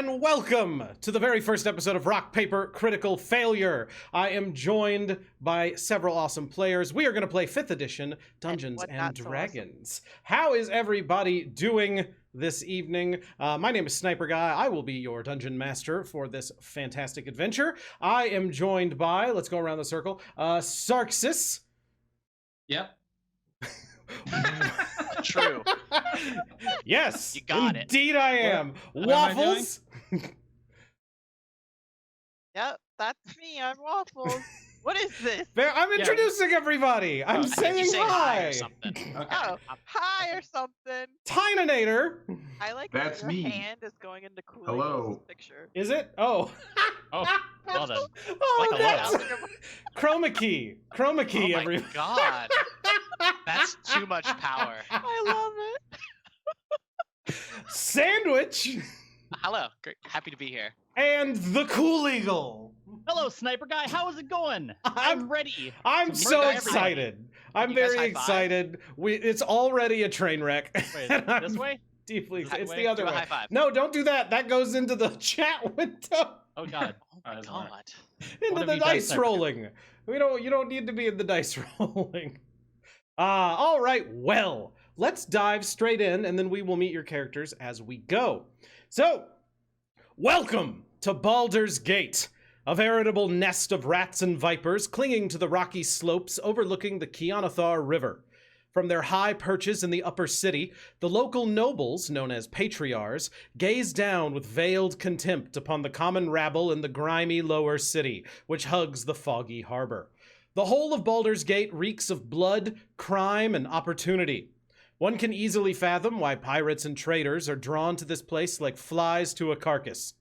and welcome to the very first episode of Rock, Paper, Critical Failure. I am joined by several awesome players. We are going to play 5th edition Dungeons and Dragons. So awesome. How is everybody doing this evening? My name is Sniper Guy. I will be your dungeon master for this fantastic adventure. I am joined by, let's go around the circle, Sarxis. Yep. True. Yes, you got indeed I am. What Waffles. Yep, that's me. I'm Waffles. What is this? I'm introducing everybody. I'm saying hi. Or something. Okay. Oh, hi or something. Tininator. I like That's that me. your hand is going into Kool-Aid's Hello. picture. Is it? Oh. Oh, well done. Oh, Like that's hello. chroma key. Chroma key, Oh my everyone. god. That's too much power. I love it. Sandwich Hello. Great. Happy to be here. and the Cool Eagle. Hello, Sniper Guy. How is it going? I'm ready. I'm to so murder excited. I'm You guys very high five? excited. It's already a train wreck. Wait, And I'm this way? Deeply. This It's way? the other Do a way. high five. No, don't do that. That goes into the chat window. Oh God. Oh my Alright, god. Into One the of you does dice Sniper Guy. rolling. You don't need to be in the dice rolling. All right, well, let's dive straight in, and then we will meet your characters as we go. So, welcome to Baldur's Gate, a veritable nest of rats and vipers clinging to the rocky slopes overlooking the Keonathar River. From their high perches in the upper city, the local nobles, known as patriarchs, gaze down with veiled contempt upon the common rabble in the grimy lower city, which hugs the foggy harbor. The whole of Baldur's Gate reeks of blood, crime, and opportunity. One can easily fathom why pirates and traders are drawn to this place like flies to a carcass.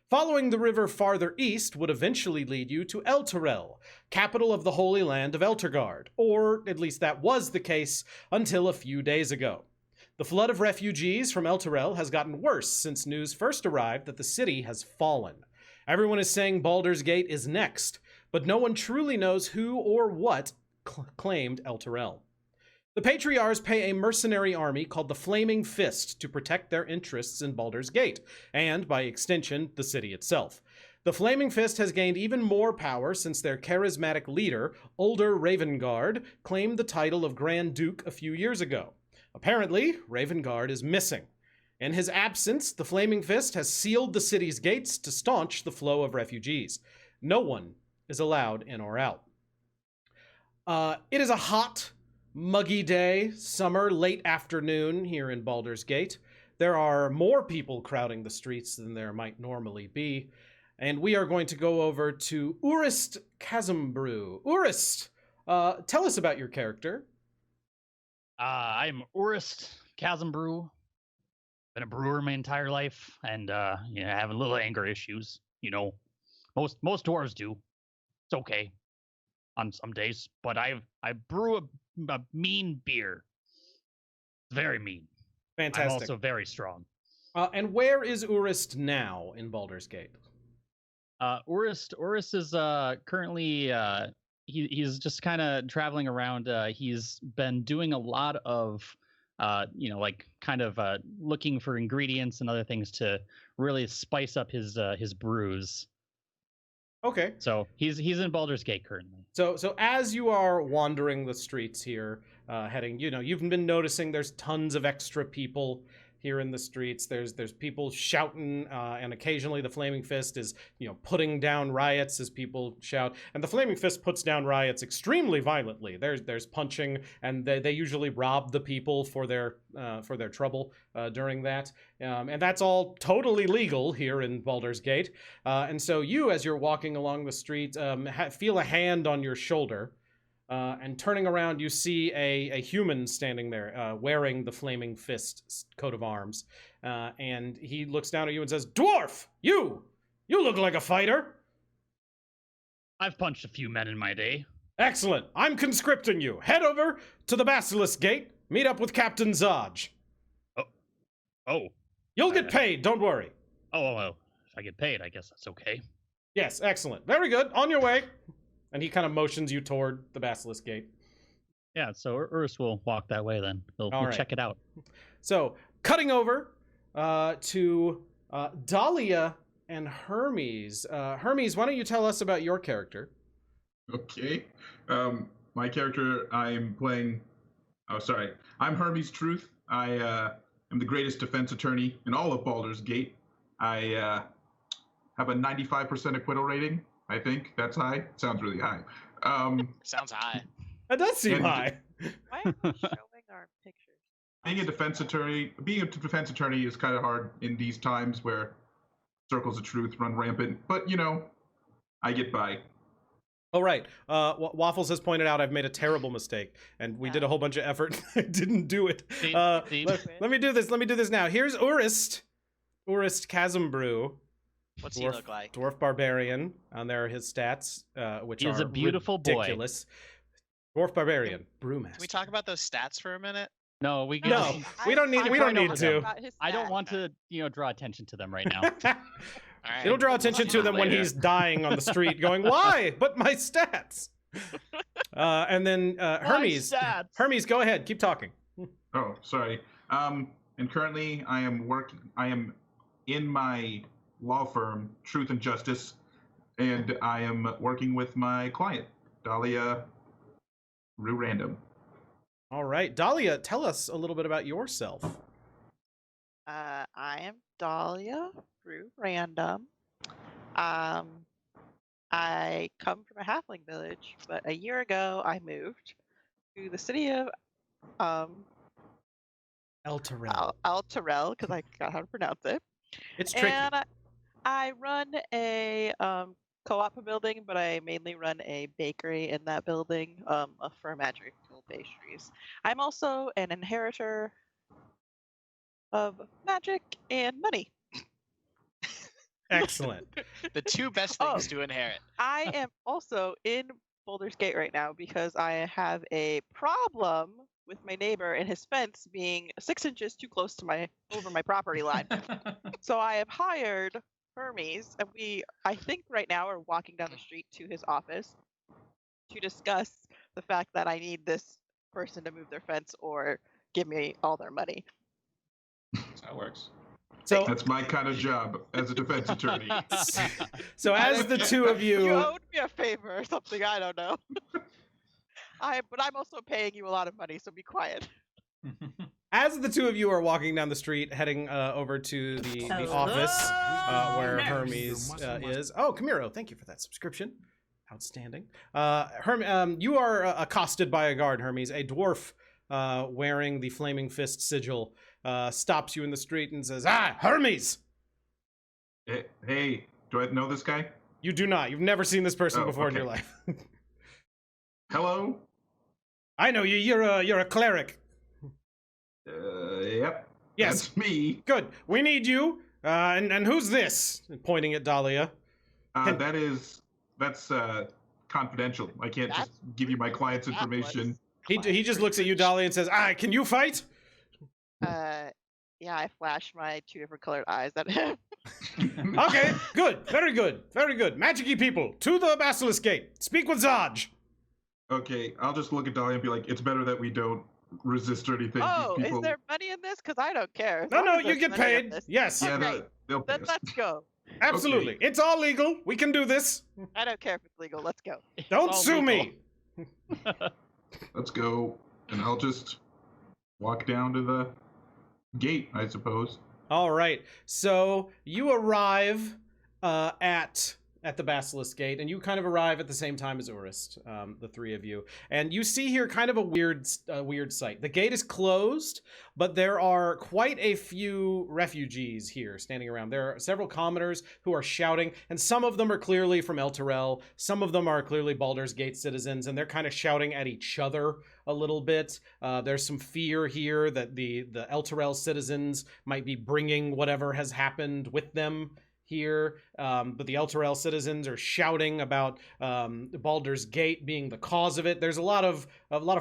Following the river farther east would eventually lead you to Elturel, capital of the Holy Land of Elturgard, or at least that was the case until a few days ago. The flood of refugees from Elturel has gotten worse since news first arrived that the city has fallen. Everyone is saying Baldur's Gate is next, but no one truly knows who or what claimed Elturel. The Patriarchs pay a mercenary army called the Flaming Fist to protect their interests in Baldur's Gate, and, by extension, the city itself. The Flaming Fist has gained even more power since their charismatic leader, Older Ravengard, claimed the title of Grand Duke a few years ago. Apparently, Ravengard is missing. In his absence, the Flaming Fist has sealed the city's gates to staunch the flow of refugees. No one is allowed in or out. It is a hot, muggy day, summer, late afternoon here in Baldur's Gate. There are more people crowding the streets than there might normally be, and we are going to go over to Trist Chasmbrew. Trist, tell us about your character. I'm Trist Chasmbrew. Been a brewer my entire life, and having little anger issues. You know, most dwarves do. It's okay on some days, but I brew a mean beer. Very mean. Fantastic. I'm also very strong. And where is Trist now in Baldur's Gate? Trist is currently he's just kind of traveling around. He's been doing a lot of looking for ingredients and other things to really spice up his brews. Okay. So he's in Baldur's Gate currently. So as you are wandering the streets here, heading, you've been noticing there's tons of extra people here in the streets. There's people shouting, and occasionally the Flaming Fist is, putting down riots as people shout. And the Flaming Fist puts down riots extremely violently. There's punching, and they usually rob the people for their trouble during that. And that's all totally legal here in Baldur's Gate. And so you, as you're walking along the street, feel a hand on your shoulder. And turning around, you see a human standing there, wearing the Flaming Fist coat of arms. And he looks down at you and says, "Dwarf, you look like a fighter." I've punched a few men in my day. Excellent. I'm conscripting you. Head over to the Basilisk Gate. Meet up with Captain Zodge. Oh. You'll get paid, don't worry. Oh, well, if I get paid, I guess that's okay. Yes, excellent. Very good. On your way. And he kind of motions you toward the Basilisk Gate. Yeah, so Trist will walk that way then. We'll right. check it out. So, cutting over to Dahlia and Hermes. Hermes, why don't you tell us about your character? Okay. My character, I'm playing. Oh, sorry. I'm Hermes Truth. I am the greatest defense attorney in all of Baldur's Gate. I have a 95% acquittal rating. I think that's high. Sounds really high. Sounds high. That does seem And- high. Why are we showing our pictures? Being a defense attorney is kind of hard in these times where circles of truth run rampant. But I get by. Oh, right. Waffles has pointed out I've made a terrible mistake, and we did a whole bunch of effort. I didn't do it. See- Let me do this. Let me do this now. Here's Trist Chasmbrew. What's he look like? Dwarf barbarian. And there are his stats, which He is are a beautiful boy. ridiculous. Dwarf barbarian, brewmaster. Can we talk about those stats for a minute? No, we can. No, we don't need. I We don't know need to. about his I don't stats. want to, draw attention to them right now. All right. It'll draw attention to them when Later. he's dying on the street, going, "Why? But my stats." And then Hermes. stats. Hermes, go ahead. Keep talking. Oh, sorry. And currently I am in my law firm, Truth and Justice, and I am working with my client, Dahlia Roux Random. All right, Dahlia, tell us a little bit about yourself. I am Dahlia Roux Random. I come from a halfling village, but a year ago I moved to the city of El Terrell. Al-Terrell, because I forgot how to pronounce it. It's tricky. And I run a co-op building, but I mainly run a bakery in that building for magical pastries. I'm also an inheritor of magic and money. Excellent. The two best Oh. things to inherit. I am also in Baldur's Gate right now because I have a problem with my neighbor and his fence being 6 inches too close to over my property line. So I have hired Hermes, and I think right now are walking down the street to his office to discuss the fact that I need this person to move their fence or give me all their money. That's how it works. So, That's my kind of job as a defense attorney. so as the two of You you, owed me a favor or something, I don't know. But I'm also paying you a lot of money, so be quiet. as the two of you are walking down the street, heading over to the office where Hermes is. Oh, Camiro, thank you for that subscription. Outstanding. You are accosted by a guard, Hermes. A dwarf wearing the Flaming Fist sigil stops you in the street and says, "Ah, Hermes!" Hey, do I know this guy? You do not. You've never seen this person Oh, before in your okay. life. Hello? I know you. You're a cleric. Yep. Yes. That's me. Good. We need you. And who's this? Pointing at Dahlia. That's confidential. I can't just give you my client's information. He just looks at you, Dahlia, and says, "Ah, can you fight?" Yeah, I flash my 2 different colored eyes at him. Okay, good. Very good. Very good. Magic-y people, to the Basilisk Gate. Speak with Zaj. Okay, I'll just look at Dahlia and be like, it's better that we don't resist or anything. Oh, These is people... there money in this? Because I don't care. As No, long no, as you there's get money in paid. this. Yes, Yeah, Okay. they'll pay Then us. let's go. absolutely. Okay. It's all legal. We can do this. I don't care if it's legal. Let's go. Don't all sue me. Let's go, and I'll just walk down to the gate, I suppose. All right. So you arrive at the Basilisk Gate, and you kind of arrive at the same time as Urist, the three of you. And you see here kind of a weird sight. The gate is closed, but there are quite a few refugees here standing around. There are several commoners who are shouting, and some of them are clearly from El Terrell. Some of them are clearly Baldur's Gate citizens, and they're kind of shouting at each other a little bit. There's some fear here that the El Terrell citizens might be bringing whatever has happened with them here, but the El Terrell citizens are shouting about Baldur's Gate being the cause of it. There's a lot of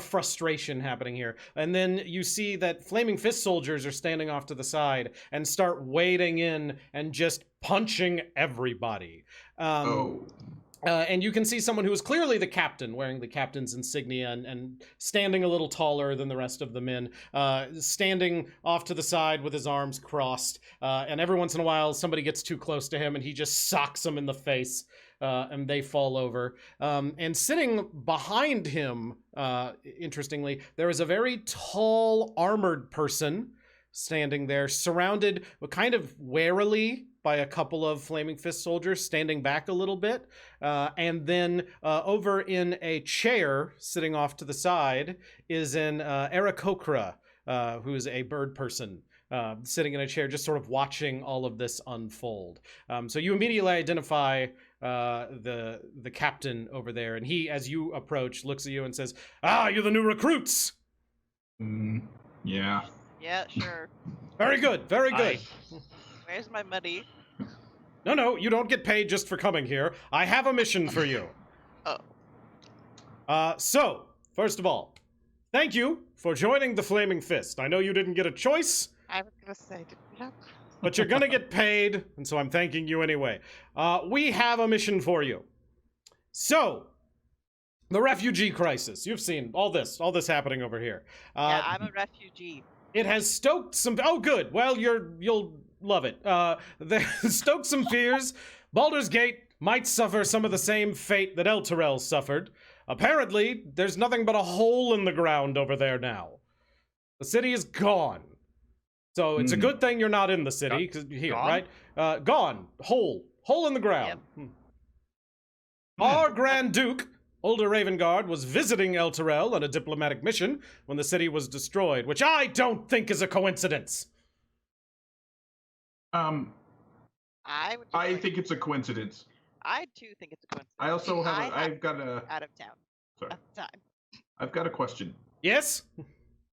frustration happening here, and then you see that Flaming Fist soldiers are standing off to the side and start wading in and just punching everybody. Oh, And you can see someone who is clearly the captain, wearing the captain's insignia and standing a little taller than the rest of the men, standing off to the side with his arms crossed. And every once in a while, somebody gets too close to him and he just socks them in the face, and they fall over. And sitting behind him, interestingly, there is a very tall, armored person standing there, surrounded kind of warily by a couple of Flaming Fist soldiers standing back a little bit. And then over in a chair sitting off to the side is an Aarakocra, who is a bird person, sitting in a chair just sort of watching all of this unfold. So you immediately identify the captain over there, and he, as you approach, looks at you and says, "Ah, you're the new recruits!" Yeah. Yeah, sure. Very good, very good. Where's my money? No, you don't get paid just for coming here. I have a mission for you. Oh. So, first of all, thank you for joining the Flaming Fist. I know you didn't get a choice, I was gonna say, did we have... but you're gonna get paid, and so I'm thanking you anyway. We have a mission for you. So, the refugee crisis. You've seen all this happening over here. Yeah, I'm a refugee. It has stoked some... Oh, good. Well, you'll love it. Stoked some fears. Baldur's Gate might suffer some of the same fate that Elturel suffered. Apparently, there's nothing but a hole in the ground over there now. The city is gone. So it's a good thing you're not in the city, because here, Gone? right? Gone. Hole in the ground. Our Grand Duke, Older Ravengard, was visiting Elturel on a diplomatic mission when the city was destroyed, which I don't think is a coincidence. I think it's a coincidence. I too think it's a coincidence. I also have. I've out of town Sorry. at the time. I've got a question. Yes?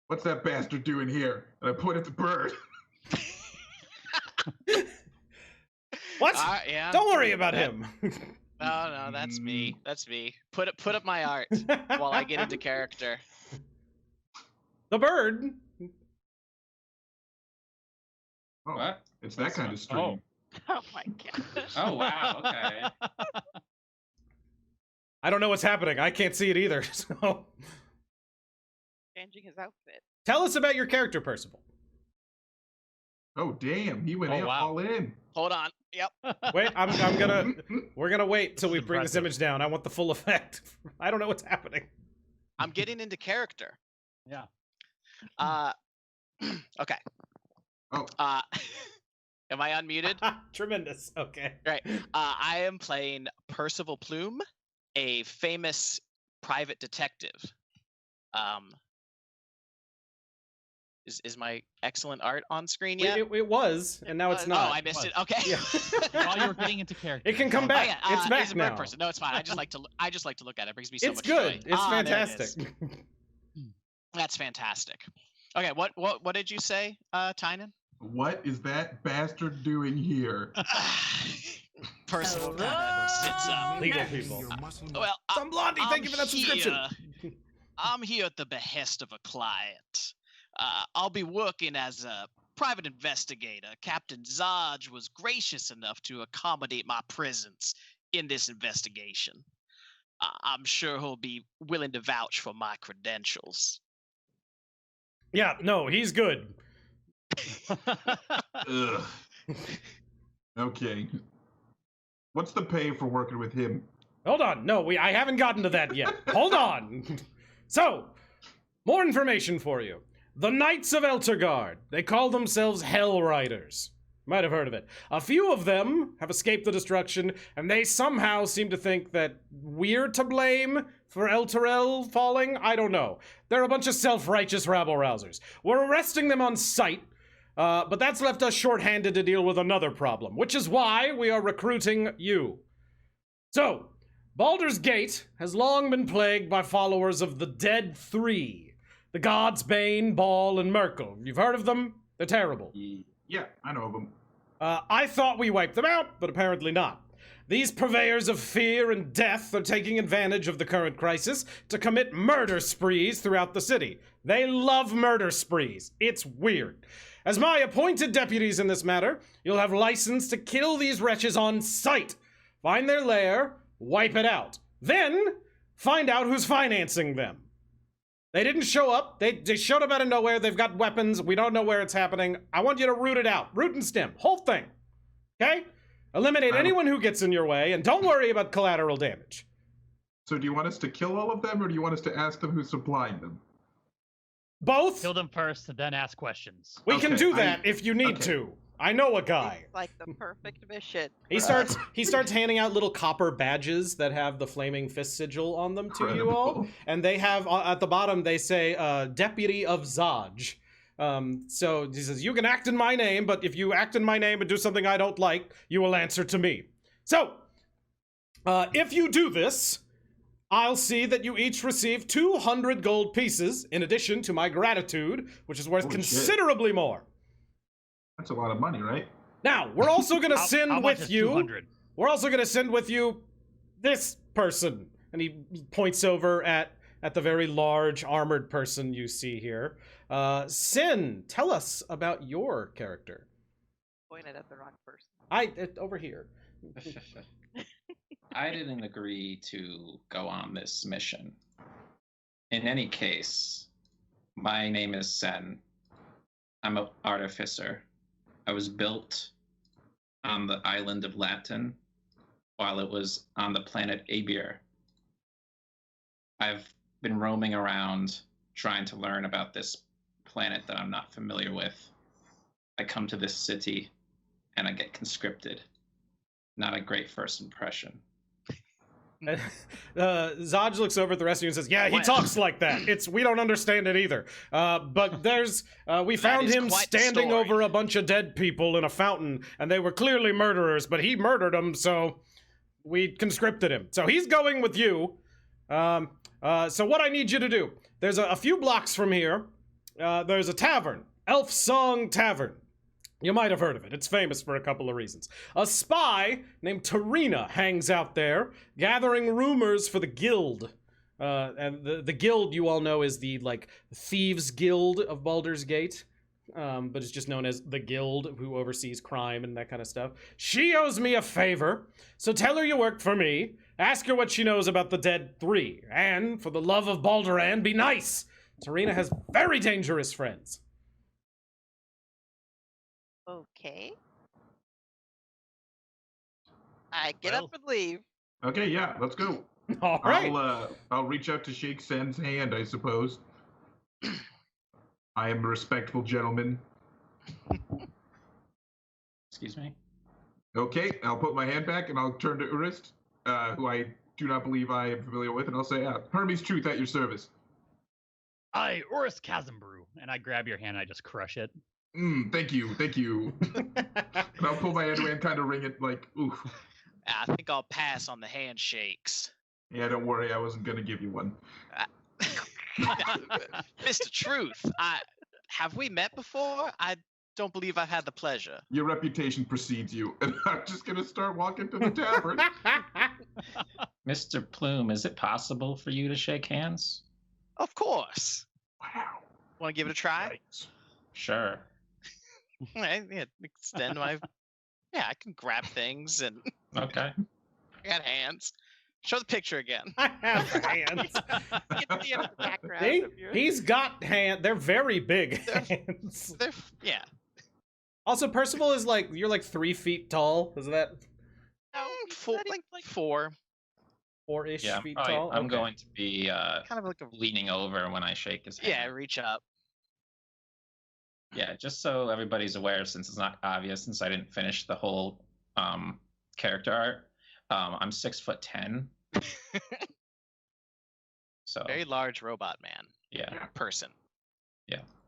What's that bastard doing here? And I point at the bird. What? Yeah. Don't worry about him. No, that's me. That's me. Put up my art while I get into character. The bird. Oh, What? it's that kind of stream. Oh my gosh. Oh wow. Okay. I don't know what's happening. I can't see it either. So, Changing his outfit. tell us about your character, Percival. Oh, damn. He went Oh, wow. all in. Hold on. Yep. Wait, we're gonna wait till we bring this impressive. image down. I want the full effect. I don't know what's happening. I'm getting into character. Yeah. Okay. Oh. Am I unmuted? Tremendous. Okay. Right. I am playing Percival Plume, a famous private detective. Is my excellent art on screen yet? It was, and now it's Oh, not. I missed it. Okay. Yeah. While you were getting into character. It can come Oh, back. yeah, It's back a bird now. person. No, it's fine. I just like to look at it. It brings me so It's much good. joy. It's There it fantastic. is. That's fantastic. Okay, what did you say, Tynan? What is that bastard doing here? Percival kind of sits up. Legal people. Well, Some Blondie, thank you for that subscription. I'm here at the behest of a client. I'll be working as a private investigator. Captain Zaj was gracious enough to accommodate my presence in this investigation. I'm sure he'll be willing to vouch for my credentials. Yeah, no, he's good. Ugh. Okay. What's the pay for working with him? Hold on. No, I haven't gotten to that yet. Hold on. So, more information for you. The Knights of Elturgard. They call themselves Hell Riders. Might have heard of it. A few of them have escaped the destruction, and they somehow seem to think that we're to blame for Elturel falling. I don't know. They're a bunch of self-righteous rabble-rousers. We're arresting them on sight, but that's left us short-handed to deal with another problem, which is why we are recruiting you. So, Baldur's Gate has long been plagued by followers of the Dead Three. The gods Bane, Baal, and Merkel. You've heard of them? They're terrible. Yeah, I know of him. I thought we wiped them out, but apparently not. These purveyors of fear and death are taking advantage of the current crisis to commit murder sprees throughout the city. They love murder sprees. It's weird. As my appointed deputies in this matter, you'll have license to kill these wretches on sight. Find their lair, wipe it out. Then find out who's financing them. They didn't show up. They showed up out of nowhere. They've got weapons. We don't know where it's happening. I want you to root it out. Root and stem. Whole thing. Okay? Eliminate anyone who gets in your way, and don't worry about collateral damage. So do you want us to kill all of them, or do you want us to ask them who's supplying them? Both. Kill them first, and then ask questions. We can do that if you need to. I know a guy. It's like the perfect mission. He starts handing out little copper badges that have the flaming fist sigil on them to you all, Incredible. and they have at the bottom they say Deputy of Zaj. So he says, you can act in my name, but if you act in my name and do something I don't like, you will answer to me. So, if you do this, I'll see that you each receive 200 gold pieces in addition to my gratitude, which is worth Holy shit. considerably more. That's a lot of money, right? Now, we're also going to How send much with is you... 200? We're also going to send with you this person. And he points over at the very large armored person you see here. Sin, tell us about your character. Pointed at the wrong person. Over here. I didn't agree to go on this mission. In any case, my name is Sen. I'm an artificer. I was built on the island of Latin while it was on the planet Abir. I've been roaming around trying to learn about this planet that I'm not familiar with. I come to this city and I get conscripted. Not a great first impression. Zaj looks over at the rest of you and says, yeah, he What? talks like that. We don't understand it either. But we found is him quite the standing story. over a bunch of dead people in a fountain, and they were clearly murderers, but he murdered them, so we conscripted him. So he's going with you. So what I need you to do, there's a few blocks from here, there's a tavern, Elf Song Tavern. You might have heard of it. It's famous for a couple of reasons. A spy named Tarina hangs out there, gathering rumors for the guild. And the guild, you all know, is the, Thieves Guild of Baldur's Gate. But it's just known as the guild, who oversees crime and that kind of stuff. She owes me a favor, so tell her you work for me. Ask her what she knows about the Dead Three. And, for the love of Balduran, be nice. Tarina has very dangerous friends. Okay. I get Well. up and leave. Okay, yeah, let's go. All right. I'll reach out to shake Sen's hand, I suppose. I am a respectful gentleman. Excuse me? Okay, I'll put my hand back and I'll turn to Urist, who I do not believe I am familiar with, and I'll say, Hermes Truth at your service. I, Trist Chasmbrew. And I grab your hand and I just crush it. Thank you. And I'll pull my hand away and kind of ring it like, oof. I think I'll pass on the handshakes. Yeah, don't worry, I wasn't gonna give you one. Mr. Truth, have we met before? I don't believe I've had the pleasure. Your reputation precedes you, and I'm just gonna start walking to the tavern. Mr. Plume, is it possible for you to shake hands? Of course. Wow. Want to give it a try? Sure. Yeah, extend my. Yeah, I can grab things and Okay. I got hands. Show the picture again. I have hands. Get to the end of the background See? of your... He's got hands. They're very big hands. Yeah. Also, Percival is you're 3 feet tall. Is that No, Four, like 4. 4-ish Yeah, feet probably, tall? I'm Okay. going to be Kind of like a. leaning over when I shake his hand. Yeah, reach up. Yeah, just so everybody's aware, since it's not obvious, since I didn't finish the whole character art, I'm 6'10". So Very large robot man. yeah, Person.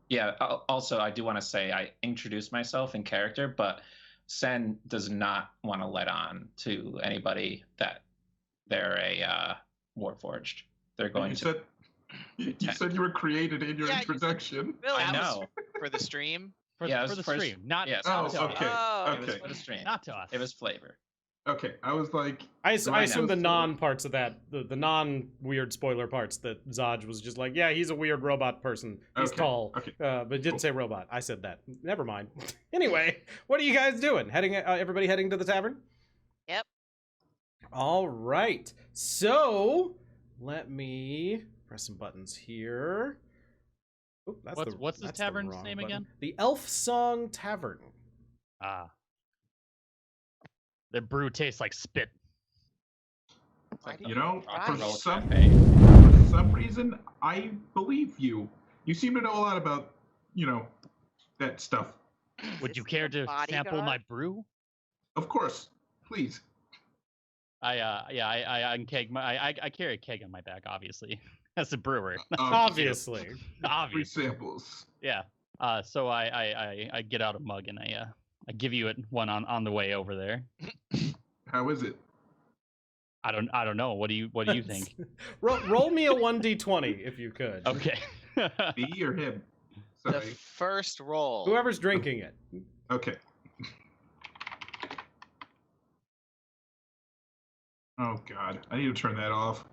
yeah. Also, I do want to say I introduced myself in character, but Sen does not want to let on to anybody that they're a Warforged. They're going to. You said you were created in your Yeah, you said- introduction. Bill, I That was know. For the stream. For, Yeah, it for was the first- stream, not, yes, Oh, not to okay. us. Oh, It was Okay. for the stream. Not to us. It was flavor. Okay, I was like, I So I assume know. the non-parts of that, the non-weird spoiler parts, that Zaj was just like, yeah, he's a weird robot person. He's Okay, tall. okay. But it didn't say robot. I said that. Never mind. Anyway, what are you guys doing? Everybody heading to the tavern? Yep. All right. So let me press some buttons here. Oh, What's this that's the tavern's wrong name button. again? The Elf Song Tavern. Ah. The brew tastes like spit. It's like You know, rock for and roll some, cafe. for some reason, I believe you. You seem to know a lot about, that stuff. Would Is you he care a to sample my bodyguard? brew? Of course, please. I carry a keg on my back, obviously, as a brewer. Obviously. Free Obviously, samples. yeah. So I get out a mug and I give you one on the way over there. How is it? I don't know. What do you think? Roll me a 1d20 if you could. Okay. Me or him? The Sorry. first roll. Whoever's drinking it. Okay. Oh God, I need to turn that off.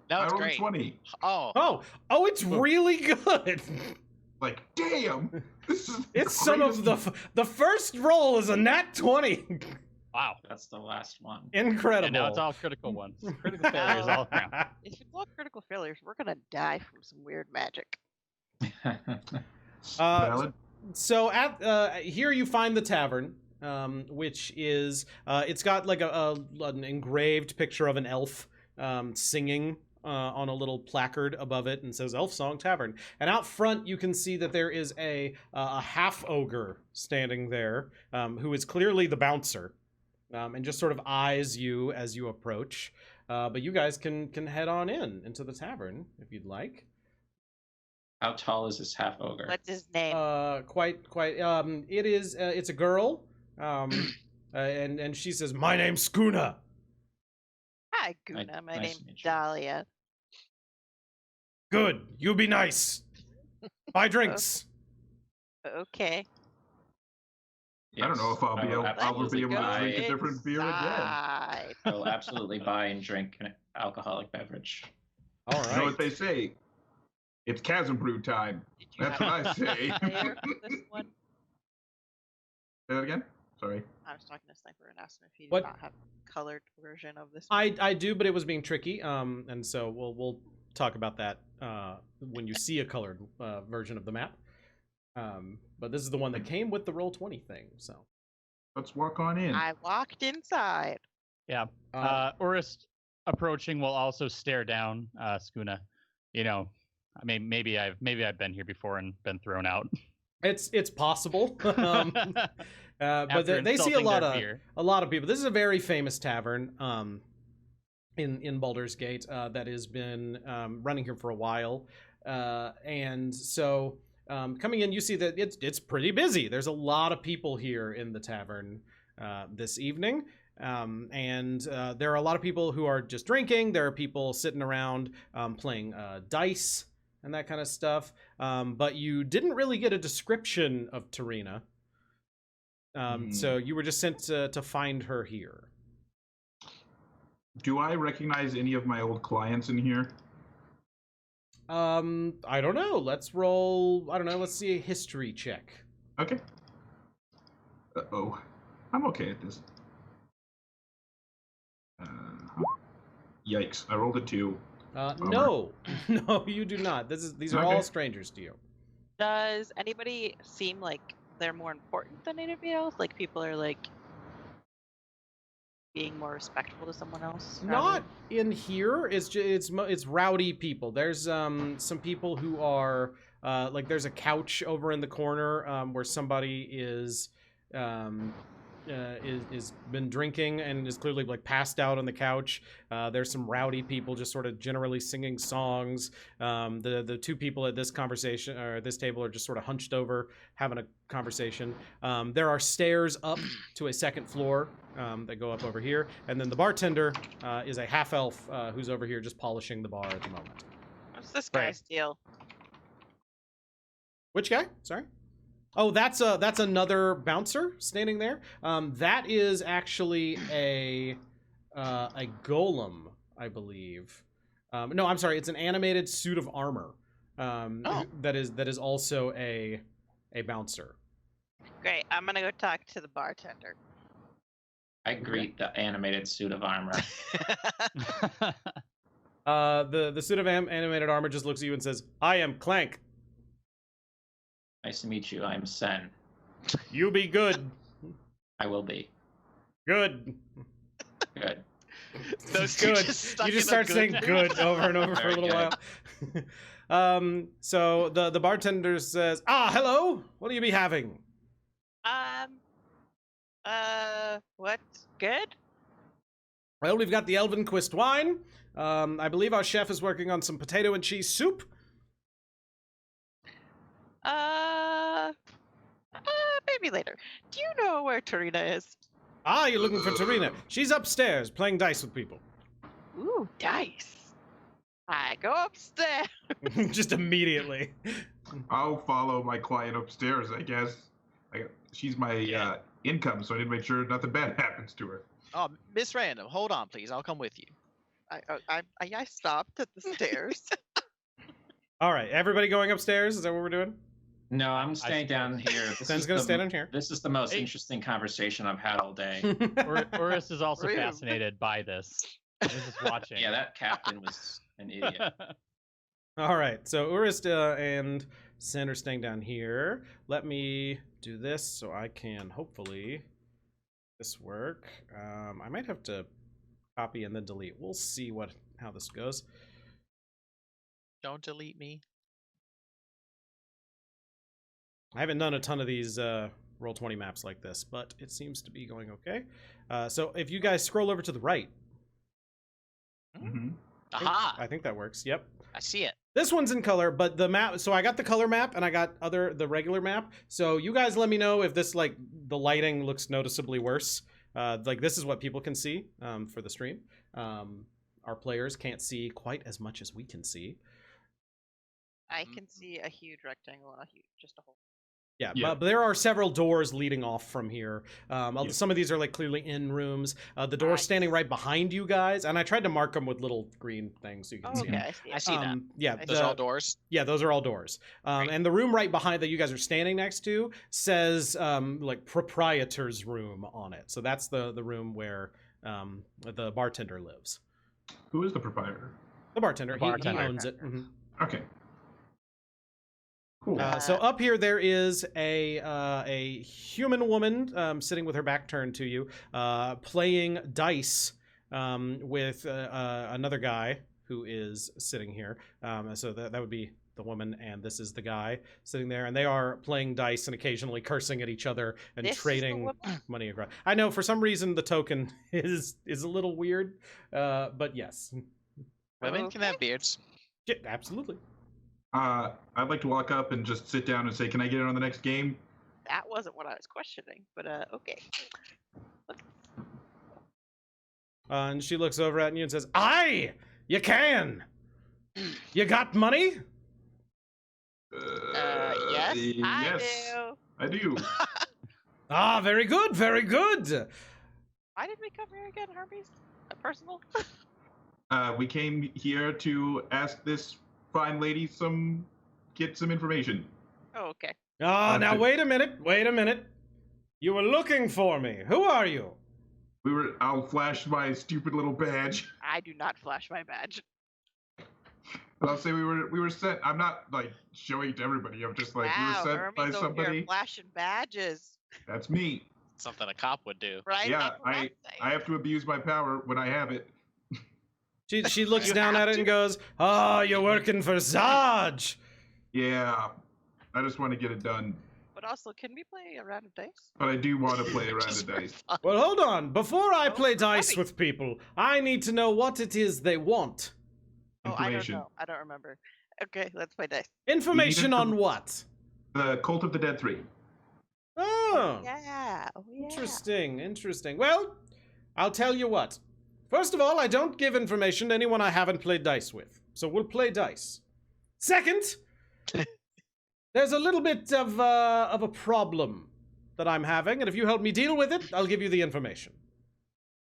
No, I it's rolled a great. 20. Oh, Oh, it's really good. Like, damn, this is. It's some of the first roll is a nat 20. Wow. That's the last one. Incredible. And now it's all critical ones. Critical failures all around. If it's all critical failures, we're gonna die from some weird magic. Valid. So at here you find the tavern, which is it's got like an engraved picture of an elf singing on a little placard above it, and says "Elf Song Tavern." And out front you can see that there is a half ogre standing there, who is clearly the bouncer, and just sort of eyes you as you approach. But you guys can head on into the tavern if you'd like. How tall is this half ogre? What's his name? Quite. It is. It's a girl. And she says, "My name's Skuna." Hi, Guna. My nice name's to meet you. Dahlia. Good. You be nice. Buy drinks. Okay. I don't know if I'll be able, Let's I'll be able to buy, drink a different beer again. inside. I will absolutely buy and drink an alcoholic beverage. All You know what right. they say? It's Chasmbrew time. Did you That's have what I say. a player for this one? Say that again? Sorry. I was talking to Sniper and asked him if he did What? not have a colored version of this one. I do, but it was being tricky. And so we'll talk about that when you see a colored version of the map. But this is the one that came with the Roll20 thing. So. Let's walk on in. I walked inside. Yeah. Urist approaching will also stare down Skuna. You know, I mean, maybe I've been here before and been thrown out. It's possible. But After they see a insulting lot their of people. This is a very famous tavern in Baldur's Gate that has been running here for a while, and so coming in, you see that it's pretty busy. There's a lot of people here in the tavern this evening. And there are a lot of people who are just drinking. There are people sitting around playing dice and that kind of stuff. But you didn't really get a description of Tarina. So you were just sent to find her here. Do I recognize any of my old clients in here? I don't know. Let's roll. I don't know. Let's see a history check. Okay. Uh-oh. I'm okay at this. Yikes. I rolled a 2. No, no, you do not. These are Okay. all strangers to you. Does anybody seem like they're more important than anybody else? Like people are like being more respectful to someone else? Not in here. It's rowdy people. There's some people who are like there's a couch over in the corner where somebody is been drinking and is clearly like passed out on the couch. There's some rowdy people just sort of generally singing songs. The two people at this conversation or this table are just sort of hunched over having a conversation. There are stairs up to a second floor that go up over here, and then the bartender is a half elf who's over here just polishing the bar at the moment. What's this Right. guy's deal? Which guy? Sorry. Oh, that's another bouncer standing there. That is actually a golem, I believe. No, I'm sorry. It's an animated suit of armor. That is also a bouncer. Great. I'm gonna go talk to the bartender. I greet the animated suit of armor. The suit of animated armor just looks at you and says, "I am Clank. Nice to meet you. I'm Sen. You be good. I will be. Good. Good. Those two Good. just stuck You just in a start saying good over and over for a Very little while. So the bartender says, hello. What do you be having? What? Good? Well, we've got the Elvenquist wine. I believe our chef is working on some potato and cheese soup. Maybe later. Do you know where Tarina is? You're looking for Tarina. She's upstairs playing dice with people. Ooh, dice. I go upstairs. Just immediately. I'll follow my client upstairs, I guess. She's my Yeah. income, so I need to make sure nothing bad happens to her. Oh, Miss Random, hold on, please. I'll come with you. I stopped at the stairs. All right, everybody going upstairs? Is that what we're doing? No, I'm staying down here. Sen's gonna stand in here. This is the most Hey. interesting conversation I've had all day. Urus is also Rude. fascinated by this. He's just watching. Yeah, that captain was an idiot. All right, so Urista and Sen are staying down here. Let me do this so I can hopefully this work. I might have to copy and then delete. We'll see how this goes. Don't delete me. I haven't done a ton of these Roll20 maps like this, but it seems to be going okay. So if you guys scroll over to the right, Mm-hmm. Aha! I think that works. Yep. I see it. This one's in color, but the map, so I got the color map and I got the regular map. So you guys let me know if this, like, the lighting looks noticeably worse. Like, this is what people can see for the stream. Our players can't see quite as much as we can see. I can see a huge rectangle and just a hole. Yeah, Yeah. but there are several doors leading off from here. Yeah. Some of these are like clearly in rooms. The door Nice. standing right behind you guys, and I tried to mark them with little green things so you can Oh, see okay, them. I see. I see that. Yeah, I Those are all doors. yeah, those are all doors. Great. And the room right behind that you guys are standing next to says like proprietor's room on it. So that's the room where the bartender lives. Who is the proprietor? The bartender, The bartender. He owns it. Mhm. Okay. Cool. So up here there is a human woman sitting with her back turned to you, playing dice with another guy who is sitting here. So that would be the woman, and this is the guy sitting there, and they are playing dice and occasionally cursing at each other and This is the trading woman? money across. I know for some reason the token is a little weird, but yes, Women can have beards. yeah, absolutely. I'd like to walk up and just sit down and say, "Can I get in on the next game?" That wasn't what I was questioning, but okay. And she looks over at you and says, "Aye, you can. You got money?" Yes, yes, I do. I do. Ah, very good, very good. Why did we come here again, Hermes? Percival? We came here to ask this fine lady get some information. Oh, okay. Ah, now Understood. wait a minute. You were looking for me. Who are you? I'll flash my stupid little badge. I do not flash my badge. I'll say we were sent. I'm not like showing it to everybody. I'm just like Wow, we were sent Hermes by over somebody. here flashing badges. That's me. Something a cop would do. Right? Yeah, That's what I'm saying. I have to abuse my power when I have it. She looks You down have at it to? and goes, "Oh, you're working for Zaj." Yeah, I just want to get it done. But also, can we play a round of dice? But I do want to play around Just the for dice. fun. Well, hold on. Before I Oh, play dice Hermes. with people, I need to know what it is they want. Oh, I don't Information. know. I don't remember. Okay, let's play dice. Information on what? The Cult of the Dead 3. Oh. Yeah. Oh, yeah. Interesting. Well, I'll tell you what. First of all, I don't give information to anyone I haven't played dice with. So we'll play dice. Second, there's a little bit of a problem that I'm having, and if you help me deal with it, I'll give you the information.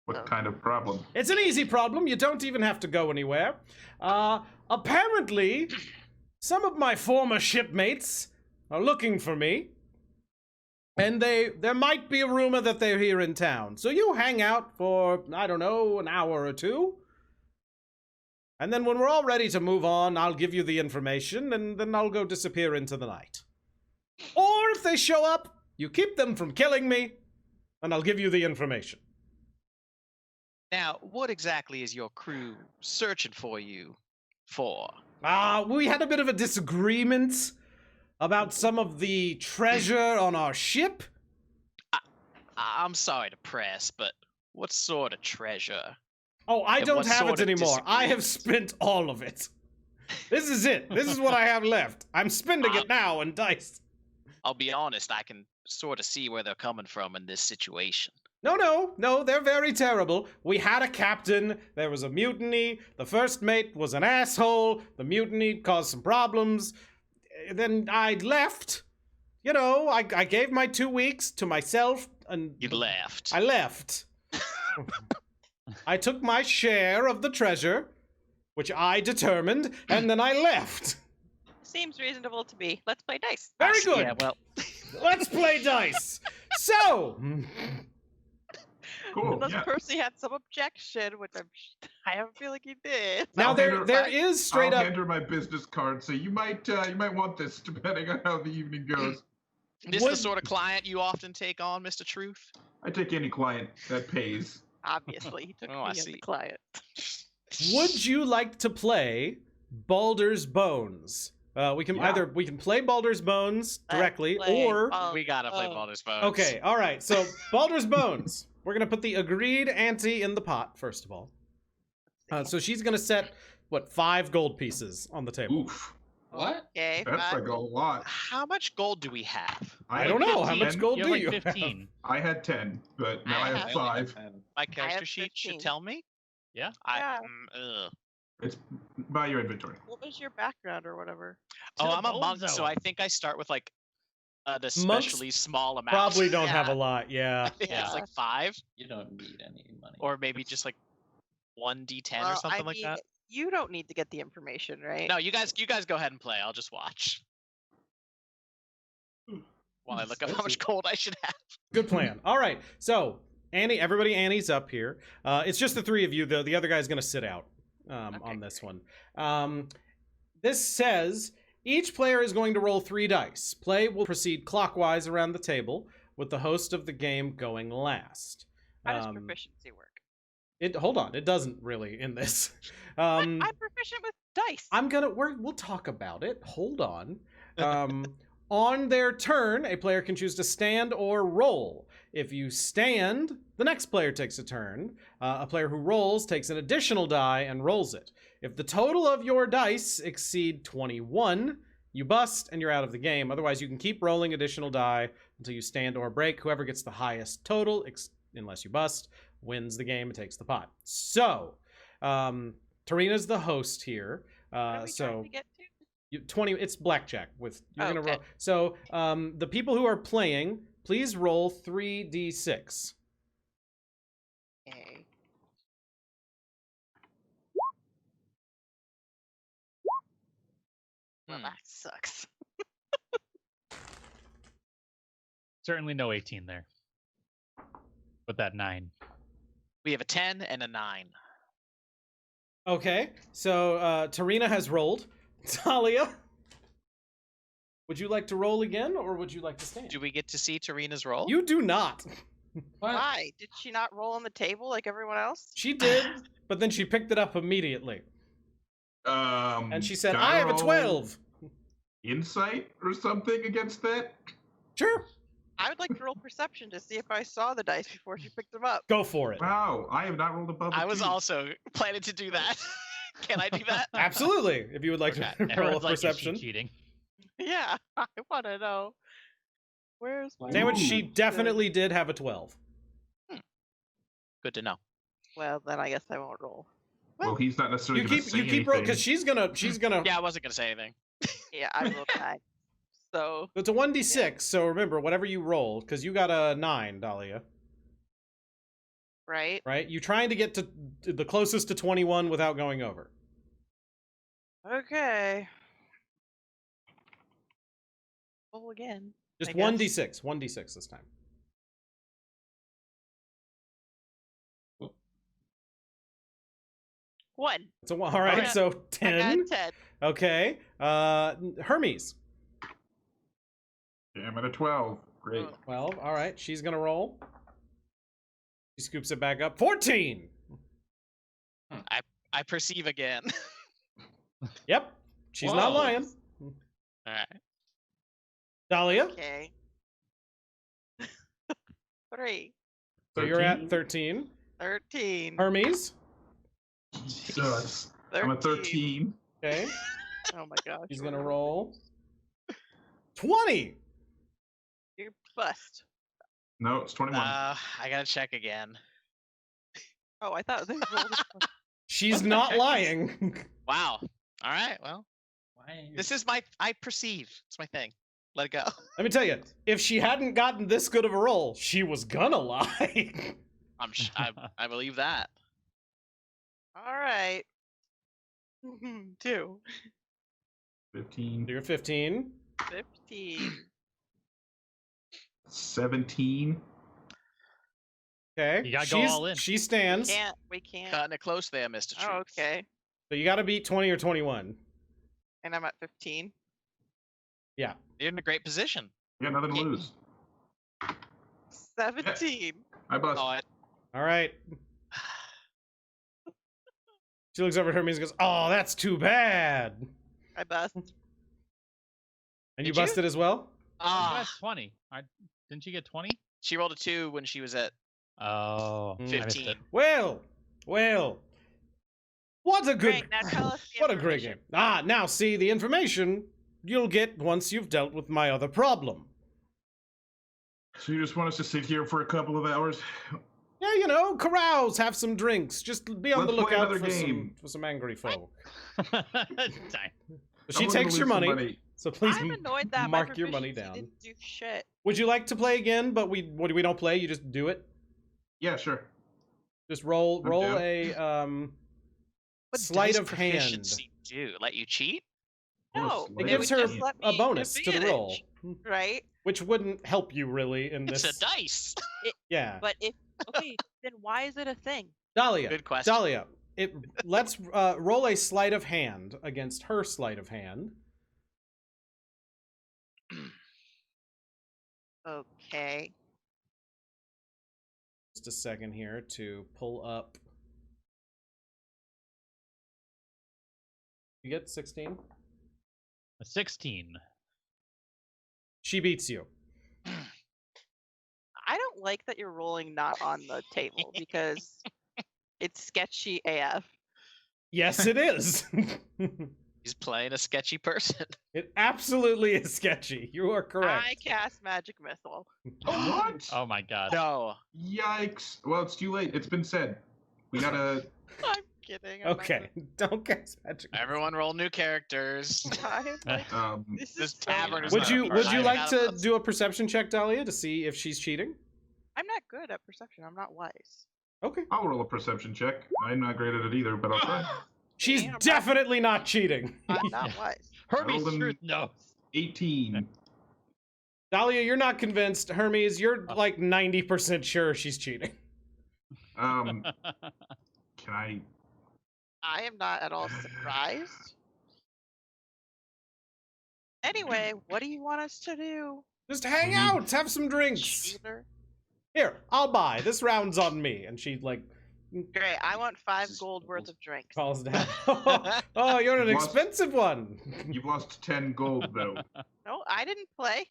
What kind of problem? It's an easy problem. You don't even have to go anywhere. Apparently, some of my former shipmates are looking for me. And there might be a rumor that they're here in town. So you hang out for, I don't know, an hour or two. And then when we're all ready to move on, I'll give you the information, and then I'll go disappear into the night. Or if they show up, you keep them from killing me, and I'll give you the information. Now, what exactly is your crew searching for you for? We had a bit of a disagreement about some of the treasure on our ship. I'm sorry to press, but what sort of treasure? Oh, I And don't what have sort it of anymore. I have disagreement? spent all of it. This is it. This is what I have left. I'm spending it now in dice. I'll be honest, I can sort of see where they're coming from in this situation. No, they're very terrible. We had a captain, there was a mutiny, the first mate was an asshole, the mutiny caused some problems, then I left. You know, I gave my 2 weeks to myself, and You left. I left. I took my share of the treasure, which I determined, and then I left. Seems reasonable to me. Let's play dice. Very good. Yeah, well, Let's play dice. So, Cool. Unless Yeah. Percy had some objection, which I have a feeling he did. now I'll there hand her- there is straight I'll up. hand her my business card, so you might want this depending on how the evening goes. this Would- the sort of client you often take on, Mr. Truth? I take any client that pays. Obviously, he took Oh, I me as the see. client. Would you like to play Baldur's Bones? We can Yeah. we can play Baldur's Bones Let's directly, play or We gotta play Oh. Baldur's Bones. okay, all right. So Baldur's Bones. We're gonna put the agreed ante in the pot first of all. So she's gonna set 5 gold pieces on the table. Oof. What? Okay, That's fine. like a lot. How much gold do we have? I had don't know how 10. much gold You do have you like have? 15. I had 10, but now I I have have- 5. My character have sheet 15. should tell me. Yeah. Yeah. Ugh. It's by your inventory. What was your background or whatever? Oh, the I'm a bone monk, so zone. I think I start with like an Monks especially small amount. Probably don't have a Yeah. lot. Yeah. I think it's Yeah. like 5, You don't need any money. or maybe just like 1d10 Well, or something I like mean, that. You don't need to get the information, right? No, you guys go ahead and play. I'll just watch while I look up how much gold I should have. Good plan. All right. So Annie's up here. It's just the 3 of you. The other guy's gonna sit out on this one. This says each player is going to roll 3 dice. Play will proceed clockwise around the table, with the host of the game going last. How does proficiency work? Hold on. It doesn't really in this. I'm proficient with dice. We'll talk about it. Hold on. On their turn, a player can choose to stand or roll. If you stand, the next player takes a turn. A player who rolls takes an additional die and rolls it. If the total of your dice exceed 21, you bust and you're out of the game. Otherwise, you can keep rolling additional die until you stand or break. Whoever gets the highest total, unless you bust, wins the game and takes the pot. So, Tarina's the host here. What are we So trying to get to? 20. It's blackjack with you're gonna Okay. roll. So, the people who are playing, please roll 3d6. Okay. Well, Hmm. that sucks. Certainly no 18 there. With that 9. We have a 10 and a 9. Okay. So, Tarina has rolled. Dahlia, would you like to roll again, or would you like to stand? Do we get to see Tarina's roll? You do not. What? Why? Did she not roll on the table like everyone else? She did, but then she picked it up immediately, and she said, can "I have a roll 12." Insight or something against that? Sure, I would like to roll perception to see if I saw the dice before she picked them up. go for it. Wow, I have not rolled above. I a was 2. also planning to do that. Can I do that? Absolutely, if you would like Okay. to roll a Everyone's like, is she perception. cheating. Yeah, I want to know. Where's my... Sandwich, she Ooh. definitely did have a 12. Good to know. Well, then I guess I won't roll. Well, he's not necessarily You going keep to say rolling anything. because she's gonna. Yeah, I wasn't gonna say anything. Yeah, I rolled 9. So, It's a 1d6. So remember, whatever you roll, because you got a 9, Dahlia. right? Right? You trying to get to the closest to 21 without going over. Okay. Roll again. Just I guess. 1d6. 1d6 this time. One. It's a 1. All right, Okay. so I 10. got 10. Okay. Hermes. Yeah, I'm at a 12. Great. 12. All right, she's going to roll. She scoops it back up. 14. I perceive again. Yep. She's not Whoa. lying. All right. Dahlia. Okay. 3. So you're at 13. 13. Hermes. Jesus. I'm at 13. Okay. Oh my gosh. She's going to roll. 20. You're bust. No, it's 21. I gotta check again. Oh, I thought they rolled. She's not lying. Wow. All right. Well, Why? this is I perceive. It's my thing. Let it go. Let me tell you, if she hadn't gotten this good of a roll, she was gonna lie. I believe that. All right. 2. 15. You're 15. 15. 17. Okay. You gotta go all in. She stands. We can't. Cutting it close there, Mr. Truth. Oh, okay. So you got to beat 20 or 21. And I'm at 15. Yeah. You're in a great position. You got nothing to lose. 17. I bust. Oh, All right. She looks over at Hermes and goes, "Oh, that's too bad." I bust. And you Did you? busted as well? You got 20. Didn't you get 20? she rolled a 2 when she was at Oh, I missed 15. it. Well. What a good Great, now tell us the What a great game. information. Now see the information you'll get once you've dealt with my other problem. So you just want us to sit here for a couple of hours? Yeah, you know, carouse, have some drinks. Just be on Let's the play lookout another for some, game. angry folk. Dang. She I'm gonna takes your lose some money, so please I'm annoyed that my mark your money proficiency down. didn't do shit. Would you like to play again? But we don't play. You just do it. Yeah, sure. Just roll down. a What sleight does of hand. proficiency do? Let you cheat? No, It It it gives would her just let a me bonus to the roll, advantage, right? which wouldn't help you really in It's this. a dice. Yeah, But if okay, then why is it a thing? Dahlia. Good question. Dahlia. Let's roll a sleight of hand against her sleight of hand. Okay. Just a second here to pull up. You get 16. A 16. She beats you. I don't like that you're rolling not on the table because it's sketchy AF. Yes, it is. He's playing a sketchy person. It absolutely is sketchy. You are correct. I cast magic missile. What? Oh my god. No. Yikes. Well, it's too late. It's been said. We gotta... I'm kidding. I'm not Okay, don't cast magic. Everyone roll new characters. gonna- I'm like, this This is so tavern is dumb. Would you Right. like to do a perception check, Dahlia, to see if she's cheating? I'm not good at perception. I'm not wise. Okay. I'll roll a perception check. I'm not great at it either, but I'll try. She's Yeah, I'm not- definitely not cheating. I'm not wise. Hermes rolled an- Truth knows. 18. Dahlia, you're not convinced. Hermes, you're like 90% sure she's cheating. Can I... I am not at all surprised. Anyway, what do you want us to do? Just hang out, have some drinks. Cheater? Here, I'll buy. This round's on me. And she like Great. I want 5 gold worth of drinks. calls down. Oh, you're an Lost- expensive one. You've lost 10 gold, though. No, I didn't play.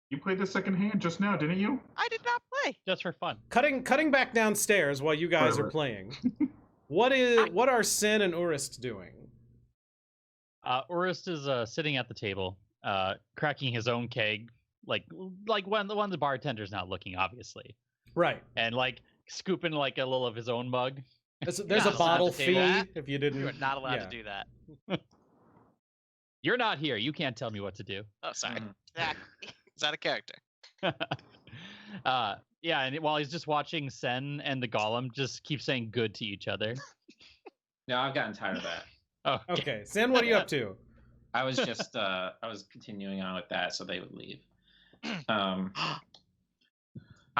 You played the second hand just now, didn't you? I did not play. Just for fun. Cutting back downstairs while you guys are Whatever. playing. What are Sin and Urist doing? Urist is sitting at the table, cracking his own keg, like when the bartender's not looking, obviously, Right. and like scooping like a little of his own mug. There's Not a allowed bottle to say fee that. if you didn't. You are not allowed yeah. to do that. You're not here. You can't tell me what to do. Oh, sorry. Exactly. Is that a character? Yeah, and while he's just watching Sen and the Golem just keep saying good to each other. No, I've gotten tired of that. Oh, Okay, Sin, what are you up to? I was just I was continuing on with that so they would leave. I'm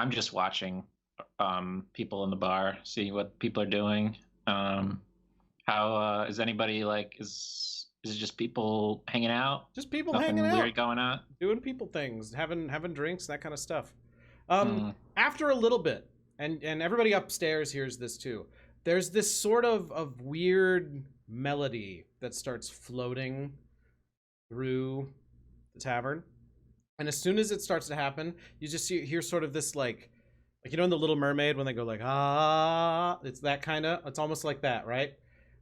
just watching people in the bar, see what people are doing. How is anybody like? Is it just people hanging out? Just people Nothing hanging out, weird going on? doing people things, having drinks, that kind of stuff. Hmm. After a little bit, and everybody upstairs hears this too. There's this sort of weird melody that starts floating through the tavern, and as soon as it starts to happen, you just hear sort of this like in the Little Mermaid when they go like ah, it's that kind of. It's almost like that, right?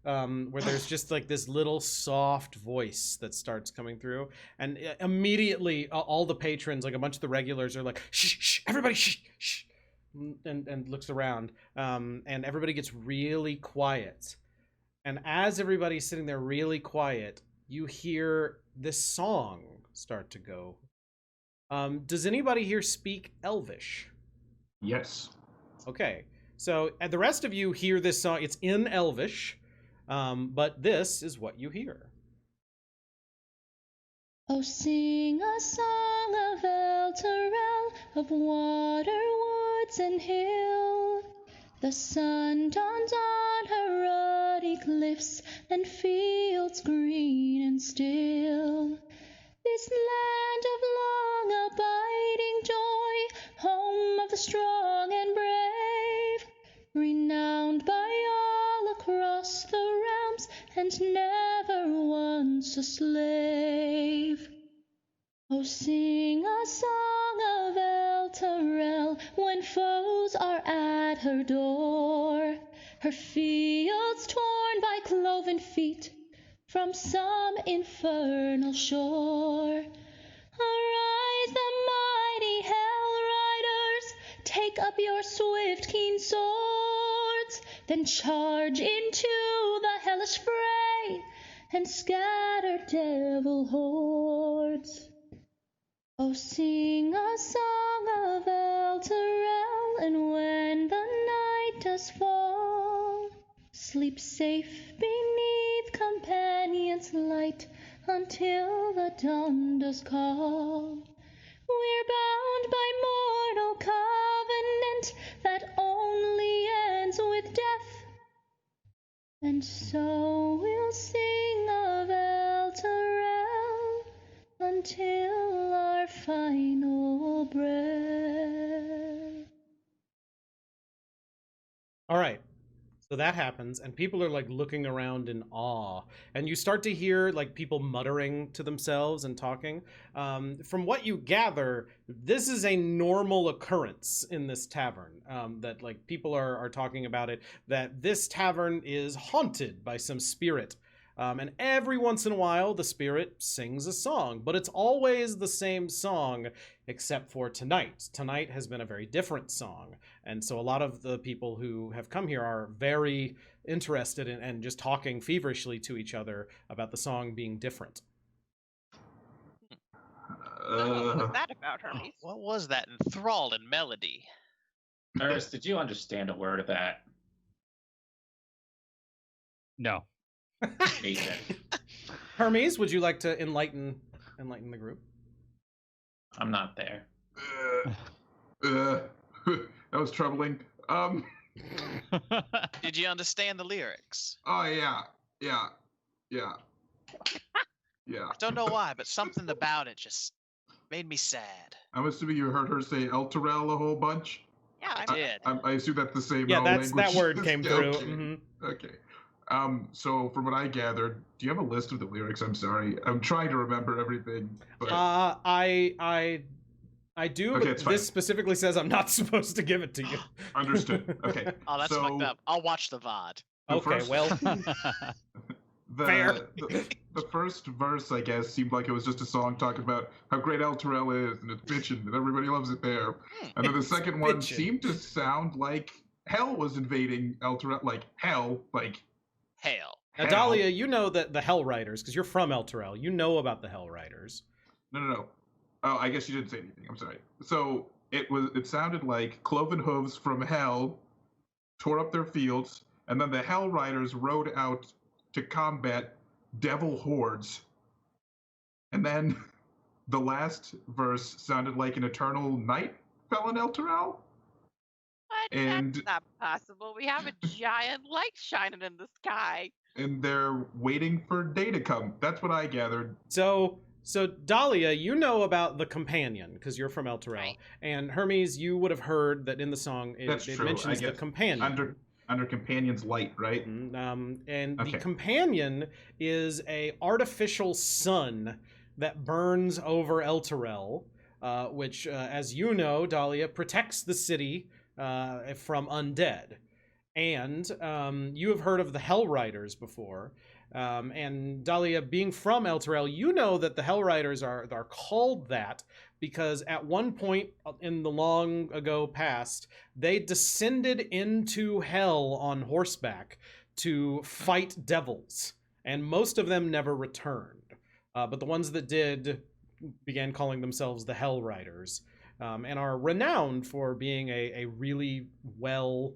Where there's just like this little soft voice that starts coming through, and immediately all the patrons, like a bunch of the regulars, are like, shh, shh, everybody, shh, shh, and looks around, and everybody gets really quiet. And as everybody's sitting there really quiet, you hear this song start to go. Does anybody here speak Elvish? Yes. Okay, so the rest of you hear this song. It's in Elvish. But this is what you hear. Oh, sing a song of Elturel, of water, woods, and hill. The sun dawns on her ruddy cliffs and fields green and still. This land of long abiding joy, home of the strong and brave, renowned by all across the realms, and never once a slave. Oh, sing a song of Elturel when foes are at her door, her fields torn by cloven feet from some infernal shore. Arise, the mighty Hell Riders, take up your swift, keen swords, then charge into the hellish fray and scatter devil hordes. Oh, sing a song of Elturel, and when the night does fall, sleep safe beneath companions' light until the dawn does call. We're bound by mortal covenant that only ends with death, and so we'll sing of Elturel until our final breath. All right. So that happens, and people are like looking around in awe, and you start to hear like people muttering to themselves and talking. From what you gather, this is a normal occurrence in this tavern. That like people are talking about it. That this tavern is haunted by some spirit. And every once in a while, the spirit sings a song, but it's always the same song, except for tonight. Tonight has been a very different song. And so a lot of the people who have come here are very interested in and just talking feverishly to each other about the song being different. What was that about, Hermes? What was that enthralling melody? Ernest, did you understand a word of that? No. Amazing. Hermes, would you like to enlighten the group? I'm not there. That was troubling. Did you understand the lyrics? Oh yeah. I don't know why, but something about it just made me sad. I'm assuming you heard her say Elturel a whole bunch. Yeah, I did. I assume that's the same. Yeah, language. that word came Yeah, through. Okay. Mm-hmm. Okay. So from what I gathered, do you have a list of the lyrics? I'm sorry, I'm trying to remember everything. But... I do, Okay, but it's fine. this specifically says I'm not supposed to give it to you. Understood. Okay. Oh, that's so, fucked up. I'll watch the VOD. Okay, well, fair. The first verse, I guess, seemed like it was just a song talking about how great Elturel is and it's bitchin' and everybody loves it there. And then the second one seemed to sound like hell was invading Elturel, like hell, like Hail. Now, hell. Dahlia, you know that the Hell Riders, because you're from Elturel, you know about the Hell Riders. No. Oh, I guess you didn't say anything. I'm sorry. So it sounded like cloven hooves from hell tore up their fields, and then the Hell Riders rode out to combat devil hordes. And then the last verse sounded like an eternal night fell on Elturel. What? And- That's not possible. We have a giant light shining in the sky. And they're waiting for day to come. That's what I gathered. So Dahlia, you know about the companion because you're from Elturel, Right. and Hermes, you would have heard that in the song That's it true, mentions I the guess. companion. Under Companion's light, right? And Okay. the companion is a artificial sun that burns over Elturel, which, as you know, Dahlia, protects the city from undead. And you have heard of the Hell Riders before. And Dahlia, being from Elturel, you know that the Hell Riders are called that because at one point in the long ago past, they descended into hell on horseback to fight devils, and most of them never returned. But the ones that did began calling themselves the Hell Riders, and are renowned for being a really well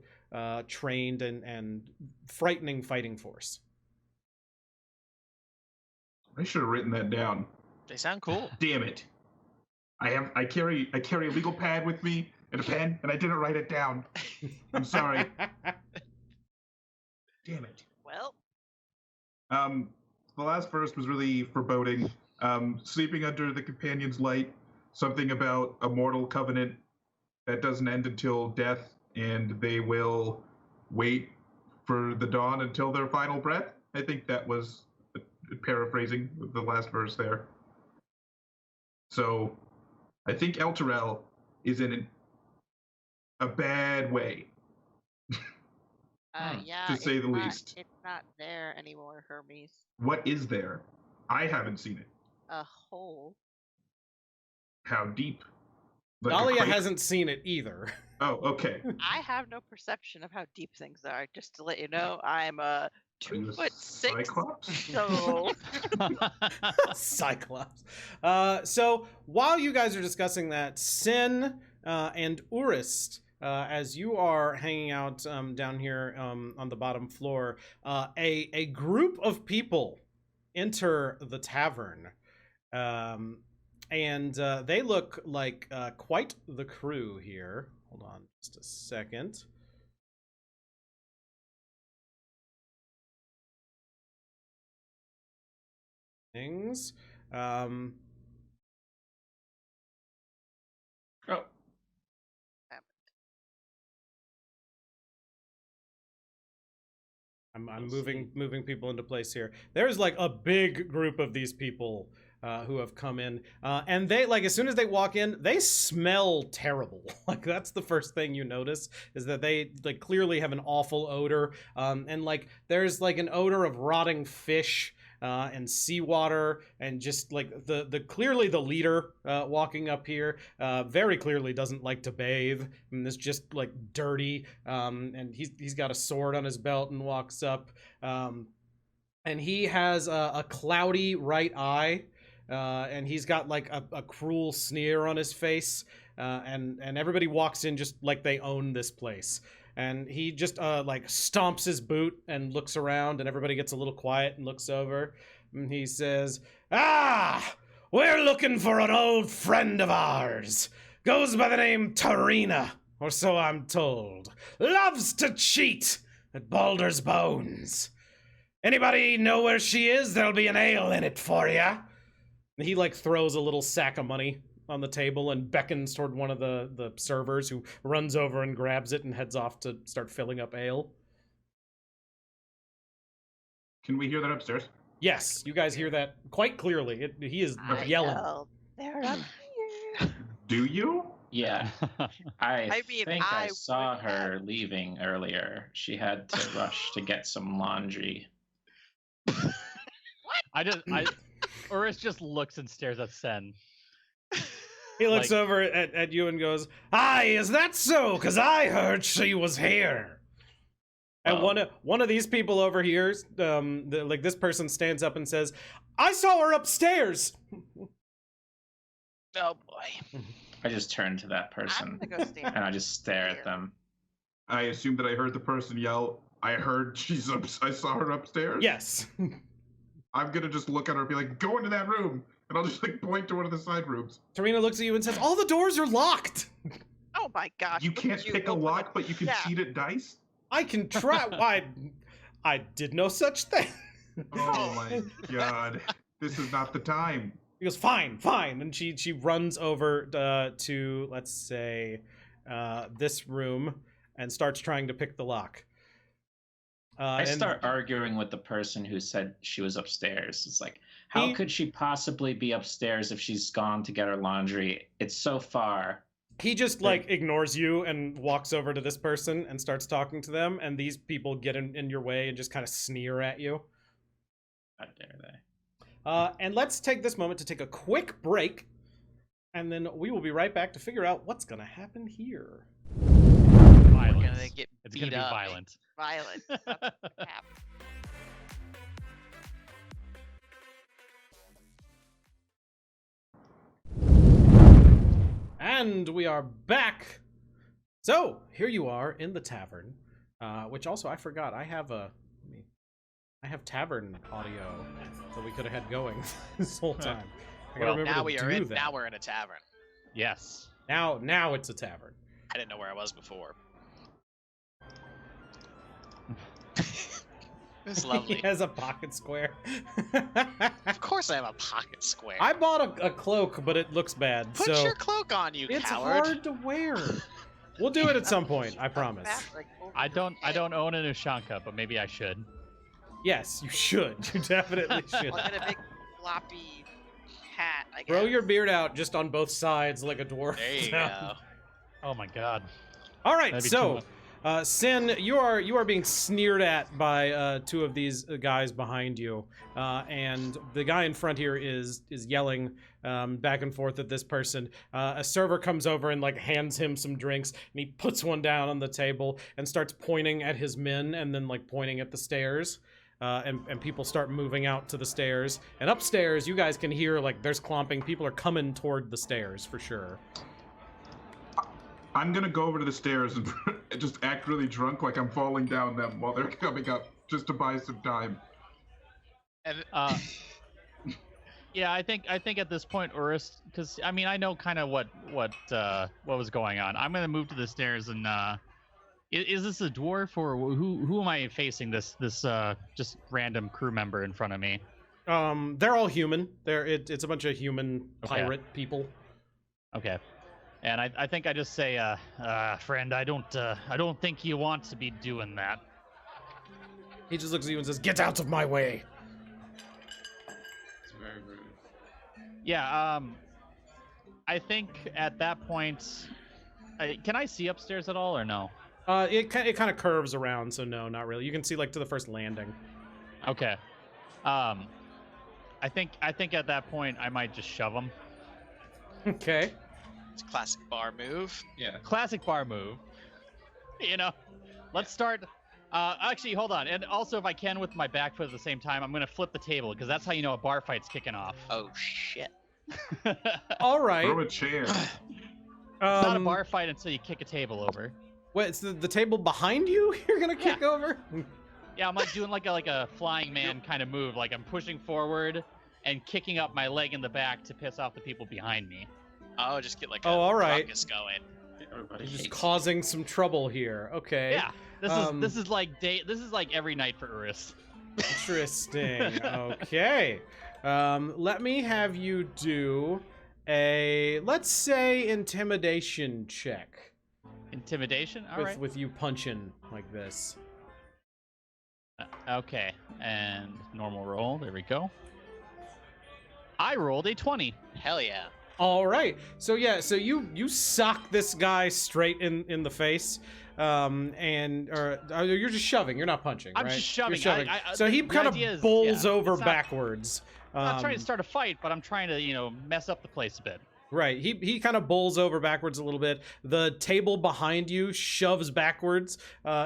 trained and frightening fighting force. I should have written that down. They sound cool. Damn it! I carry a legal pad with me and a pen, and I didn't write it down. I'm sorry. Damn it. Well, The last verse was really foreboding. Sleeping under the companion's light, something about a mortal covenant that doesn't end until death, and they will wait for the dawn until their final breath. I think that was paraphrasing the last verse there. So I think Elturel is in a bad way. yeah. To say it's the not- least. It's not there anymore, Hermes. What is there? I haven't seen it. A hole. How deep? Like a Dahlia crater? hasn't seen it either. Oh, okay. I have no perception of how deep things are. Just to let you know, I'm a Are you a 2'6", Cyclops? so Cyclops. So while you guys are discussing that, Sin and Urist, as you are hanging out down here on the bottom floor, a group of people enter the tavern. And they look like quite the crew here. Hold on just a second. Things. Oh, I'm Let's moving people into place here. There's like a big group of these people who have come in, and they, like, as soon as they walk in, they smell terrible. Like, that's the first thing you notice, is that they like clearly have an awful odor, and like there's like an odor of rotting fish and seawater, and just like the clearly the leader walking up here very clearly doesn't like to bathe, and is just like dirty, and he's got a sword on his belt and walks up, and he has a cloudy right eye, and he's got like a cruel sneer on his face, and everybody walks in just like they own this place. And he just like stomps his boot and looks around, and everybody gets a little quiet and looks over. And he says, "Ah, we're looking for an old friend of ours. Goes by the name Tarina, or so I'm told. Loves to cheat at Baldur's Bones. Anybody know where she is? There'll be an ale in it for ya." And he like throws a little sack of money on the table and beckons toward one of the servers, who runs over and grabs it and heads off to start filling up ale. Can we hear that upstairs? Yes, you guys hear that quite clearly. He is I yelling. yelled, "They're up here!" Do you? yeah. I mean, think I I saw would her leaving earlier. She had to rush to get some laundry. Urist just looks and stares at Sen. He looks Like- over at you and goes, "Aye, is that so? 'Cause I heard she was here." And Oh. one of these people over here, like this person stands up and says, "I saw her upstairs." Oh boy. I just turn to that I'm person gonna go stand. and I just stare here. at them. I assume that I heard the person yell, I heard she's up. I saw her upstairs. Yes. I'm gonna just look at her and be like, go into that room. And I'll just like point to one of the side rooms. Tarina looks at you and says, all the doors are locked. Oh my gosh. You look can't at you pick a open lock, but you can Yeah. cheat at dice? I can try. I did no such thing. Oh my god. This is not the time. He goes, fine, fine. And she runs over to, let's say, this room and starts trying to pick the lock. I and start arguing with the person who said she was upstairs. It's like, how could she possibly be upstairs if she's gone to get her laundry? It's so far. He just like ignores you and walks over to this person and starts talking to them. And these people get in your way and just kind of sneer at you. How dare they? And let's take this moment to take a quick break. And then we will be right back to figure out what's going to happen here. Violence. We're gonna get It's gonna beat be up. violent. Violent. That's what happened. And we are back. So here you are in the tavern, which also I forgot. I have tavern audio that we could have had going this whole time. I gotta Well, remember now to we are do in. that. Now we're in a tavern. Yes. Now it's a tavern. I didn't know where I was before. It's lovely. He has a pocket square. Of course, I have a pocket square. I bought a cloak, but it looks bad. Put so your cloak on, you it's coward. hard to wear. We'll do it at some point. I promise. Back, like, over I the don't head. own an Ushanka, but maybe I should. Yes, you should. You definitely should. I'll get a big floppy hat, I guess. Grow your beard out just on both sides like a dwarf. There you go. Oh my god. All right, That'd be so too Sin, you are being sneered at by two of these guys behind you, and the guy in front here is yelling back and forth at this person. A server comes over and like hands him some drinks, and he puts one down on the table and starts pointing at his men, and then like pointing at the stairs. And people start moving out to the stairs, and upstairs you guys can hear like there's clomping. People are coming toward the stairs for sure. I'm gonna go over to the stairs and just act really drunk, like I'm falling down them while they're coming up, just to buy some time. And Yeah, I think at this point, Urus, because I mean I know kind of what was going on. I'm gonna move to the stairs and is this a dwarf or who am I facing? This just random crew member in front of me. They're all human. It's a bunch of human Okay. pirate people. Okay. And I think I just say, friend, I don't think you want to be doing that. He just looks at you and says, "Get out of my way." It's very rude. Yeah. I think at that point, can I see upstairs at all or no? It kind of curves around, so no, not really. You can see like to the first landing. Okay. I think at that point I might just shove him. Okay. it's a classic bar move. Yeah. Classic bar move. You know, let's start. Actually, hold on. And also, if I can, with my back foot at the same time, I'm gonna flip the table because that's how you know a bar fight's kicking off. Oh shit. All right. Throw a chair. It's not a bar fight until you kick a table over. Wait, it's the table behind you. You're gonna kick over. Yeah, I'm like doing like a flying man kind of move. Like I'm pushing forward and kicking up my leg in the back to piss off the people behind me. Oh, just get like a Oh, all right. ruckus going. Everybody You're just hates causing some trouble here. Okay. Yeah, this is like every night for Urus. Interesting. Okay. Let me have you do let's say intimidation check. Intimidation. All right. With you punching like this. Okay, and normal roll. There we go. I rolled a 20. Hell yeah. All right. So yeah, so you sock this guy straight in the face. You're just shoving. You're not punching. I'm right? just shoving. You're shoving. I- So he the kind of idea is- bowls yeah, over it's not- backwards. I'm not trying to start a fight, but I'm trying to, mess up the place a bit. Right. He kind of bowls over backwards a little bit. The table behind you shoves backwards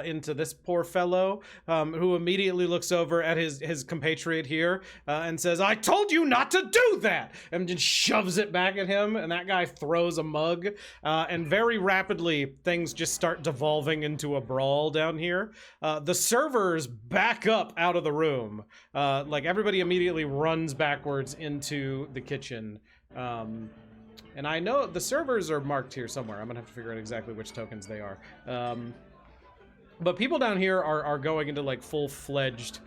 into this poor fellow, who immediately looks over at his compatriot here and says, "I told you not to do that!" And just shoves it back at him, and that guy throws a mug. And very rapidly, things just start devolving into a brawl down here. The servers back up out of the room. Like, everybody immediately runs backwards into the kitchen. And I know the servers are marked here somewhere. I'm gonna have to figure out exactly which tokens they are. But people down here are going into like full-fledged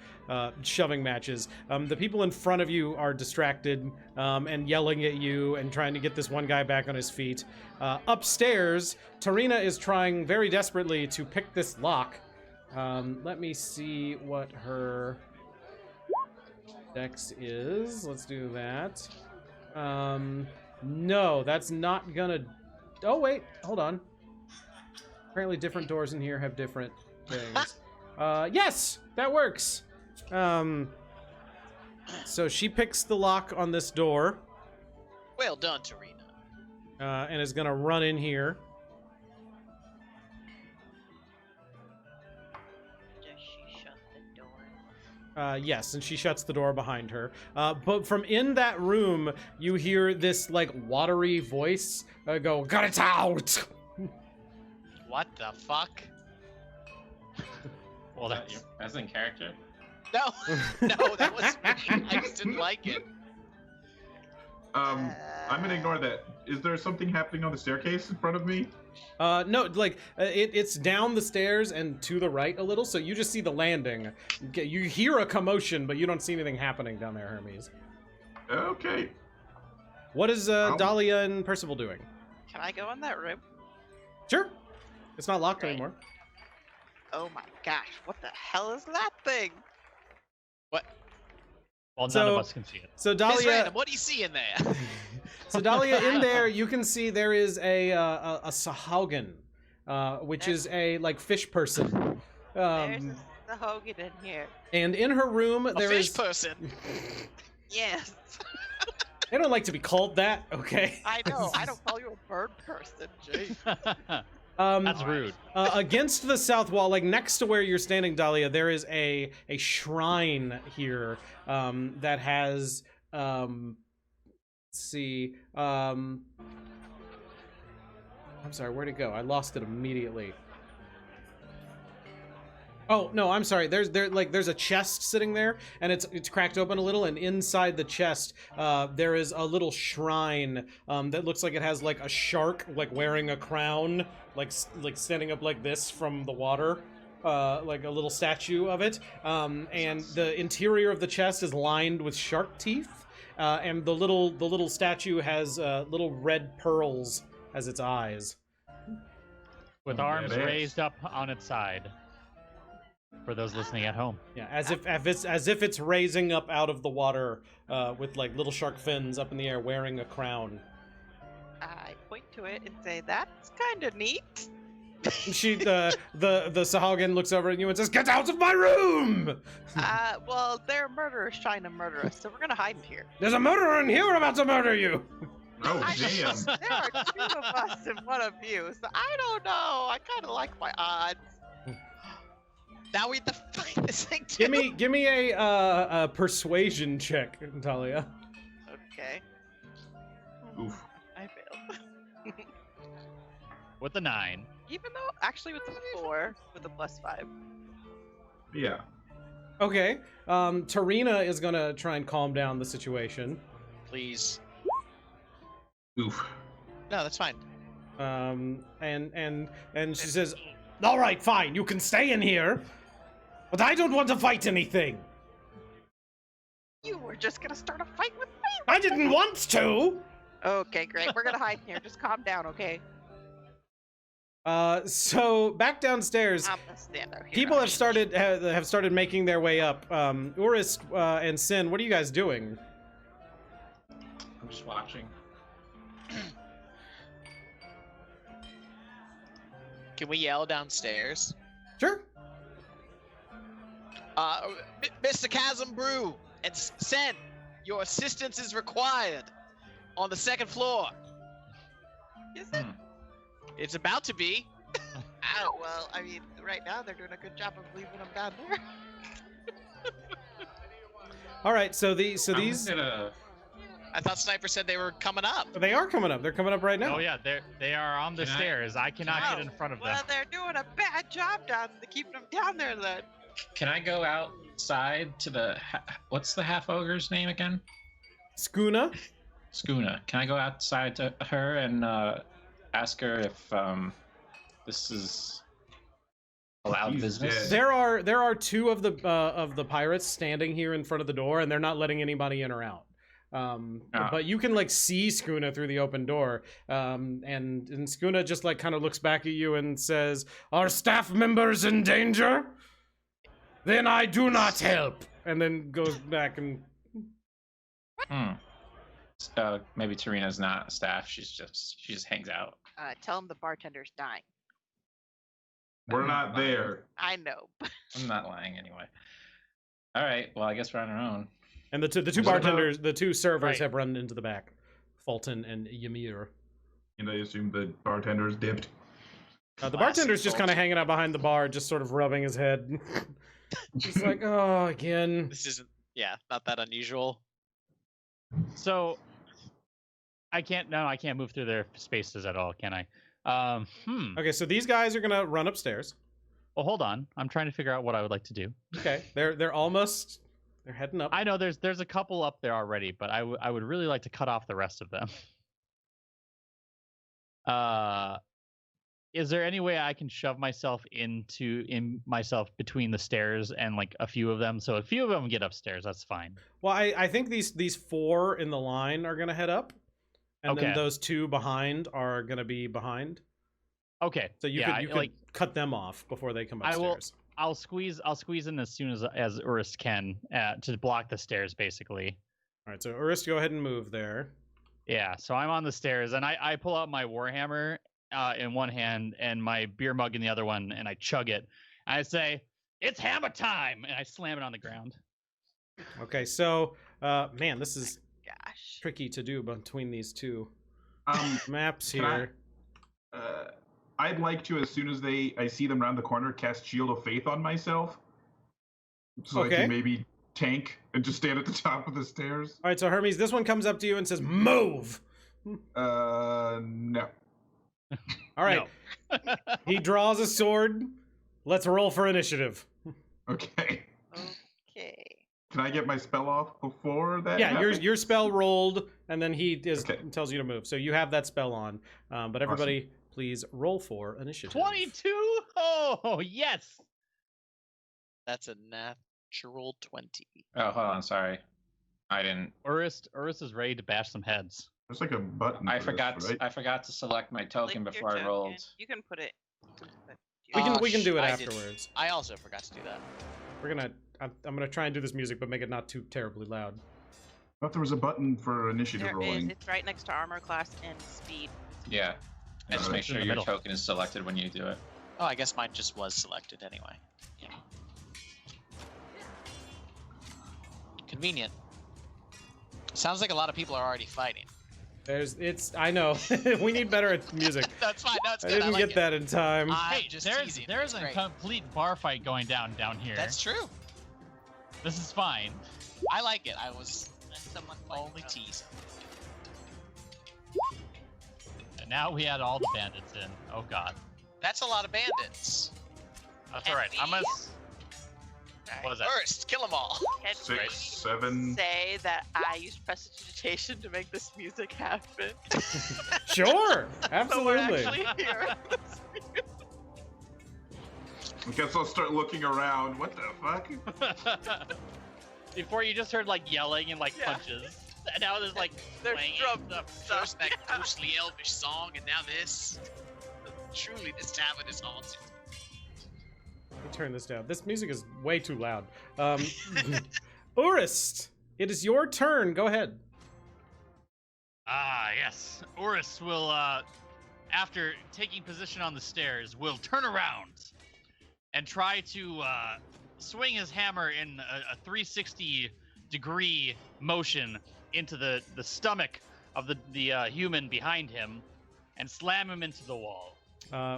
shoving matches. The people in front of you are distracted and yelling at you and trying to get this one guy back on his feet. Upstairs, Tarina is trying very desperately to pick this lock. Let me see what her dex is. Let's do that. No, that's not gonna... Oh, wait, hold on. Apparently different doors in here have different things. Yes, that works. So she picks the lock on this door. Well done, Tarina. And is gonna run in here. Yes, and she shuts the door behind her. But from in that room, you hear this, like, watery voice go, "Got it out!" What the fuck? Well, that's... That's in character. No, no, that was me. I just didn't like it. I'm gonna ignore that. Is there something happening on the staircase in front of me? No, like, it's down the stairs and to the right a little, so you just see the landing. You hear a commotion, but you don't see anything happening down there, Hermes. Okay. What is Dahlia and Percival doing? Can I go in that room? Sure. It's not locked Great. anymore. Oh my gosh, what the hell is that thing? What? Well, none So- of us can see it. So Miss Dahlia... Random, what do you see in there? So Dahlia, in there, you can see there is a Sahaugen, which is a, like, fish person. There's the Hogan in here. And in her room, A there fish is... person. Yes. They don't like to be called that, okay? I know. I don't call you a bird person. Jeez. That's rude. Against the south wall, like next to where you're standing, Dahlia, there is a shrine here that has... Let's see. I'm sorry, where'd it go? I lost it immediately. Oh no, I'm sorry. There's a chest sitting there, and it's cracked open a little, and inside the chest, there is a little shrine that looks like it has like a shark, like wearing a crown, like standing up like this from the water. Like a little statue of it, and the interior of the chest is lined with shark teeth. And the little statue has little red pearls as its eyes. With arms raised up on its side. For those listening at home. Yeah, as if it's raising up out of the water with like little shark fins up in the air, wearing a crown. I point to it and say, "That's kind of neat." She the Sahaugen looks over at you and says, "Get out of my room!" Well, there are murderers trying to murder us, so we're gonna hide in here. There's a murderer in here about to murder you. Oh, damn. There are two of us and one of you, so I don't know. I kind of like my odds. Now we have to fight this thing too. Give me a persuasion check, Dahlia. Okay. Oof. I failed. With the 9. Even though, actually, with the 4, with a +5. Yeah. Okay. Tarina is gonna try and calm down the situation. Please. Oof. No, that's fine. And she says, "All right, fine, you can stay in here, but I don't want to fight anything." You were just gonna start a fight with me. I didn't want to. Okay, great. We're gonna hide in here. Just calm down, okay? So back downstairs, I'm gonna stand out here. people have started making their way up. Urist and Sin, what are you guys doing? I'm just watching. Can we yell downstairs? Sure. Mr. Chasmbrew and Sen, your assistance is required on the second floor. Is it? It's about to be. Oh, well, I mean, right now they're doing a good job of leaving them down there. All right, so I'm these gonna- I thought Sniper said they were coming up. they are coming up. They're coming up right now. Oh yeah, they are on the Can I- stairs. I cannot get in front of them. Well, they're doing a bad job down keeping them down there then. Can I go outside to the what's the half ogre's name again? Skuna. Skuna. Can I go outside to her and ask her if this is allowed He's business? dead. There are two of the pirates standing here in front of the door, and they're not letting anybody in or out. But you can like see Skuna through the open door, and Skuna just like kind of looks back at you and says, "Are staff members in danger? Then I do not help." And then goes back and Maybe Tarina's not staff. She just hangs out. Tell them the bartender's dying. We're not there. I know. I'm not lying anyway. All right. Well, I guess we're on our own. and the two What bartenders, the two servers Right. have run into the back, Fulton and Ymir. And I assume the bartender's dipped. The Classic bartender's just kind of Fulton. hanging out behind the bar, just sort of rubbing his head. He's like, "Oh, again." This isn't, not that unusual. So I can't move through their spaces at all, can I? Okay, so these guys are gonna run upstairs. Well, hold on. I'm trying to figure out what I would like to do. Okay, they're heading up. I know there's a couple up there already, but I would really like to cut off the rest of them. Is there any way I can shove myself in between the stairs and like a few of them? So a few of them get upstairs, that's fine. Well, I think these four in the line are gonna head up, and then Okay. those two behind are gonna be behind. Okay. So you yeah, could like cut them off before they come I will- upstairs. I'll squeeze in as soon as Urist can to block the stairs, basically. All right, so Urist, go ahead and move there. Yeah, so I'm on the stairs and I pull out my warhammer in one hand and my beer mug in the other one, and I chug it. I say, "It's hammer time!" and I slam it on the ground. Okay, so man, this is Gosh. tricky to do between these two maps Can I- here. I'd like to, as soon as I see them around the corner, cast Shield of Faith on myself. So I Okay. can maybe tank and just stand at the top of the stairs. All right, so Hermes, this one comes up to you and says, "Move." No. All right, he draws a sword. Let's roll for initiative. Okay. Okay. Can I get my spell off before that? Yeah, happens? your spell rolled, and then he Okay. tells you to move. So you have that spell on. But everybody, please roll for initiative. 22? Oh, yes! That's a natural 20. Oh, hold on. Sorry, I didn't. Urist is ready to bash some heads. There's like a button. I for this, forgot. right? I forgot to select my token Click your before I token. rolled. You can put it. We can do it I did. afterwards. I also forgot to do that. I'm gonna try and do this music, but make it not too terribly loud. I thought there was a button for initiative There is. rolling. It's right next to armor class and speed. Yeah. And just make Alright. sure In the your middle. token is selected when you do it. Oh, I guess mine just was selected anyway. Convenient. Sounds like a lot of people are already fighting. I know. We need better at music. That's fine. No, it's I good. didn't like get it. that in time. I'm Hey, just there's teasing. there's a Great. complete bar fight going down here. That's true. This is fine. I like it. I was only teasing. And now we had all the bandits in. Oh god. That's a lot of bandits. That's alright. I'm gonna. What is that? First, kill them all. Can 6, 7. say that I used prestidigitation to make this music happen? Sure, So we're absolutely. actually here. I guess I'll start looking around. What the fuck? Before you just heard like yelling and like Yeah. punches. And now there's like There's swinging drums and stuff. First that ghostly elvish song, and now this. Truly, this tavern is haunted. Let me turn this down. This music is way too loud. Urist, it is your turn. Go ahead. Ah, yes. Urus will, after taking position on the stairs, will turn around and try to swing his hammer in a 360-degree motion into the stomach of the human behind him, and slam him into the wall.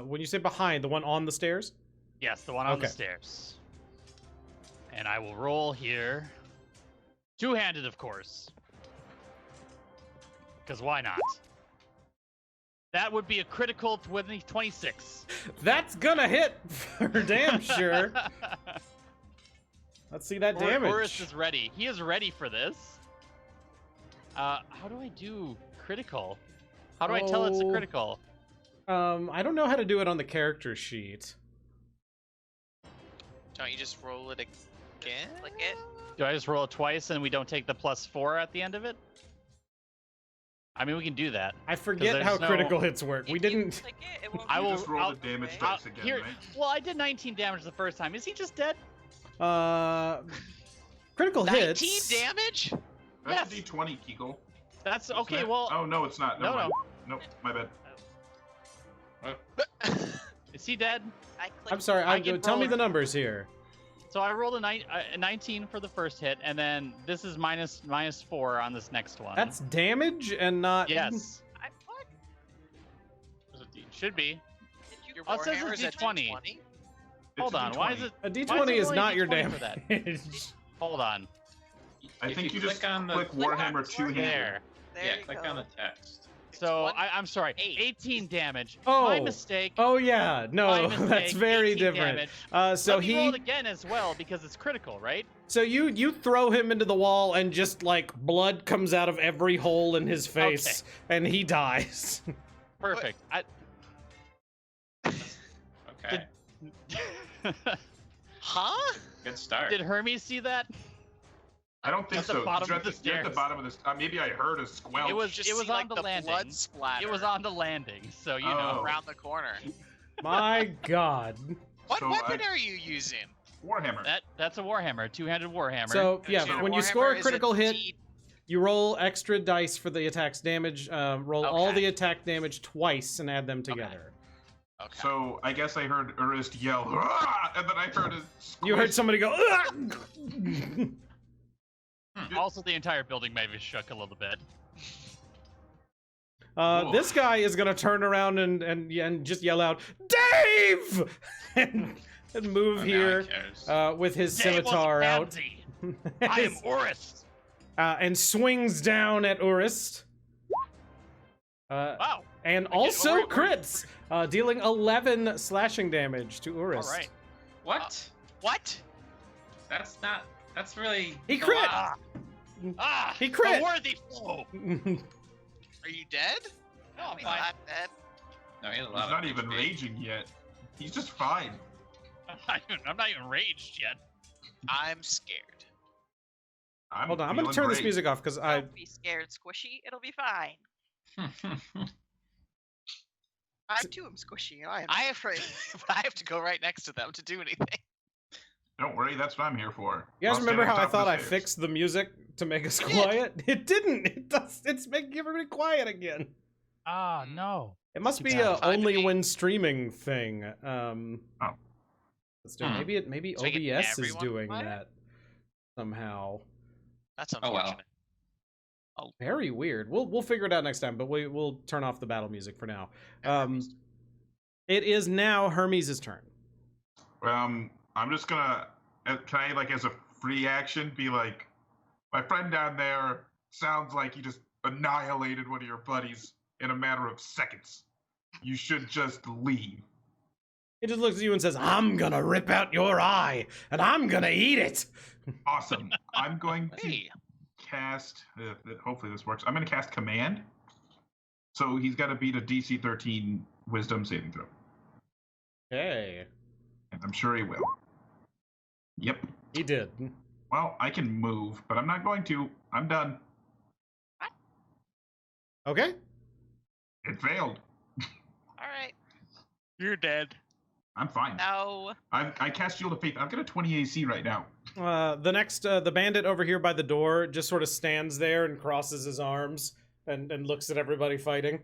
When you say behind, the one on the stairs? Yes, the one on the Okay. stairs. And I will roll here. Two-handed, of course. Because why not? That would be a critical 26. That's gonna hit for damn sure. Let's see that damage. Urus is ready. He is ready for this. How do I do critical? How do I tell it's a critical? I don't know how to do it on the character sheet. Don't you just roll it again? Click it. Do I just roll it twice and we don't take the +4 at the end of it? I mean, we can do that. I forget how there's no- critical hits work. We If you didn't. click it, it won't I do will- You just roll I'll- the damage I'll- dice again, Here, right? well, I did 19 damage the first time. Is he just dead? Critical 19 hits. damage? That's Yes. a D20, Kegel. That's Isn't okay. it? Well, Oh, no, it's not. Never No, mind. Nope, my bad. is he dead? I clicked I'm sorry. I can Tell me roll- the numbers here. So I rolled a 19 for the first hit, and then this is -4 on this next one. That's damage and not. yes. what? Should be. Did you Your Oh, it says Warhammer it's is at D20. 20? Hold on. Why is it? A Why D20 is is it not only your D20 for that? damage. Hold on. I If think you you just click on the- click Click on Warhammer Warhammer. two-handed. There. There Yeah, you click go. on the text. So one- I'm sorry. 8. 18 damage. Oh. My mistake. Oh yeah, My no, mistake. that's very 18 different. damage. So Let me roll it he, again as well because it's critical, right? so you throw him into the wall and just like blood comes out of every hole in his face, and he dies. Perfect. Okay, Huh? good start. Did Hermes see that? I don't think At the so. bottom You're of the you're at the stairs. bottom of this. Maybe I heard a squelch. It was- Just it was see, on like, the the landing. blood splatter. It was on the landing, so you know. Oh. around the corner. My God. What So weapon I- are you using? Warhammer. That's a warhammer, a two-handed warhammer. So yeah, So when you Warhammer score a is critical hit, D- you roll extra dice for the attack's damage. Roll all Okay. the attack damage twice and add them together. Okay. So I guess I heard Urist yell, "Ah!" and then I heard a You heard squish. somebody go. "Ah!" Also, the entire building maybe shook a little bit. Whoa. This guy is gonna turn around and just yell out, "Dave!" and move Oh, now here he cares. with his Dave was scimitar out. empty. I am Urus. And swings down at Urist. Wow. And Okay, also wait, wait. crits, dealing 11 slashing damage to Urist. All right. What? What? That's not. That's really. He a crit! lot. Ah, He crit! The worthy foe. Are you dead? No, I'm He's fine. not dead. No, he had a He's lot not of even HP. raging yet. He's just fine. I'm not even raged yet. I'm scared. Hold on, I'm gonna feeling turn this great. music off because I. Don't be scared, Squishy. It'll be fine. I too am squishy. I am I have, afraid. but I have to go right next to them to do anything. Don't worry, that's what I'm here for. You guys I'll remember stand how on I top of thought the I stairs. fixed the music to make us You did. quiet? It didn't. It does. It's making everybody quiet again. Ah, no. It must Too be bad. a Fine to only me. when streaming thing. Let's do Hmm. maybe So we get OBS is everyone doing quiet? that somehow. That's Oh, well. unfortunate. Very weird. We'll figure it out next time, but we'll turn off the battle music for now. It is now Hermes' turn. I'm just gonna. Can I, like, as a free action, be like, my friend down there sounds like he just annihilated one of your buddies in a matter of seconds. You should just leave. He just looks at you and says, "I'm gonna rip out your eye, and I'm gonna eat it." Awesome. I'm going to Hey, cast. Hopefully this works. I'm going to cast Command. So he's got to beat a DC 13 Wisdom saving throw, Okay, and I'm sure he will. Yep. he did. Well, I can move, but I'm not going to. I'm done. Okay. It failed. All right. you're dead. I'm fine. No. I cast Shield of Faith. I've got a 20 AC right now. The next, the bandit over here by the door just sort of stands there and crosses his arms and looks at everybody fighting.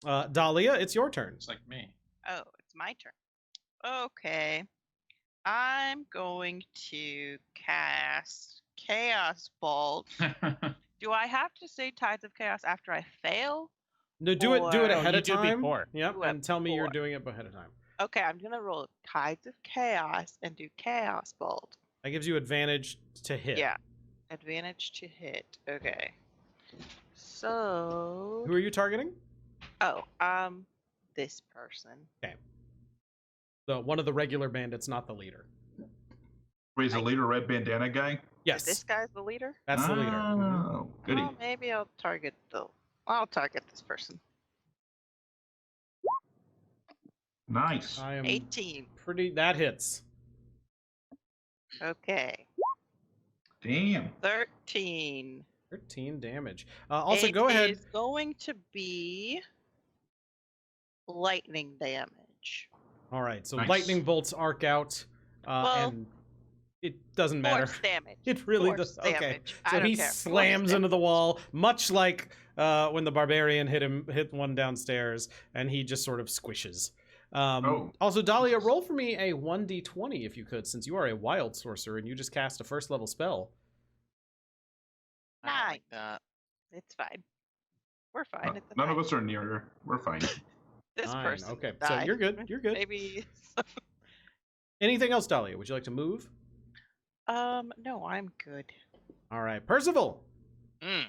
Dahlia, it's your turn. It's like me. Oh, it's my turn. Okay. I'm going to cast Chaos Bolt. Do I have to say Tides of Chaos after I fail? No, do it Or- ahead you of do it time. before. Yep, Do it and tell me you're before. doing it ahead of time. Okay, I'm gonna roll Tides of Chaos and do Chaos Bolt. That gives you advantage to hit. Yeah. Advantage to hit. Okay. So. Who are you targeting? Oh, this person. One of the regular bandits, not the leader. Wait, is the leader red bandana guy? Yes, This guy's the leader? that's the leader. Mhm. Oh, goody. Well, maybe I'll target this person. Nice. I am 18. that hits. Okay. Damn. 13. 13 damage. Also, It go ahead. is going to be lightning damage. All right, so Nice. lightning bolts arc out, Well, and it doesn't matter. Force damage. It really Force does. Okay, damage. I so don't he care. Force slams into damage. the wall, much like when the barbarian hit one downstairs, and he just sort of squishes. Oh. Also, Dahlia, roll for me a 1d20 if you could, since you are a wild sorcerer and you just cast a first level spell. I don't like 9. that. It's fine. We're fine. It's None fine. of us are near her. We're fine. This 9, person. okay, will so die. you're good. You're good. Maybe. Anything else, Dahlia? Would you like to move? No, I'm good. All right, Percival. Mm.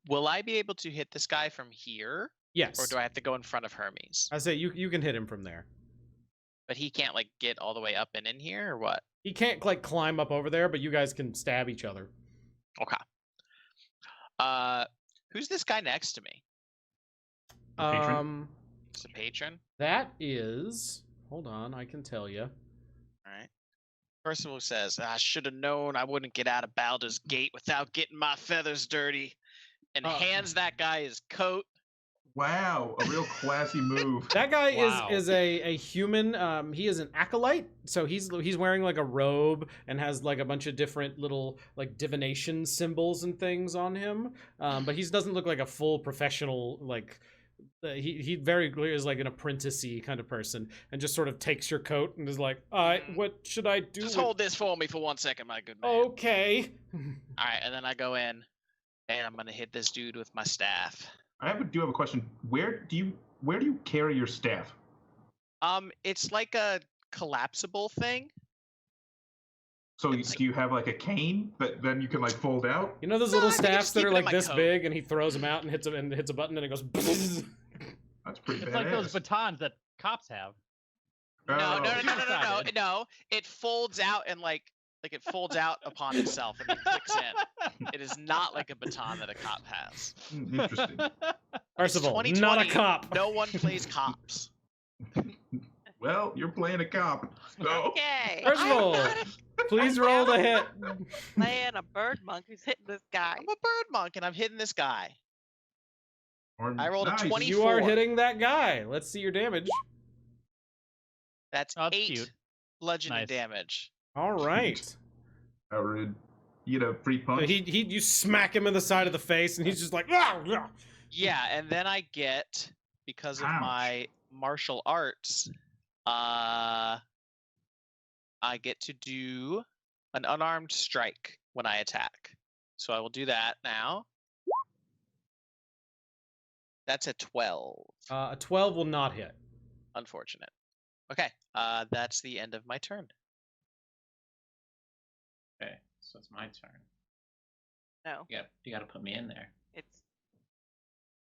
Will I be able to hit this guy from here, Yes. or do I have to go in front of Hermes? I say you can hit him from there. But he can't like get all the way up and in here, or what? He can't like climb up over there, but you guys can stab each other. Okay. Who's this guy next to me? The patron? It's a patron. That is. Hold on, I can tell you. All right. Percival says, "I should have known I wouldn't get out of Baldur's Gate without getting my feathers dirty," and hands that guy his coat. Wow, a real classy move. That guy Wow. is a human. He is an acolyte, so he's wearing like a robe and has like a bunch of different little like divination symbols and things on him. But he doesn't look like a full professional like. He very clearly is like an apprentice-y kind of person, and just sort of takes your coat and is like, what should I do? Just with-" hold this for me for 1 second, my good man. Okay. All right, and then I go in, and I'm gonna hit this dude with my staff. Do have a question. Where do you carry your staff? It's like a collapsible thing. So It's do you have like a cane that then you can like fold out? You know those No, little I can staffs just that keep are it in like my this coat. big, and he throws them out and hits a button, and it goes. That's pretty It's badass. like those batons that cops have. No, Oh. no. It folds out and like it folds out upon itself and it clicks in. It is not like a baton that a cop has. Interesting. Percival, It's not a 2020. cop. No one plays cops. Well, you're playing a cop. So Okay. Percival, please roll the hit. Playing a bird monk who's hitting this guy. I'm a bird monk and I'm hitting this guy. I rolled a Nice. 20. You are 24. hitting that guy. Let's see your damage. That's Oh, that's 8 cute. bludgeoning Nice. damage. All right. How rude. You get a free So punch. you smack him in the side of the face, and he's just like, "Ah, ah." Yeah, and then I get, because of Ouch. my martial arts, I get to do an unarmed strike when I attack. So I will do that now. That's a 12. A 12 will not hit. Unfortunate. Okay, that's the end of my turn. Okay, so it's my turn. No, You got to put me in there. it's.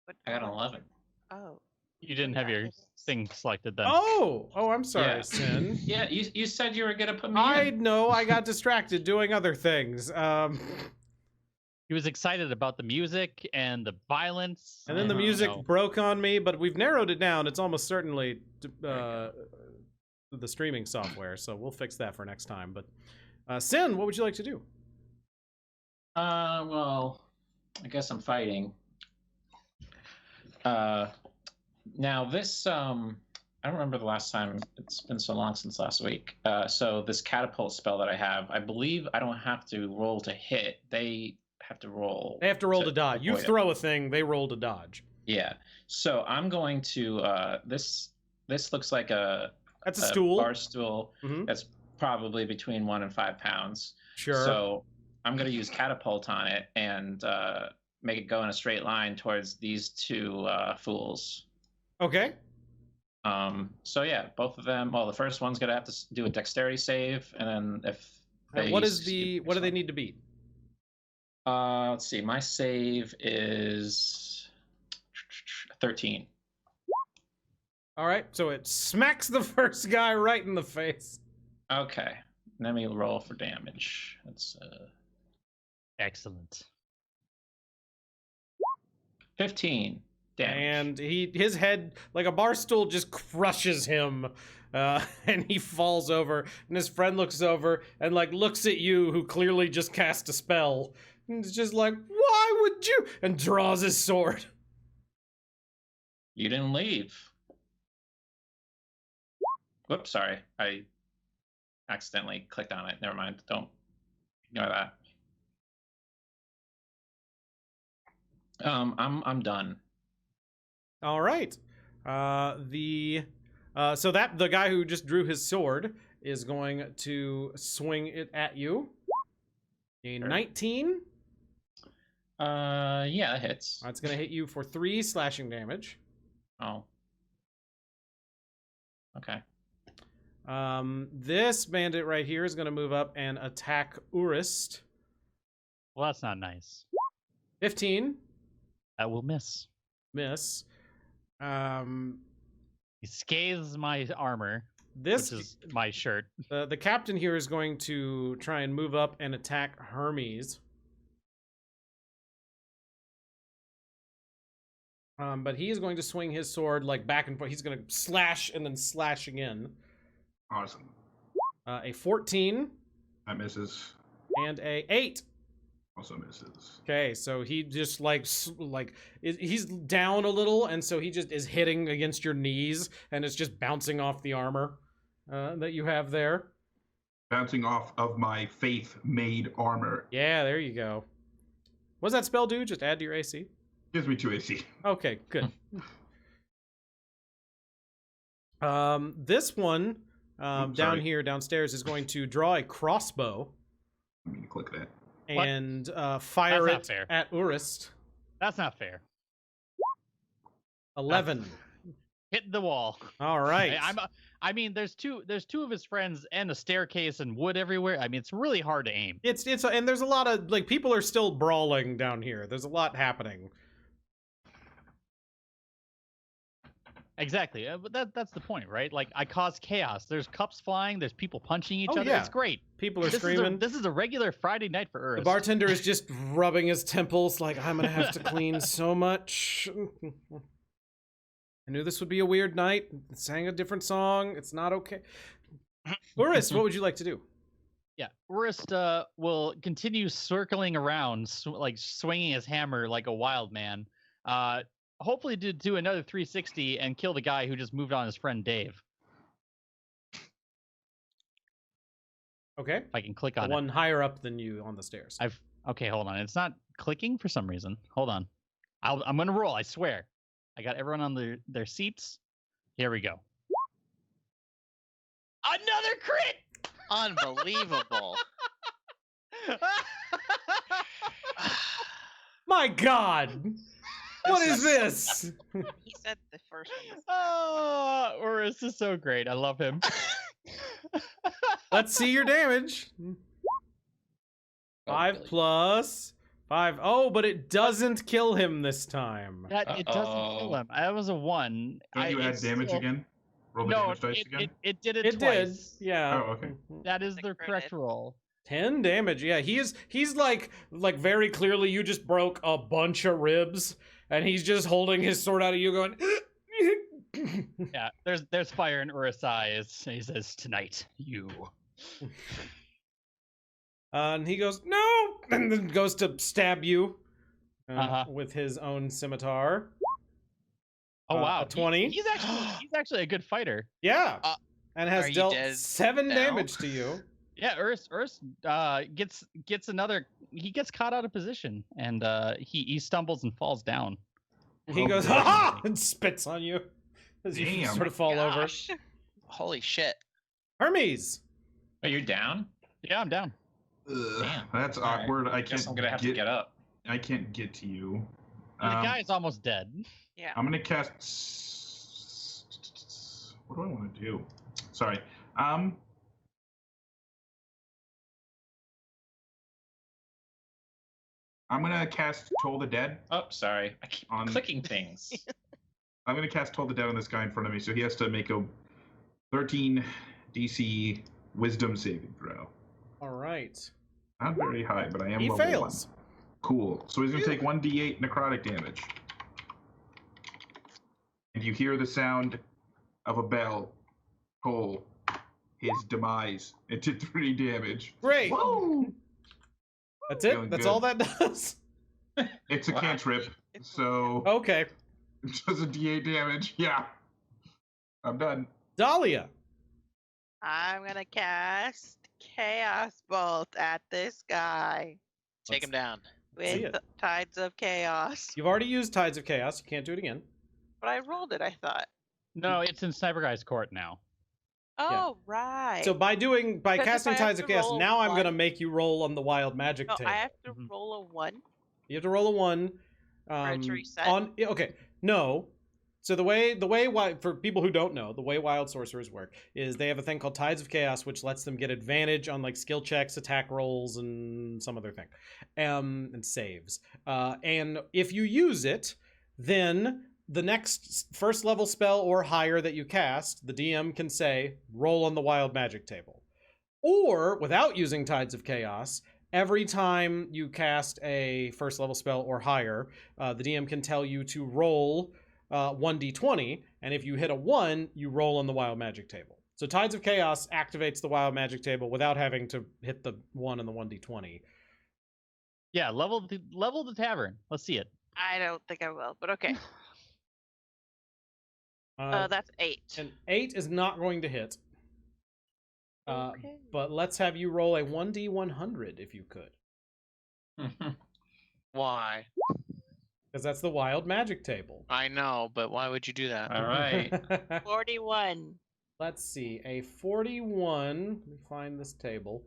What, I got an what- 11. Oh. You didn't have Yeah, your it is. thing selected then. Oh, I'm sorry, Yeah. Sin. Yeah, you said you were gonna put me I in. know. I got distracted doing other things. He was excited about the music and the violence. And then the Uh-huh. music No. broke on me, but we've narrowed it down. It's almost certainly the streaming software, so we'll fix that for next time. But Sin, what would you like to do? Well, I guess I'm fighting. Now this, I don't remember the last time. It's been so long since last week. So this catapult spell that I have, I believe I don't have to roll to hit. They have to roll. They have to roll to dodge. You avoid it. throw a thing, they roll to dodge. Yeah. So I'm going to, this looks like a That's a stool. bar stool Mhm. that's probably between 1 and 5 pounds. Sure. So I'm going to use catapult on it and make it go in a straight line towards these two fools. Okay. So yeah, both of them. Well, the first one's gonna have to do a dexterity save, and then if they What succeed, do they need to beat? Let's see. My save is 13. All right, so it smacks the first guy right in the face. Okay. Let me roll for damage. That's Excellent. 15 damage. And his head, like a bar stool, just crushes him, and he falls over. And his friend looks over and like looks at you, who clearly just cast a spell, and it's just like, "Why would you?" And draws his sword. You didn't leave. Whoops, sorry. I accidentally clicked on it. Never mind. Don't ignore that. I'm done. All right. So that the guy who just drew his sword is going to swing it at you. A 19. Yeah, it hits. That's going to hit you for 3 slashing damage. Oh. Okay. This bandit right here is going to move up and attack Urist. Well, that's not nice. 15. That will miss. Miss. He scathes my armor, This which is my shirt. the captain here is going to try and move up and attack Hermes. But he is going to swing his sword like back and forth. He's going to slash and then slash again. Awesome. A 14 That misses. and a 8. Also misses. Okay, so he just he's down a little, and so he just is hitting against your knees, and it's just bouncing off the armor that you have there. Bouncing off of my faith-made armor. Yeah, there you go. What does that spell do? Just add to your AC? Gives me 2 AC. Okay, good. This one down here downstairs is going to draw a crossbow I'm going to click that. and fire That's it not fair. at Urist. That's not fair. 11. Hit the wall. All right. I mean, there's two of his friends and a staircase and wood everywhere. I mean, it's really hard to aim. It's and there's a lot of like people are still brawling down here. There's a lot happening. Exactly. But that's the point, right? Like, I cause chaos. There's cups flying. There's people punching each Oh, other. yeah. It's great. People are This screaming. this is a regular Friday night for Urist. The bartender is just rubbing his temples like, I'm gonna have to clean so much. I knew this would be a weird night. Sang a different song. It's not okay. Urist, what would you like to do? Yeah, Urist will continue circling around, swinging his hammer like a wild man. Hopefully to do another 360 and kill the guy who just moved on his friend Dave. Okay. If I can click The on one higher up than you on the stairs. Okay, hold on. It's not clicking for some reason. Hold on. I'm gonna roll. I swear. I got everyone on their seats. Here we go. Another crit. Unbelievable. My God! What is this? He said the first one. Was Oh, Urist is so great. I love him. Let's see your damage. 5 plus 5. Oh, but it doesn't kill him this time. It doesn't kill him. That was a 1. Don't you add damage again? Roll the damage dice again? It did it It did. twice. Yeah. Oh, okay. That is The the correct credit. roll. 10 damage. Yeah, he's like very clearly you just broke a bunch of ribs, and he's just holding his sword out of you going Yeah, there's fire in Urist's eyes. He says, "Tonight, you." and he goes, "No!" and then goes to stab you Uh-huh. with his own scimitar. Oh wow, a 20. He's actually a good fighter. Yeah. And are has you dealt dead 7 now? damage to you. Yeah, Urist gets another. He gets caught out of position, and he stumbles and falls down. He Oh, goes, boy. "Ha ha!" and spits on you as you Damn. sort of fall over. Gosh. Holy shit. Hermes. Are you down? Yeah, I'm down. Ugh, Damn. that's All right. awkward. I Guess can't I'm gonna have to get up. I can't get to you. The guy's almost dead. Yeah. I'm gonna cast. What do I want to do? Sorry. I'm gonna cast Toll the Dead. Oh, sorry. I keep clicking things. I'm gonna cast Toll the Dead on this guy in front of me, so he has to make a 13 DC Wisdom saving throw. All right. Not very high, but I am He level fails. 1. Cool. So he's gonna take 1d8 necrotic damage. And you hear the sound of a bell toll his demise into 3 damage. Great. Whoa! That's it? Feeling That's good. all that does? It's a Wow. cantrip, so Okay. it does a d8 damage. Yeah. I'm done. Dahlia. I'm gonna cast Chaos Bolt at this guy Take him down. See with it. Tides of Chaos. You've already used Tides of Chaos. You can't do it again. But I rolled it, I thought. No, it's in Sniper Guy's court now. Oh, right. So by Because if casting I have Tides to of Chaos, roll now I'm going to one- make you roll on the wild magic no, table. I have to Mhm. roll a 1. You have to roll a 1. it to reset? Okay. No. So the way for people who don't know, the way wild sorcerers work is they have a thing called Tides of Chaos, which lets them get advantage on like skill checks, attack rolls, and some other thing, and saves. And if you use it, then the next first level spell or higher that you cast, the DM can say, roll on the wild magic table. Or without using Tides of Chaos, every time you cast a first level spell or higher, the DM can tell you to roll 1d20, and if you hit a 1, you roll on the wild magic table. So Tides of Chaos activates the wild magic table without having to hit the 1 and the 1d20. Yeah, level the tavern. Let's see it. I don't think I will, but okay. Uh, That's 8. an 8 is not going to hit. Okay. But let's have you roll a 1d100 if you could. Why? Because that's the wild magic table. I know, but why would you do that? All right. 41. Let's see. A 41. Let me find this table.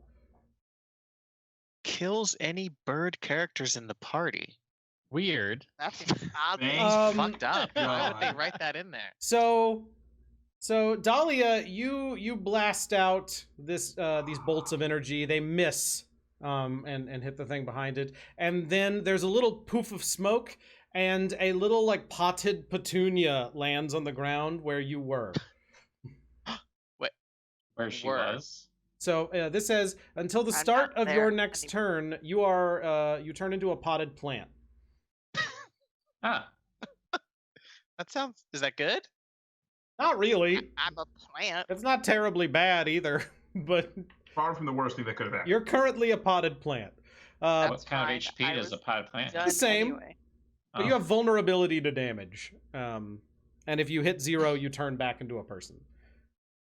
Kills any bird characters in the party. Weird. That's oddly. Thanks. Fucked up. Why would they God. write that in there? So Dahlia, you blast out these bolts of energy. They miss and hit the thing behind it. And then there's a little poof of smoke, and a little like potted petunia lands on the ground where you were. Where she Were. was. So this says until the I'm start not of your there next anymore. turn, you turn into a potted plant. Ah, That sounds. Is that good? Not really. I'm a plant. It's not terribly bad either, but Far from the worst thing that could have happened. you're currently a potted plant. what That's kind fine. of HP I does a was pod plant? Done same. Anyway. But you have vulnerability to damage. And if you hit 0, you turn back into a person.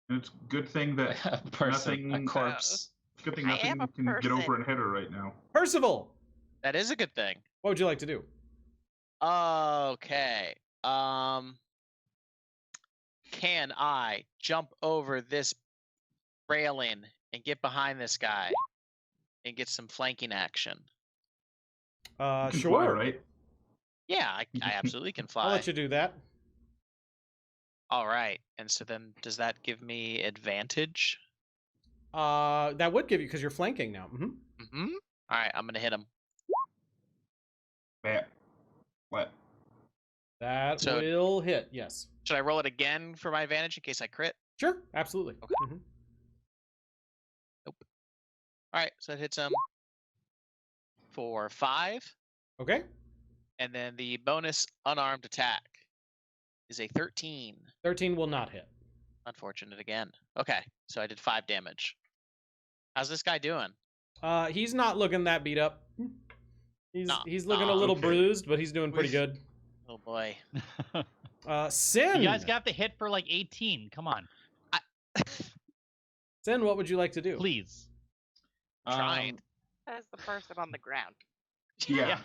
And it's a good thing that a person, a nothing- corpse. it's a good thing I am nothing a can get over person. and hit her right now. Percival, That is a good thing. what would you like to do? Okay. Can I jump over this railing and get behind this guy and get some flanking action? You can Sure. fly, right? Yeah, I absolutely can fly. I'll let you do that. All right. And so then does that give me advantage? That would give you, because you're flanking now. Mm-hmm. All right, I'm going to hit him. Bad. What? That So- will hit, yes. Should I roll it again for my advantage in case I crit? Sure, absolutely. Okay. Mhm. All right, so it hits him for 5. Okay, And then the bonus unarmed attack is a 13. 13 will not hit. Unfortunate again. Okay, so I did 5 damage. How's this guy doing? He's not looking that beat up. He's Nah, he's looking nah, a little okay. bruised, but he's doing pretty good. Oh boy. Sin. You guys got to hit for like 18. Come on, Sin, what would you like to do? please. Trying. As the person on the ground. Yeah.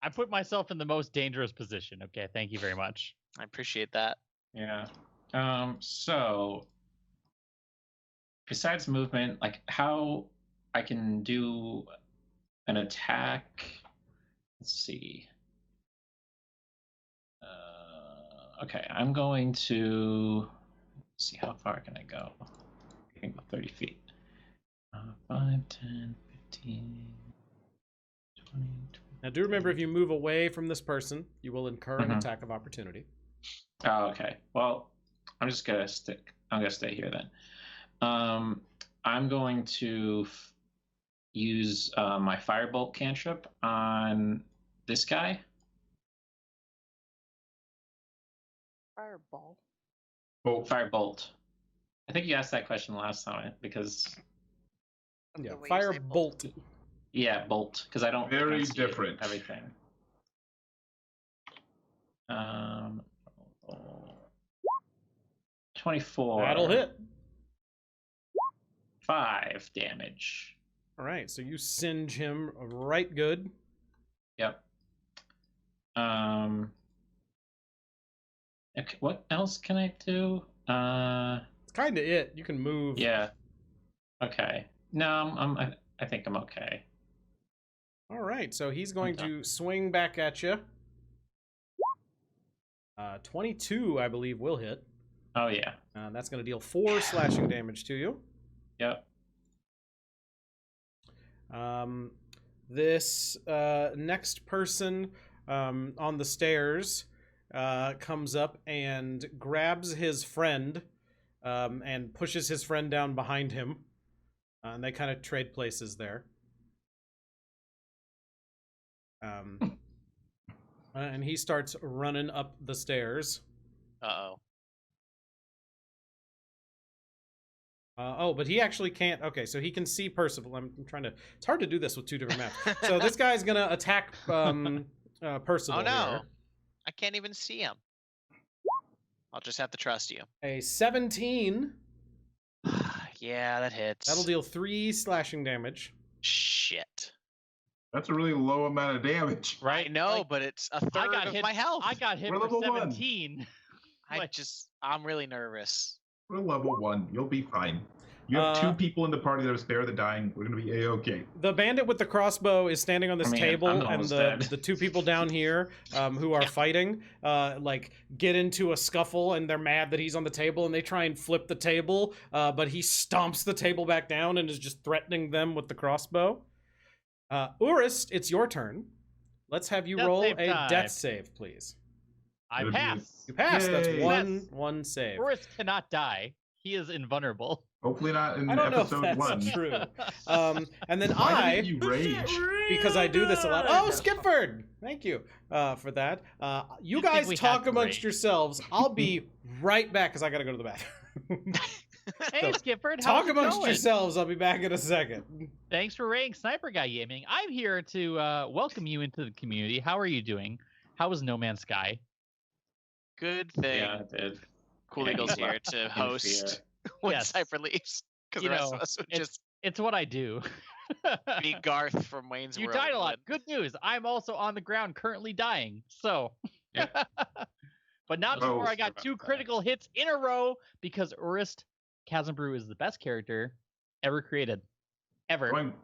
I put myself in the most dangerous position. Okay, thank you very much. I appreciate that. Yeah. So besides movement, like how I can do an attack let's see. Okay, I'm going to see how far can I go. I can go 30 feet. 5, 10, 15, 20. Now, do remember, if you move away from this person, you will incur an attack of opportunity. Oh, okay. Well, I'm just gonna stick. I'm gonna stay here then. I'm going to use my firebolt cantrip on this guy. Fireball. Oh, Firebolt. I think you asked that question last time because Yeah, The way you fire say bolt. yeah, bolt because I don't Very enunciate different. everything. 24. That'll hit. 5 damage. All right, so you singe him right good. Yep. Okay, what else can I do? It's kind of it. You can move. Yeah. Okay. No, I think I'm okay. All right, so he's going Okay. to swing back at you. 22, I believe, will hit. Oh yeah. That's going to deal 4 slashing damage to you. Yep. This next person on the stairs comes up and grabs his friend and pushes his friend down behind him. And they kind of trade places there. And he starts running up the stairs. Uh-oh. Oh, but he actually can't. Okay, so he can see Percival. I'm trying to. It's hard to do this with 2 different maps. So this guy's gonna attack Percival. Oh no. Here. I can't even see him. I'll just have to trust you. A 17. Yeah, that hits. That'll deal 3 slashing damage. Shit. that's a really low amount of damage. I know, like, but it's a third of hit, my health. I got hit We're for level 1. 17. I'm really nervous. We're level 1. You'll be fine. You have 2 people in the party that are spare the dying. We're gonna be a-okay. The bandit with the crossbow is standing on this table, I'm and almost the dead. the 2 people down here who are fighting like get into a scuffle, and they're mad that he's on the table, and they try and flip the table, but he stomps the table back down and is just threatening them with the crossbow. Urist, it's your turn. Let's have you Death roll save a time. death save, please. I It'll be- pass. You pass. That's Yay. one save. Urist cannot die. He is invulnerable. Hopefully not in I don't know if episode that's 1. true. And then Why didn't you rage? because I do this a lot. Oh, Skipford! Thank you for that. You You'd think guys we talk had to amongst rage. yourselves. I'll be right back because I gotta go to the bathroom. Hey, So, Skipford, how's Talk it amongst going? yourselves. I'll be back in a second. Thanks for raiding Sniper Guy Gaming. I'm here to welcome you into the community. How are you doing? How was No Man's Sky? Good thing Yeah, I did. Cool Yeah, Eagle's he's here to in host fear. when Yes. Cypher leaves. Because You the rest know, of us would it's- just It's what I do. be Garth from Wayne's You World. died a lot. and- Good news. I'm also on the ground currently dying. So. But not Oh, before I got about 2 that. critical hits in a row because Trist Chasmbrew is the best character ever created. Ever. Going,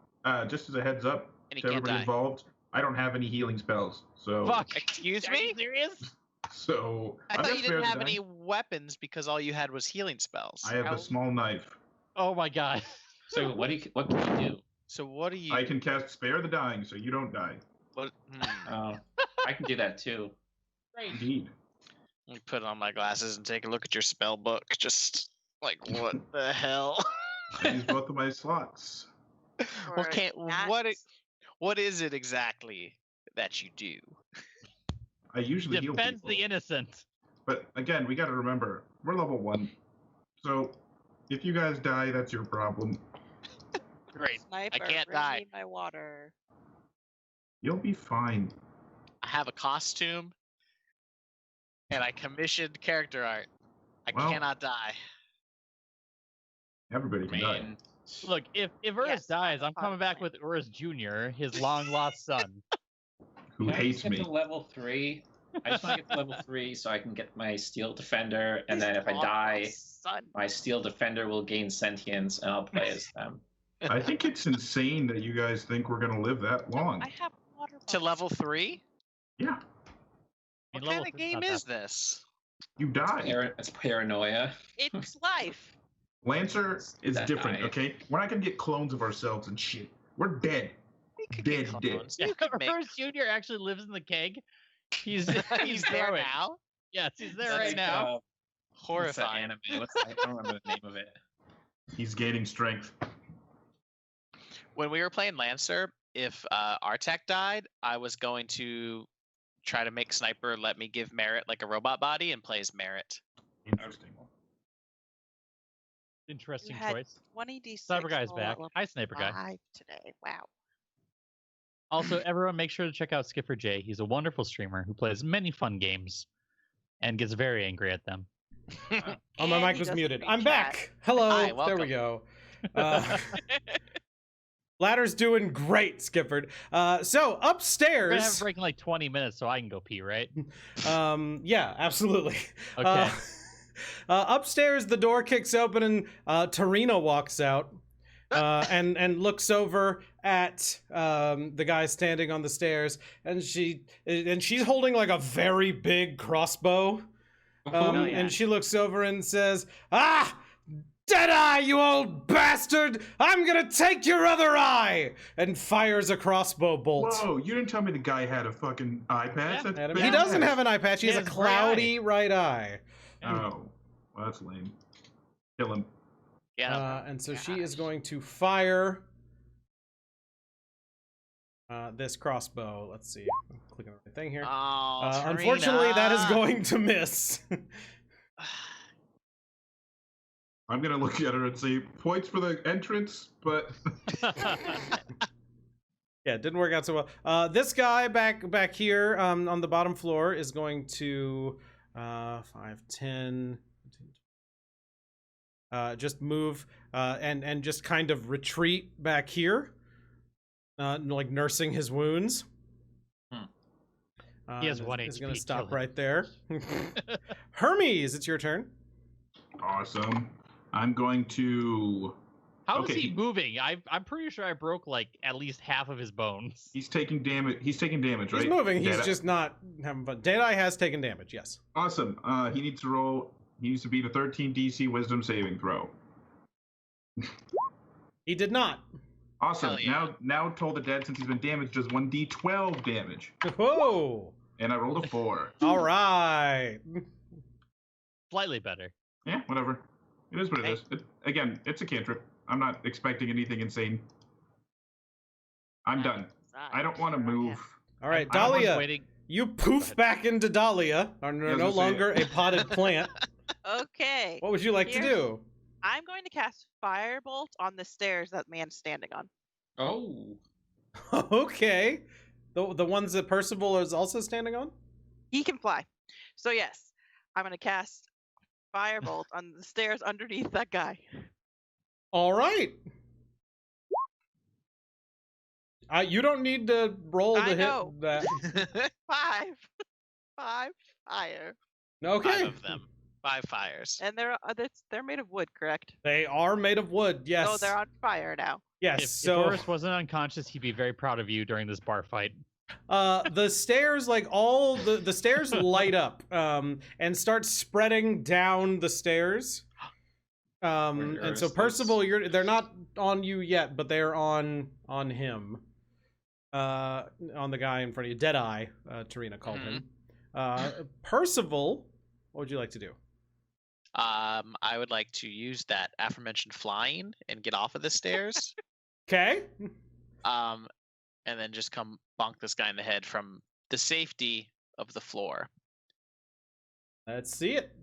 just as a heads up And he to can't everybody die. involved, I don't have any healing spells. So, Fuck. Excuse Are you me? serious? so I I'm thought not you spared didn't to have die. any weapons because all you had was healing spells. I have How- a small knife. Oh my god. So what can you do? So what do you? I can cast Spare the Dying, so you don't die. What, Oh, I can do that too. Great. Indeed. Let me put on my glasses and take a look at your spell book. Just like what the hell? I use both of my slots. Well, what is it exactly that you do? I usually heal Defends people. the innocent. But again, we got to remember, we're level 1. So if you guys die, that's your problem. Great. Sniper, can't bring die. me my water. You'll be fine. I have a costume, and I commissioned character art. I Well, cannot die. Everybody I can die. mean, Look, if Urus Yes, dies, I'm I'm coming back with Urus Jr., his long lost son. Who can I hates just get me? to level 3? I just want to get to level 3 so I can get my Steel Defender, and then if I die, Son. my Steel Defender will gain sentience, and I'll play as them. I think it's insane that you guys think we're going to live that long. I have water To level 3? Yeah, I mean, What kind level of 3's game not that is this? you die. It's paranoia. It's life. Lancer is That different, high. okay? We're not gonna get clones of ourselves and shit. We're dead. We could Dead, get dead. clones. Yeah, You could make. Bruce Jr. actually lives in the keg. He's He's there growing. now. Yes, he's there That's right like, now. what's that Horrifying. anime? I don't remember the name of it. He's gaining strength. When we were playing Lancer, if Artek died, I was going to try to make Sniper let me give Merritt like a robot body and play as Merritt. Interesting. Interesting had choice. 20d6. Sniper guy's roll back. at level Hi, Sniper guy. 5 today. Wow. Also, everyone, make sure to check out Skipper J. He's a wonderful streamer who plays many fun games and gets very angry at them. Oh, my And mic he was doesn't muted. read I'm chat. back. Hello. Hi, There welcome. we go. Ladder's doing great, Skipper. So We're gonna have a upstairs. break in like 20 minutes so I can go pee, right? Yeah, absolutely. Okay. Upstairs, the door kicks open and Tarina walks out and looks over at the guy standing on the stairs, and she's holding like a very big crossbow. Oh, yeah. And she looks over and says, "Ah, Deadeye, you old bastard! I'm gonna take your other eye!" And fires a crossbow bolt. Whoa, you didn't tell me the guy had a fucking eye patch. Yeah, That's He doesn't badass. have an eye patch. He He has a has a gray eye. cloudy right eye. Oh, well, that's lame. Kill him. Yeah. And so she is going to fire this crossbow. Let's see. I'm clicking on the right thing here. Oh, Unfortunately, that is Trina. going to miss. I'm gonna look at her and say points for the entrance, but Yeah, it didn't work out so well. This guy back here on the bottom floor is going to 5, 10, just move and just kind of retreat back here, like nursing his wounds. He has and 1 is HP. going to stop kill him. right there. Hermes, it's your turn. awesome. I'm going to. How is Okay. he moving? I'm pretty sure I broke like at least half of his bones. He's taking damage. He's taking damage, right? He's moving. He's Deadeye. just not having fun. Deadeye has taken damage. Yes. Awesome. He needs to roll. He needs to beat a 13 DC Wisdom saving throw. He did not. Awesome. Hell yeah. Now Toll the Dead, since he's been damaged, does 1d12 damage, Whoa. and I rolled a 4. All right. Slightly better. Yeah, whatever. It is what it Hey. is. Again, it's a cantrip. I'm not expecting anything insane. I'm done. I don't want to move. All right, I was Dahlia. Waiting. You poof back into Dahlia. Are I was no gonna say- longer a potted plant. Okay. What would you like to Here. do? I'm going to cast Firebolt on the stairs that man's standing on. Oh. Okay. The ones that Percival is also standing on? He can fly. So yes, I'm going to cast Firebolt on the stairs underneath that guy. All right. You don't need to roll I to know. hit that. 5 fire. Okay. 5 of them. 5 fires. And they're made of wood, correct? They are made of wood. Yes. Oh, they're on fire now. Yes. If so Boris wasn't unconscious, he'd be very proud of you during this bar fight. the stairs, like all the stairs light up and start spreading down the stairs. And Where so is Percival, they're not on you yet, but they're on him. On the guy in front of you. Deadeye, Tarina called him. Percival, what would you like to do? I would like to use that aforementioned flying and get off of the stairs. Okay. And then just come bonk this guy in the head from the safety of the floor. Let's see it.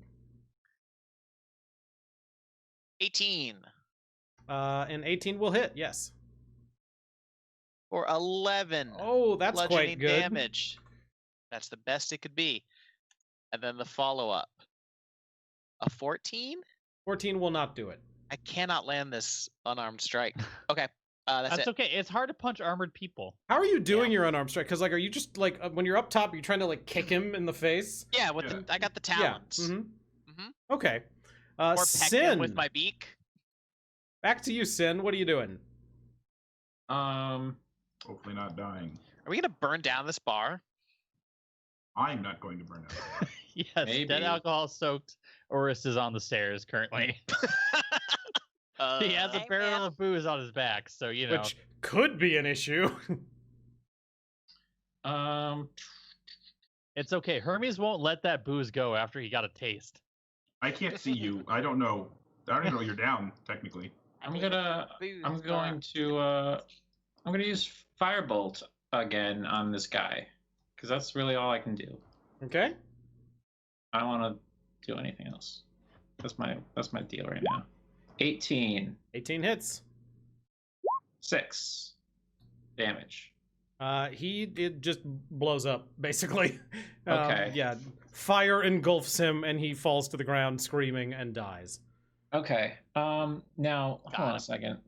18 And 18 will hit, yes. or 11. Oh, that's quite bludgeoning good. damage. That's the best it could be. And then the follow-up. A 14? 14 will not do it. I cannot land this unarmed strike. Okay, that's That's it. okay. It's hard to punch armored people. How are you doing your unarmed strike? Because like, are you just like when you're up top, you're trying to like kick him in the face? Yeah, with Yeah. I got the talons. Yeah. Mhm. Okay. Or peck Sin. him with my beak. Back to you, Sin. What are you doing? Hopefully not dying. Are we gonna burn down this bar? I'm not going to burn out. Yes, Maybe. dead alcohol-soaked Oris is on the stairs currently. He has a Hey, barrel man. of booze on his back, so you know. Which could be an issue. It's okay. Hermes won't let that booze go after he got a taste. I can't see you. I don't know. I don't even know you're down, technically. I'm Booze going to use Firebolt again on this guy. Because that's really all I can do. Okay. I don't want to do anything else. That's my deal right now. 18. 18 hits. 6 damage. It just blows up, basically. Okay. Yeah. Fire engulfs him and he falls to the ground screaming and dies. Okay. Now hold on a second.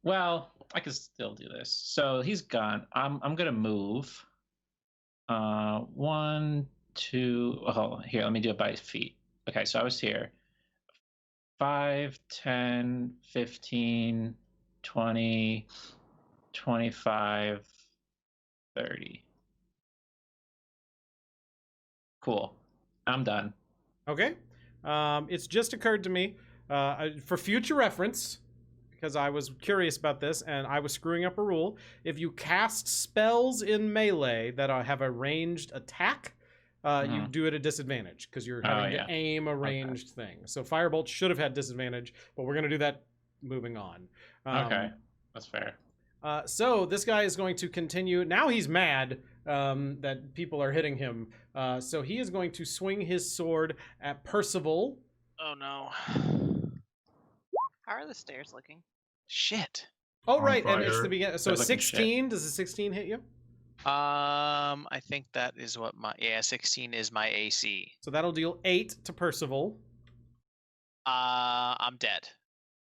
Well, I can still do this. So he's gone. I'm gonna move. 1, 2. Oh, here. Let me do it by feet. Okay. So I was here. 5, 10, 15, 20, 25, 30. Cool. I'm done. Okay. It's just occurred to me for future reference, because I was curious about this and I was screwing up a rule. If you cast spells in melee that have a ranged attack, you do it at disadvantage because you're having to aim a ranged thing. So Firebolt should have had disadvantage, but we're going to do that moving on. Okay. That's fair. So this guy is going to continue. Now he's mad that people are hitting him. So he is going to swing his sword at Percival. Oh no. How are the stairs looking? Shit. Oh, On right. And it's fire. the beginning. So They're looking 16. Does a 16 hit you? I think that is what 16 is my AC. So that'll deal 8 to Percival. I'm dead.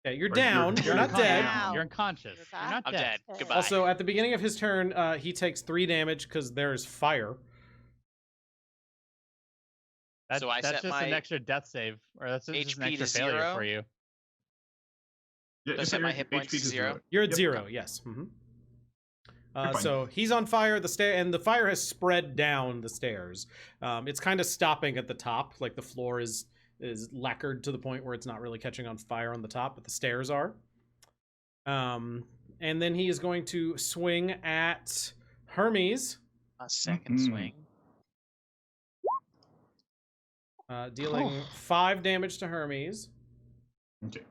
Okay, you're Right, down. you're You're not unconscious. dead. Wow. You're unconscious. You're You're not I'm dead. dead. Goodbye. Also, at the beginning of his turn, he takes 3 damage because there's fire. So I That's set just an my extra death save, or that's just an HP extra to failure 0? for you. Yeah, Did I just set my your hit points HP to 0? You're at Yep. 0, yes. You're fine. So he's on fire. And the fire has spread down the stairs. It's kind of stopping at the top, like the floor is lacquered to the point where it's not really catching on fire on the top, but the stairs are. And then he is going to swing at Hermes, A second Mhm. swing. dealing 5 damage to Hermes. Okay.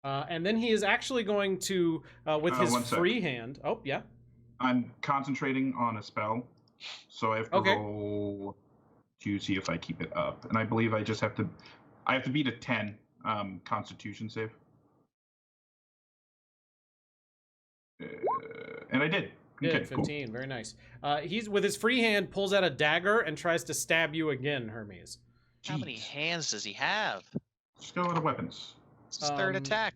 And then he is actually going to, with his 1 sec. free hand. Oh, yeah. I'm concentrating on a spell, so I have to Okay. roll to see if I keep it up. And I believe I have to beat a 10 Constitution save. And I did. Good, Okay, cool. 15. Very nice. He's with his free hand pulls out a dagger and tries to stab you again, Hermes. How many Jeez. hands does he have? Just go with the weapons. It's his third Um, attack.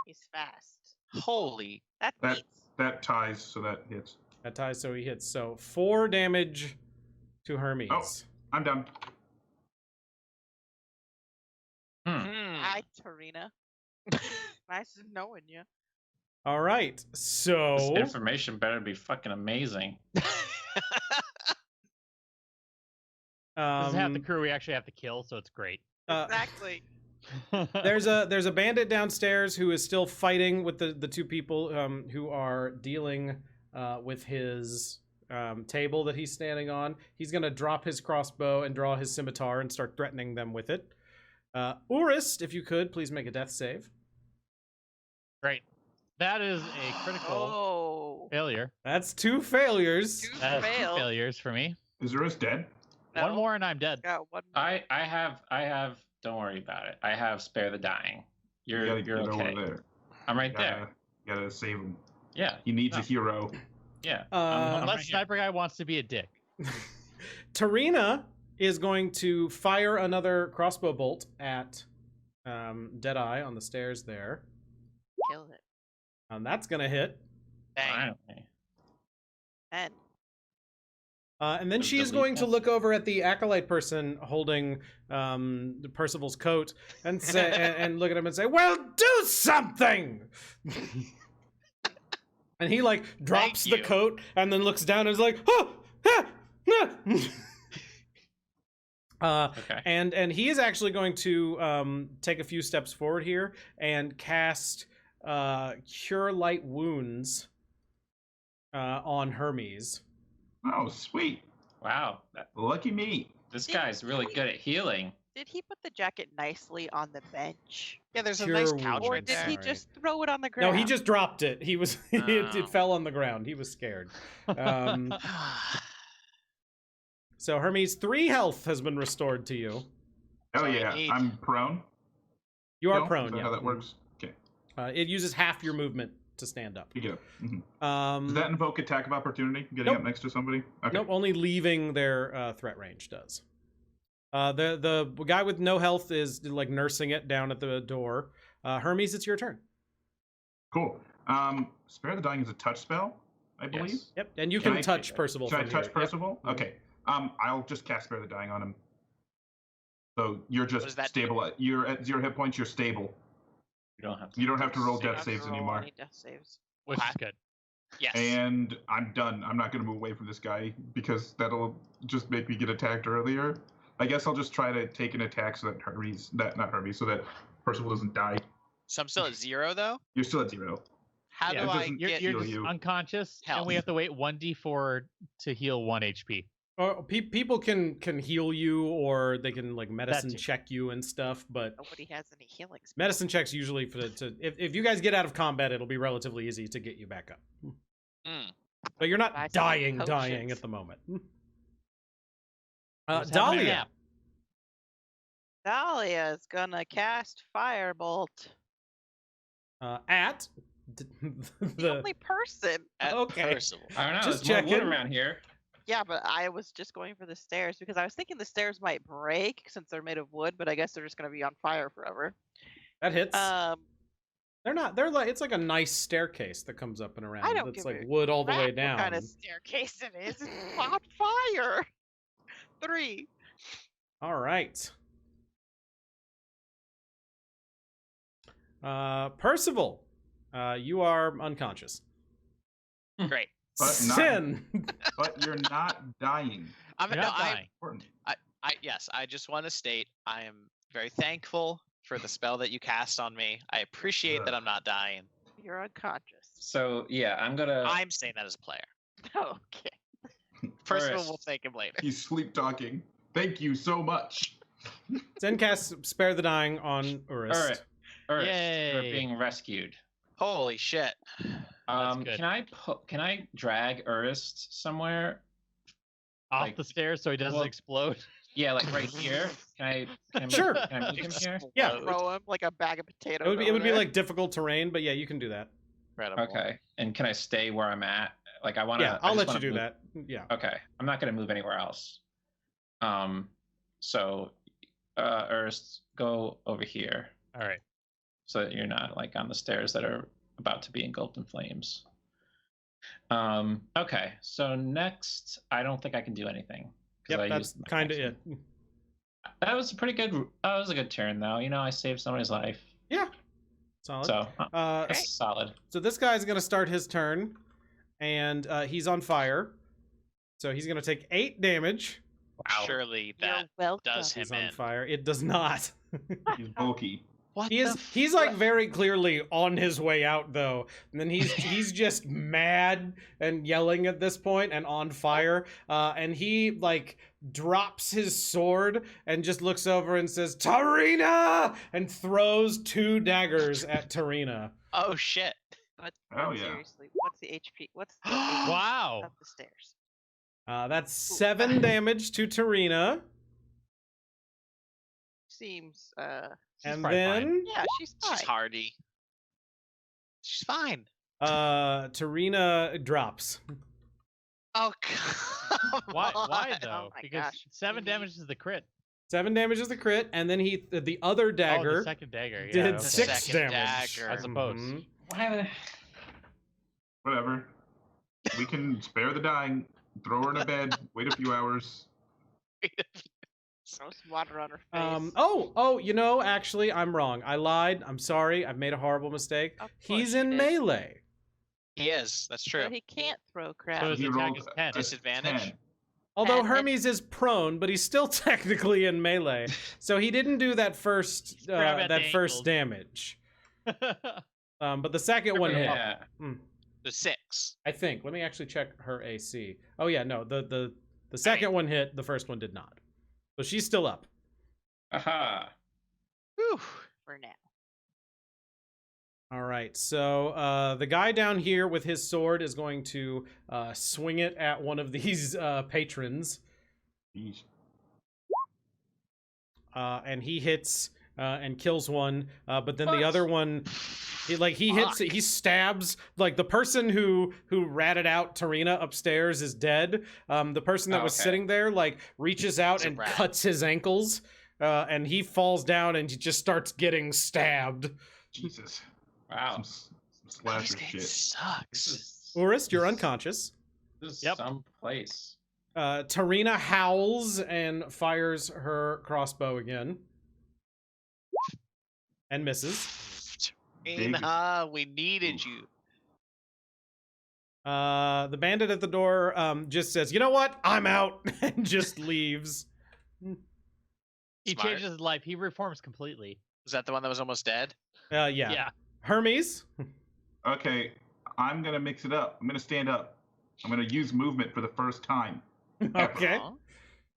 He's fast. Holy. That That- beats. That ties, so that hits. That ties, so he hits. So 4 damage to Hermes. Oh. I'm done. Hi, Tarina. Nice knowing you. All right. So This information better be fucking amazing. This is half the um, crew we actually have to kill, so it's great. Exactly. there's a bandit downstairs who is still fighting with the 2 people who are dealing with his table that he's standing on. He's gonna drop his crossbow and draw his scimitar and start threatening them with it. Urist, if you could, please make a death save. Great. That is a critical Oh. failure. That's 2 failures. 2 That is 2 failed. failures for me. Is Urus dead? One No. more and I'm dead. Got one more. I have. Don't worry about it. I have spare the dying. You You're gotta get okay. over there. I'm right You there. gotta save him. Yeah. He needs No. a hero. Yeah. Uh, Unless right here. Sniper Guy wants to be a dick. Tarina is going to fire another crossbow bolt at Deadeye on the stairs there. Kill it. And that's gonna hit. Bang. Finally. 10. And then Of she the is going to weakness? look over at the acolyte person holding Percival's coat and say, and look at him and say, "Well, do something!" And he like drops the you. coat and then looks down and is like, "Oh, ah, ah." Okay. And he is actually going to take a few steps forward here and cast Cure Light Wounds on Hermes. Oh, sweet. Wow. Lucky me. This guy's really good at healing. Did he put the jacket nicely on the bench? Yeah, there's a Cure nice couch wounds. Or right did there. he Sorry. just throw it on the No, ground? he just dropped it. He was it Oh. fell on the ground. He was scared. So Hermes, 3 health has been restored to you. Oh all I yeah, need. I'm prone. You are No? prone. Is that Yeah. how that works? Okay. It uses half your movement to stand up. You go. Mhm. Um, Does that invoke attack of opportunity? Getting Nope. up next to somebody? Okay. Nope, only leaving their threat range does. The guy with no health is like nursing it down at the door. Hermes, it's your turn. Cool. Spare the Dying is a touch spell, I believe. Yes. Yep, and you Can can I- touch Percival. Should I from touch here. Yep. Percival? Okay. I'll just cast Spare the Dying on him. So you're does just that stable. You're at 0 hit points. You're stable. You don't have to. You don't have to roll You death don't have to saves roll anymore. any death saves. Which is good. Yes. And I'm done. I'm not going to move away from this guy because that'll just make me get attacked earlier. I guess I'll just try to take an attack so that so that Percival doesn't die. So I'm still at 0 though. You're still at 0. How Yeah, do it I doesn't- You're, get? you're heal just you. unconscious, and Health. we have to wait 1d4 to heal 1 HP. Or people can heal you, or they can like medicine too. check you and stuff. But Nobody has any healing spells. medicine checks usually if you guys get out of combat, it'll be relatively easy to get you back up. Mm. But you're not Buy some dying potions. at the moment. Just having a Dahlia. nap. Dahlia is gonna cast Firebolt. At The only person. At Okay. Percival. I don't know. Just There's more wood checking. around here. Yeah, but I was just going for the stairs because I was thinking the stairs might break since they're made of wood, but I guess they're just gonna be on fire forever. that hits. They're They're like it's like a nice staircase that comes up and around. don't It's give like a wood all the way What down. kind of staircase it is? It's on fire. 3. All right. Percival, you are unconscious. Great. But not- Sin. But you're not dying. You're not dying. Important. Yes, I just want to state I am very thankful for the spell that you cast on me. I appreciate that I'm not dying. You're unconscious. So yeah, I'm gonna. I'm saying that as a player. Okay. Percival First. will thank him later. He's sleep talking. Thank you so much. Sin casts Spare the Dying on Urist. All right. Earth, you're Yay. being rescued. Holy shit. good. Can I drag Urist somewhere? Off Like- the stairs so he doesn't well- explode. Yeah, like right here. Can I Sure. Can I move him here? Yeah. Throw him like a bag of potatoes. It would be over like difficult terrain, but yeah, you can do that. Incredible. Okay. And can I stay where I'm at? Like I want to. Yeah, I'll let you do that. Yeah. Okay. I'm not gonna move anywhere else. So, Urst, go over here All right. so that you're not like on the stairs that are about to be engulfed in flames. Okay. So next, I don't think I can do anything. 'cause I Yep, that's used my kind of action. it. That was a pretty good. That was a good turn, though. You know, I saved somebody's life, Yeah. Solid. so Okay. solid. So this guy's gonna start his turn, and he's on fire. So he's gonna take 8 damage. Wow. Surely You're that welcome. does him He's on in. fire. It does not. He's bulky. What He's like very clearly on his way out though, and then he's just mad and yelling at this point and on fire. And he like drops his sword and just looks over and says Tarina, and throws 2 daggers at Tarina. Oh shit. But Oh, yeah. seriously, what's the HP? What's the HP Wow. of the stairs? That's 7 damage to Tarina, Seems and probably then yeah, she's fine. She's hardy. She's fine. Tarina drops. Oh god. Why though? Oh my Because gosh. 7 Mhm. damage is the crit. 7 damage is the crit, and then the other Oh, dagger the second dagger. did Yeah, The 6 second damage. dagger. I suppose. Mhm. Why? Whatever. We can spare the dying. throw her in a bed, wait a few hours. Throw some water on her face. Actually, I'm wrong. I lied. I'm sorry. I've made a horrible mistake. Of course He's you in did. melee. He is. That's true. But he can't throw So crap. his He attack rolled is a 10. Disadvantage? 10. Although And- Hermes is prone, but he's still technically in melee, so he didn't do that first Grab at the first ankles. damage. But the second one hit. Yeah. The 6. I think. Let me actually check her AC. Oh yeah, no, the second one hit. The first one did not. So she's still up. Aha. Whew. For now. All right, so the guy down here with his sword is going to swing it at one of these patrons, Jeez. and he hits and kills one. But then the other one, he stabs like the person who ratted out Tarina upstairs is dead. The person that was Okay. sitting there like reaches out It's a and rat. cuts his ankles, and he falls down and he just starts getting stabbed. Jesus. Wow. Some This slasher game shit. sucks. Urist, you're unconscious. This is Yep. some place. Tarina howls and fires her crossbow again. And misses. Tarina, we needed Oof. you. The bandit at the door just says, "You know what? I'm out," and just leaves. He Smart. changes his life. He reforms completely. Was that the one that was almost dead? Yeah. Yeah. Hermes. Okay, I'm gonna mix it up. I'm gonna stand up. I'm gonna use movement for the first time. Okay. Aw. I'm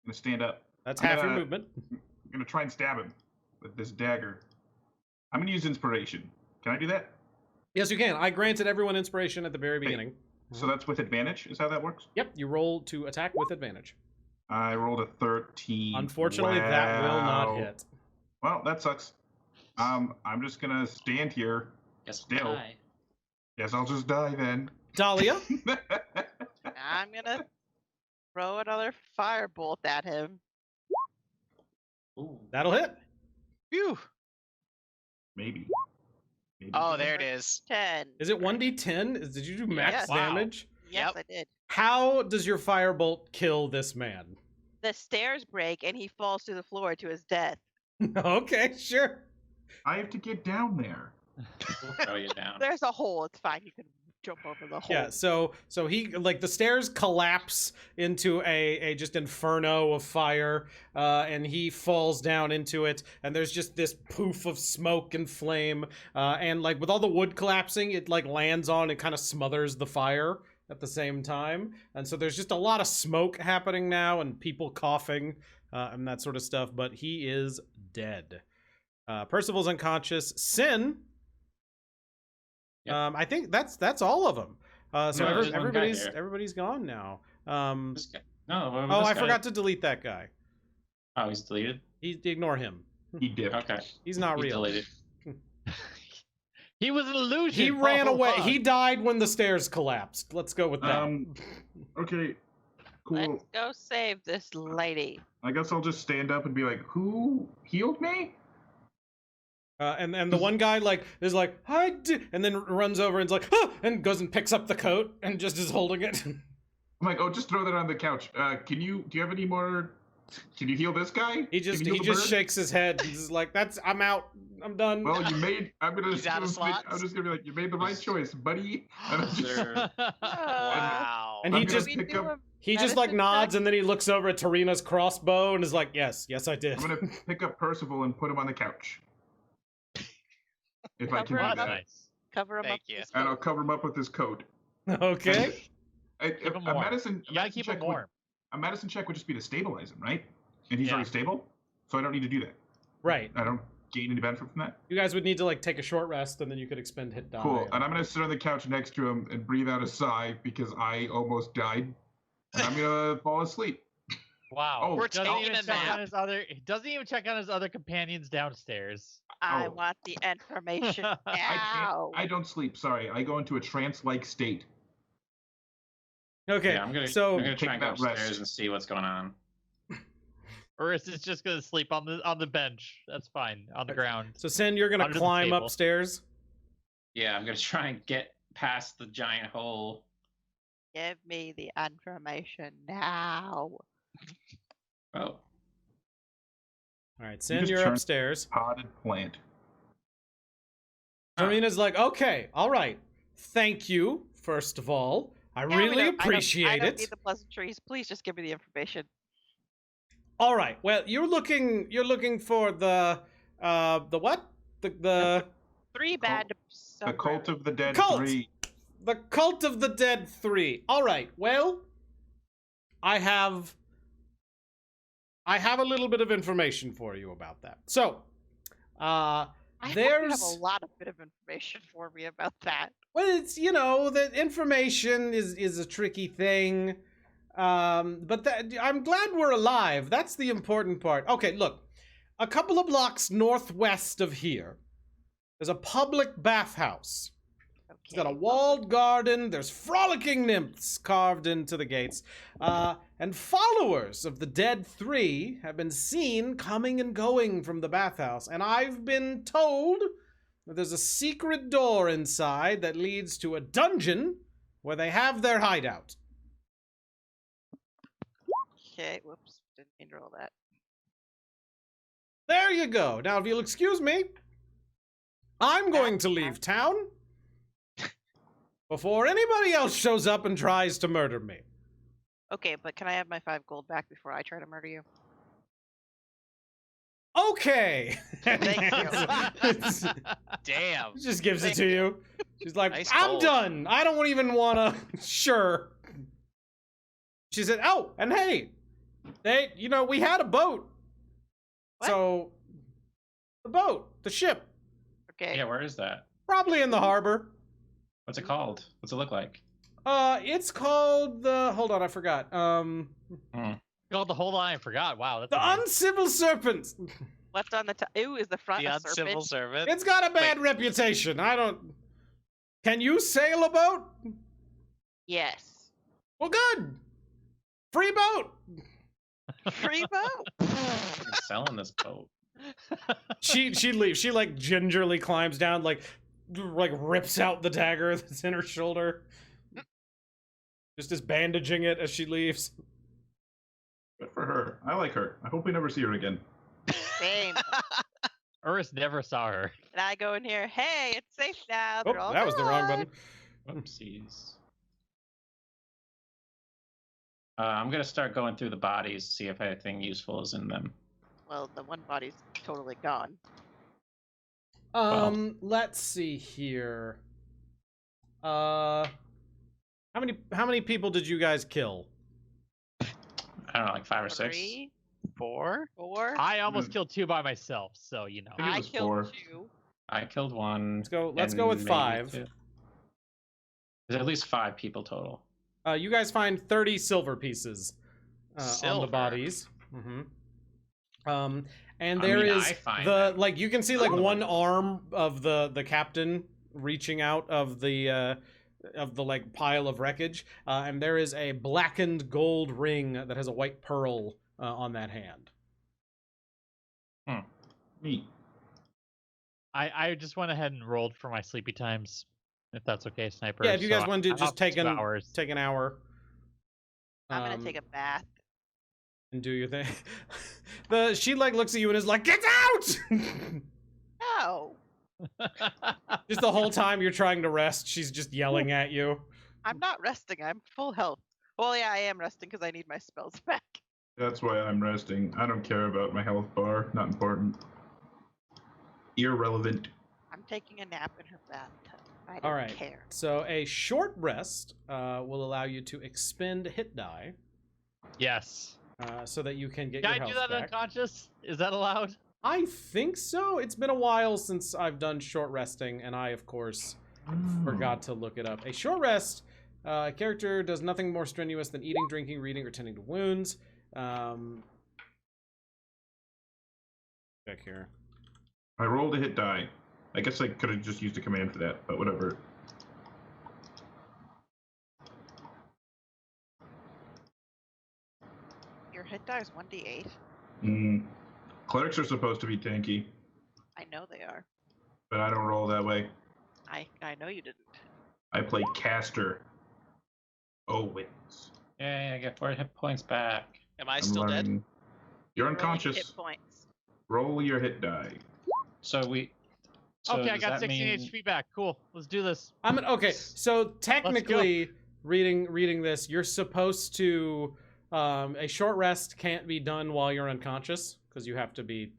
gonna stand up. That's I'm half your gonna- movement. I'm gonna try and stab him with this dagger. I'm gonna use inspiration. Can I do that? Yes, you can. I granted everyone inspiration at the very Hey. beginning. So that's with advantage? Is how that works? Yep, you roll to attack with advantage. I rolled a 13. Unfortunately, that will not Wow. hit. Well, that sucks. I'm just gonna stand here. Guess Still. die. Guess I'll just die then. Dahlia. I'm gonna throw another firebolt at him. Ooh. That'll hit. Phew. Maybe. Maybe. Oh, there it is. 10. Is it 1d10? Did you do max Yes. Wow. damage? Yes, Yep. I did. How does your firebolt kill this man? The stairs break and he falls to the floor to his death. Okay, sure. I have to get down there. We'll throw you down. There's a hole. It's fine. You can jump over the hole. Yeah, so he like the stairs collapse into a just inferno of fire, and he falls down into it, and there's just this poof of smoke and flame, and like with all the wood collapsing, it like lands on and kind of smothers the fire at the same time, and so there's just a lot of smoke happening now and people coughing and that sort of stuff. But he is dead. Percival's unconscious. Sin. Yep. I think that's all of them. So No, there's one guy everybody's here. everybody's gone now. This guy. No. what Oh, about I this guy? forgot to delete that guy. Oh, he's deleted. Ignore him. He dipped. Okay. He's not He's real. deleted. He was an illusion. He ran all away. along. He died when the stairs collapsed. Let's go with that. Okay. Cool. Let's go save this lady. I guess I'll just stand up and be like, "Who healed me?" And the one guy like is like I did, and then runs over and's like ah! And goes and picks up the coat and just is holding it. I'm like, "Oh, just throw that on the couch. Do you have any more? Can you heal this guy? He just Can you heal he the just bird?" shakes his head. He's like, I'm out. I'm done. Well, you made. He's out of slots. I'm just gonna be like, "You made the right choice, buddy." And I'm Is just, there- Wow. And I'm he gonna just pick up. he just like medicine nods check? and then he looks over at Tarina's crossbow and is like, yes, I did. I'm gonna pick up Percival and put him on the couch. If I can Cover do him That's up. that, nice. Cover him Thank up. you. with his and I'll coat. cover him up with his coat. Okay. Keep him A warm. medicine. You gotta keep him check warm. a medicine check would just be to stabilize him, right? And he's Yeah. already stable, so I don't need to do that. Right. I don't gain any benefit from that. You guys would need to like take a short rest and then you could expend hit die. Cool. And I'm gonna sit on the couch next to him and breathe out a sigh because I almost died. And I'm gonna fall asleep. Wow. Oh, We're Doesn't taking even a check on nap. his other. He doesn't even check on his other companions downstairs. I Oh. want the information I now. can't. I don't sleep. Sorry. I go into a trance-like state. Okay. Yeah, I'm gonna so try and take go that upstairs rest. and see what's going on. Or is it just gonna sleep on the bench? That's fine. On the ground. so Sen, you're gonna Under the climb table. upstairs. Yeah, I'm gonna try and get past the giant hole. Give me the information now. Oh, All right, You Sin, just you're turned- upstairs. Potted plant. Serena's like, okay, all right. Thank you, first of all. I Yeah, we really don't- appreciate I don't it. need the pleasantries. Please just give me the information. All right. Well, you're looking for the what? The 3 bad. The Cult of the Dead Cult! 3. the Cult of the Dead 3. All right. Well, I have a little bit of information for you about that. So, I hope you there's have a lot of bit of information for me about that. well, it's the information is a tricky thing. But I'm glad we're alive. That's the important part. Okay, look. A couple of blocks northwest of here, there's a public bathhouse. Okay. It's got a walled garden. There's frolicking nymphs carved into the gates. And followers of the Dead Three have been seen coming and going from the bathhouse. And I've been told that there's a secret door inside that leads to a dungeon where they have their hideout. Okay, whoops. Didn't mean to roll that. There you go. Now, if you'll excuse me, I'm going to leave town before anybody else shows up and tries to murder me. Okay, but can I have my 5 gold back before I try to murder you? Okay. Thank you. Damn. Just gives it to you. She's like, Nice I'm gold. done. I don't even want to. Sure. She said, oh, and hey, we had a boat. What? So, the boat, the ship, Okay. yeah, where is that? probably in the harbor. What's it called? What's it look like? It's called hold on, I forgot. Oh, the whole line I forgot. Wow, that's The amazing. Uncivil Serpent. What's on the top? Ooh, is the front The a uncivil serpent? servant. It's got a bad reputation. Can you sail a boat? Yes. Well, good. Free boat. Free boat. I'm selling this boat. She leaves. She like gingerly climbs down, like rips out the dagger that's in her shoulder. Just is bandaging it as she leaves. Good for her. I like her. I hope we never see her again. Same. Urus never saw her. And I go in here. Hey, it's safe now. Oh, They're all that was the wrong gone." button. Whoopsies. I'm gonna start going through the bodies, see if anything useful is in them. Well, the one body's totally gone. Let's see here. How many people did you guys kill? I don't know, like 5 or 6. 3, 4. 4. I almost killed 2 by myself, so you know. I think it I was killed 4. 2. I killed 1. Let's go with and 5. maybe 2. There's at least 5 people total. You guys find 30 silver pieces on the Silver? bodies. Mm-hmm. And I there mean, is I find the them. like you can see like Oh. one arm of the captain reaching out of the like pile of wreckage, and there is a blackened gold ring that has a white pearl on that hand. Neat. I just went ahead and rolled for my sleepy times, if that's okay, Sniper. Yeah, if you guys So want to I'm just up to 2 take hours. an hour. I'm gonna take a bath. And do your thing. She like looks at you and is like, "Get out!" No, Just the whole time you're trying to rest, she's just yelling at you. I'm not resting. I'm full health. Well, yeah, I am resting because I need my spells back. That's why I'm resting. I don't care about my health bar. Not important. Irrelevant. I'm taking a nap in her bathtub. I don't All right. care. So a short rest will allow you to expend hit die, Yes. so that you can get Can your I do health that back. unconscious? Is that allowed? I think so. It's been a while since I've done short resting, and I, of course, forgot to look it up. A short rest, a character does nothing more strenuous than eating, drinking, reading, or tending to wounds. Check here. I rolled a hit die. I guess I could have just used a command for that, but whatever. Your hit die is 1d8. Clerics are supposed to be tanky, I know they are. but I don't roll that way. I know you didn't. I play caster. Oh, witness. Yay, I get 4 hit points back. Am I I'm still dead? learning. You're Rolling unconscious. Hit points. Roll your hit die. So we. So Okay, I does got that 16 mean... HP back. Cool. Let's do this. Okay. So technically, reading this, you're supposed to. A short rest can't be done while you're unconscious because you have to be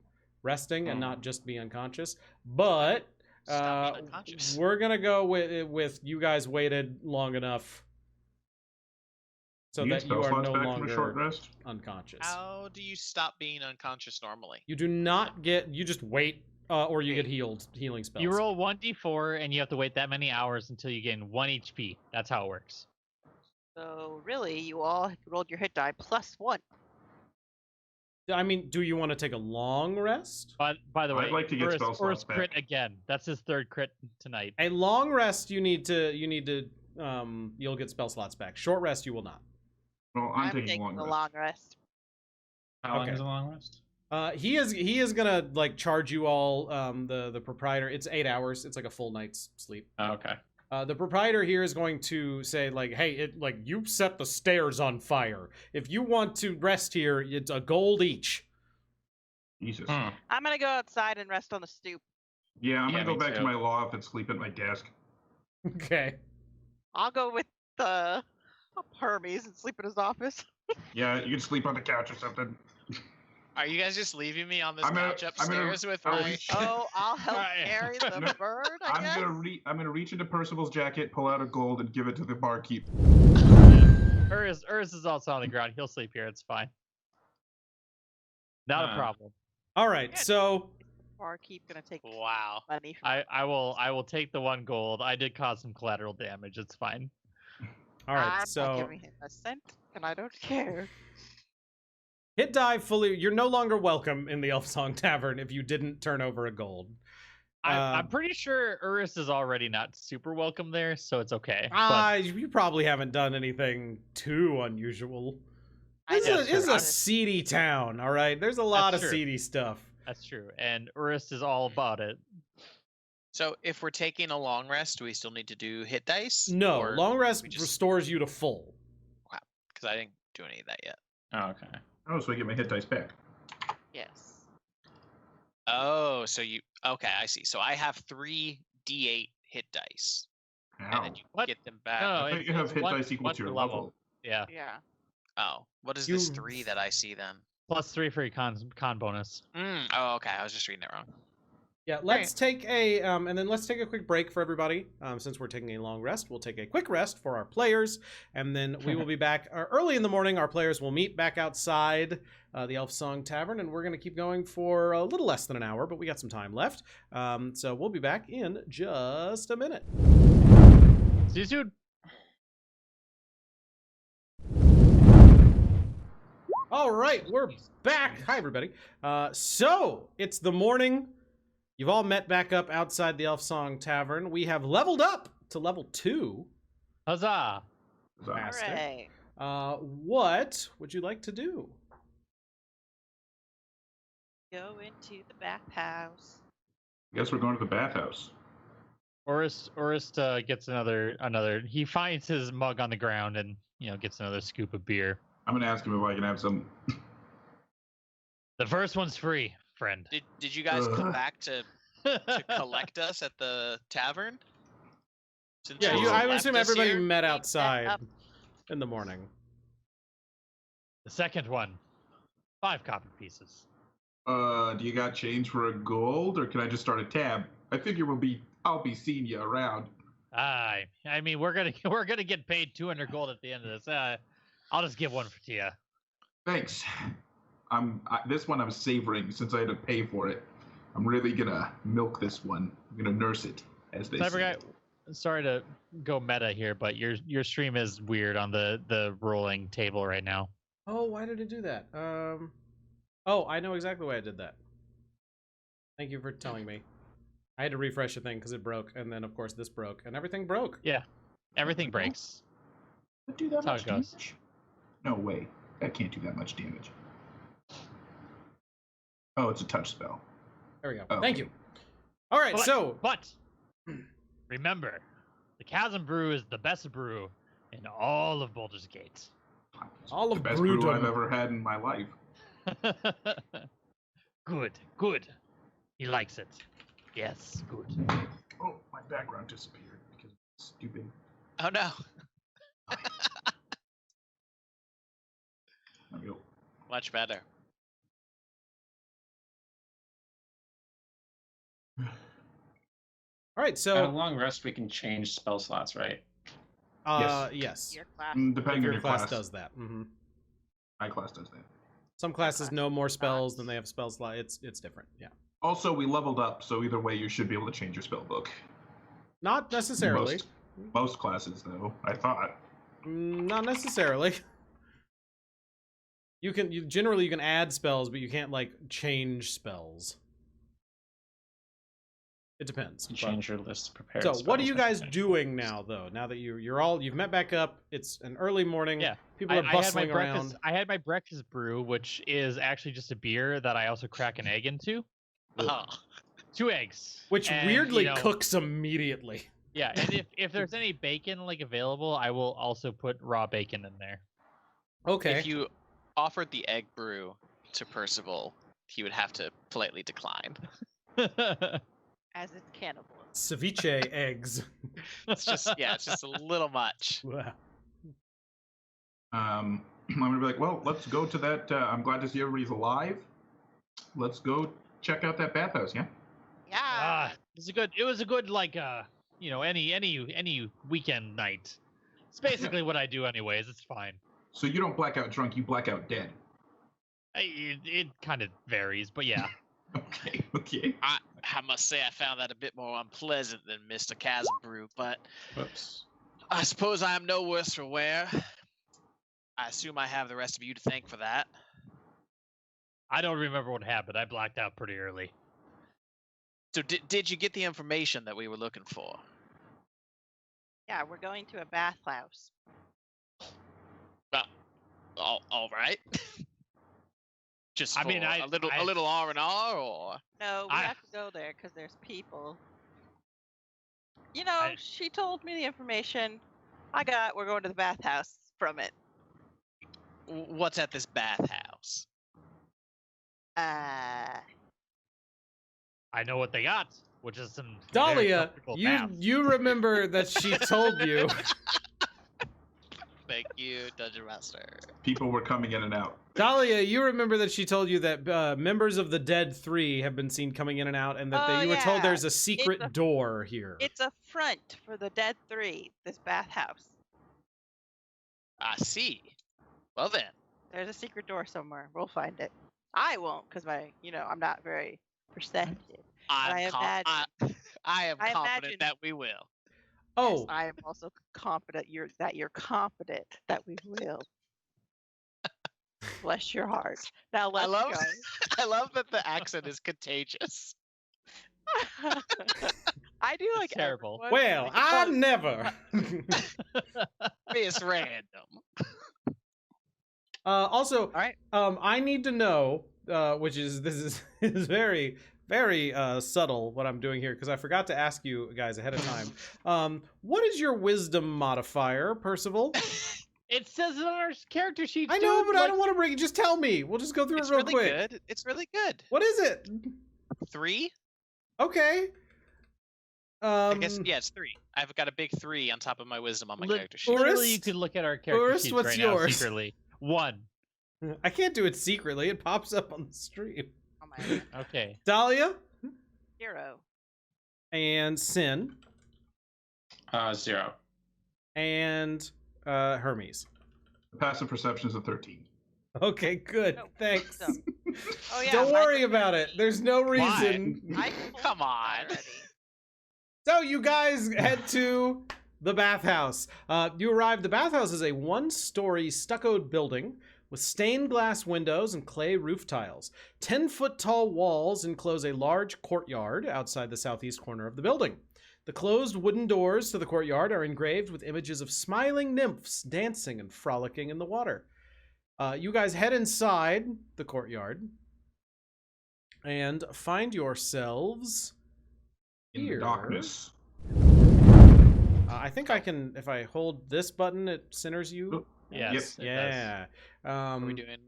resting and not just be unconscious. But Stop being unconscious. we're gonna go with you guys waited long enough so you that get you spell are slots no back from a short longer rest. unconscious. How do you stop being unconscious normally? You do not get. You just wait, or you get healing spells. You roll 1d4 and you have to wait that many hours until you gain 1 HP. That's how it works. So really, you all rolled your hit die +1. I mean, do you want to take a long rest? But by the way, I'd like to get spell slots back. crit again. That's his 3rd crit tonight. A long rest, you need to. You'll get spell slots back. Short rest, you will not. Well, I'm taking a long the rest. long rest. How long Okay. is a long rest? He is gonna like charge you all. The proprietor. It's 8 hours. It's like a full night's sleep. Oh, okay. The proprietor here is going to say like, hey, you set the stairs on fire. If you want to rest here, it's a gold each. Jesus. I'm gonna go outside and rest on the stoop. Yeah, I'm Yeah, gonna go me back to too. my loft and sleep at my desk. Okay. I'll go with the Hermes and sleep in his office. Yeah, you can sleep on the couch or something. Are you guys just leaving me on this I'm gonna- couch I'm gonna- upstairs with I'll my? reach- Oh, I'll help Right. carry the No, bird, I guess? I'm gonna reach into Percival's jacket, pull out a gold, and give it to the barkeep. Urs is also on the ground. He'll sleep here. It's fine. Not a problem. All right. Yeah. So Barkeep gonna take Wow. money from I will take the 1 gold. I did cause some collateral damage. It's fine. all right. I'm not So giving him a cent, and I don't care. hit die fully. You're no longer welcome in the Elf Song Tavern if you didn't turn over a gold. I'm pretty sure Urus is already not super welcome there, so it's okay. You probably haven't done anything too unusual. I This know, is sure. a seedy town, all right? There's a lot of true. seedy stuff. That's true. And Urus is all about it. So if we're taking a long rest, do we still need to do hit dice? No, Or long rest we just- restores you to full. Because I didn't do any of that yet. Oh, okay. Oh, so I get my hit dice back. Yes. Oh, so you okay? I see. So I have 3 D8 hit dice, and Ow. then you What? get them back. No, I think you have it's hit one- dice equal one to your per level. Yeah. Yeah. Oh, what is this You- 3 that I see then? +3 for your con bonus. Oh, okay. I was just reading it wrong. Yeah, let's take a and then let's take a quick break for everybody. Since we're taking a long rest, we'll take a quick rest for our players, and then we will be back early in the morning. Our players will meet back outside the Elf Song Tavern, and we're going to keep going for a little less than an hour, but we got some time left. So we'll be back in just a minute. See you soon. All right, we're back. Hi, everybody. So it's the morning. You've all met back up outside the Elf Song Tavern. We have leveled up to level 2. Huzzah! Fantastic. Hooray. What would you like to do? Go into the bathhouse. Guess we're going to the bathhouse. Urus gets another. He finds his mug on the ground and gets another scoop of beer. I'm gonna ask him if I can have some. The first one's free, friend. Did you guys come Ugh. back to collect us at the tavern? Since Yeah, you I would left assume us everybody here? met up. outside in the morning. The second one, 5 copper pieces. Do you got change for a gold, or can I just start a tab? I figure I'll be seeing you around. I mean, we're gonna get paid 200 gold at the end of this. I'll just give one to you. Thanks. This one I'm savoring since I had to pay for it. I'm really gonna milk this one. I'm gonna nurse it, as they Cyber say. guy, sorry to go meta here, but your stream is weird on the rolling table right now. Oh, why did it do that? Oh, I know exactly why I did that. Thank you for telling me. I had to refresh the thing because it broke, and then of course this broke, and everything broke. Yeah, everything breaks. Would do that That's how much it goes. damage? No way. That can't do that much damage. Oh, it's a touch spell. There we go. Oh. Thank you. All right, But- so But remember, the Chasm Brew is the best brew in all of Baldur's Gate. All The of best brew I've Brewdom. ever had in my life. Good, good. He likes it. Yes, good. Oh, my background disappeared because it's stupid. Oh no. There we go. Much better. All right, At a so long rest, we can change spell slots, right? yes. Your class. Depending If on your your class class. does that. Hmm. My class does that. Some classes know more spells Class. than they have spell slot. It's different. Yeah. Also, we leveled up, so either way, you should be able to change your spell book. Not necessarily. Most classes, though, I thought. Not necessarily. Generally you can add spells, but you can't like change spells. It depends. You but- change your list of prepared So, what are spells you when guys finish. doing now, though? Now that you've met back up, it's an early morning. Yeah, People are bustling around. I had my breakfast brew, which is actually just a beer that I also crack an egg into. Oh. 2 eggs. Which And, weirdly you know, cooks immediately. Yeah, and if there's any bacon like available, I will also put raw bacon in there. Okay. If you offered the egg brew to Percival, he would have to politely decline. As it's cannibal. Ceviche eggs. It's just it's just a little much. Wow. I'm gonna be like, well, let's go to that. I'm glad to see everybody's alive. Let's go check out that bathhouse. Yeah. Yeah. It was a good like any weekend night. It's basically what I do anyways. It's fine. So you don't black out drunk, you black out dead. It kind of varies, but yeah. Okay. Okay. I must say I found that a bit more unpleasant than Mr. Chasmbrew, but Whoops. I suppose I am no worse for wear. I assume I have the rest of you to thank for that. I don't remember what happened. I blacked out pretty early. So did you get the information that we were looking for? Yeah, we're going to a bathhouse. All right. Just I for mean, a little R&R, or No, we have to go there because there's people. You know, she told me the information. We're going to the bathhouse from it. what's at this bathhouse? Uh, I know what they got, which is some very Dahlia, comfortable baths. you remember that she told you. Thank you, Dungeon Master. People were coming in and out. Dahlia, you remember that she told you that members of the Dead 3 have been seen coming in and out, and that you were told yeah. there's a secret door here. it's a front for the Dead 3, this bathhouse. I see. Well then, There's a secret door somewhere. We'll find it. I won't, because I'm not very perceptive. I I am I confident imagine- that we will. Oh, Yes, I am also confident you're confident that we will. Bless your heart. Now let's love- go. I love that the accent is contagious. I do like terrible. everyone. well, I never. It's random. Also, right. I need to know, this is very, very subtle what I'm doing here, because I forgot to ask you guys ahead of time. What is your wisdom modifier, Percival? It says it on our character sheet. I know, dude, but I like- don't want to bring it. Just tell me. We'll just go through It's it real really quick. good. It's really good. What is it? 3? Okay. I guess it's 3. I've got a big 3 on top of my wisdom on my character sheet. Urus? Literally, you could look at our character Urus, sheets what's right yours? now secretly. 1. I can't do it secretly. It pops up on the stream. Oh my Okay. Dahlia hero. and Sin 0. and Hermes. Passive perception is a 13. Okay, good. No, Thanks. wisdom. Oh yeah. Don't mine's worry a about it. 15. There's no reason. I pulled Come that on. already. So you guys head to the bathhouse. You arrive. The bathhouse is a one-story stuccoed building with stained glass windows and clay roof tiles. 10-foot tall walls enclose a large courtyard outside the southeast corner of the building. The closed wooden doors to the courtyard are engraved with images of smiling nymphs dancing and frolicking in the water. You guys head inside the courtyard and find yourselves In here. the darkness. I think I can, if I hold this button, it centers you. Yes. It does. Yeah. What are we doing?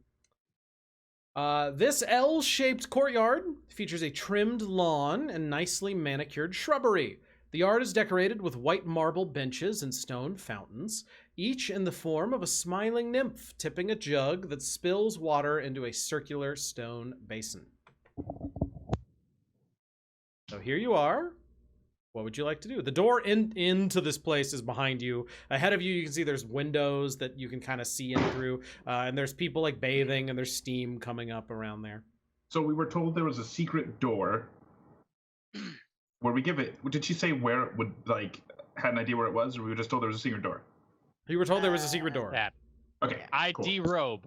This L-shaped courtyard features a trimmed lawn and nicely manicured shrubbery. The yard is decorated with white marble benches and stone fountains, each in the form of a smiling nymph tipping a jug that spills water into a circular stone basin. So here you are. What would you like to do? The door into this place is behind you. Ahead of you, you can see there's windows that you can kind of see in through, and there's people like bathing, and there's steam coming up around there. So we were told there was a secret door. Where we give it? Did she say where it would had an idea where it was, or we were just told there was a secret door? You were told there was a secret door. That. Okay. I cool. derobe.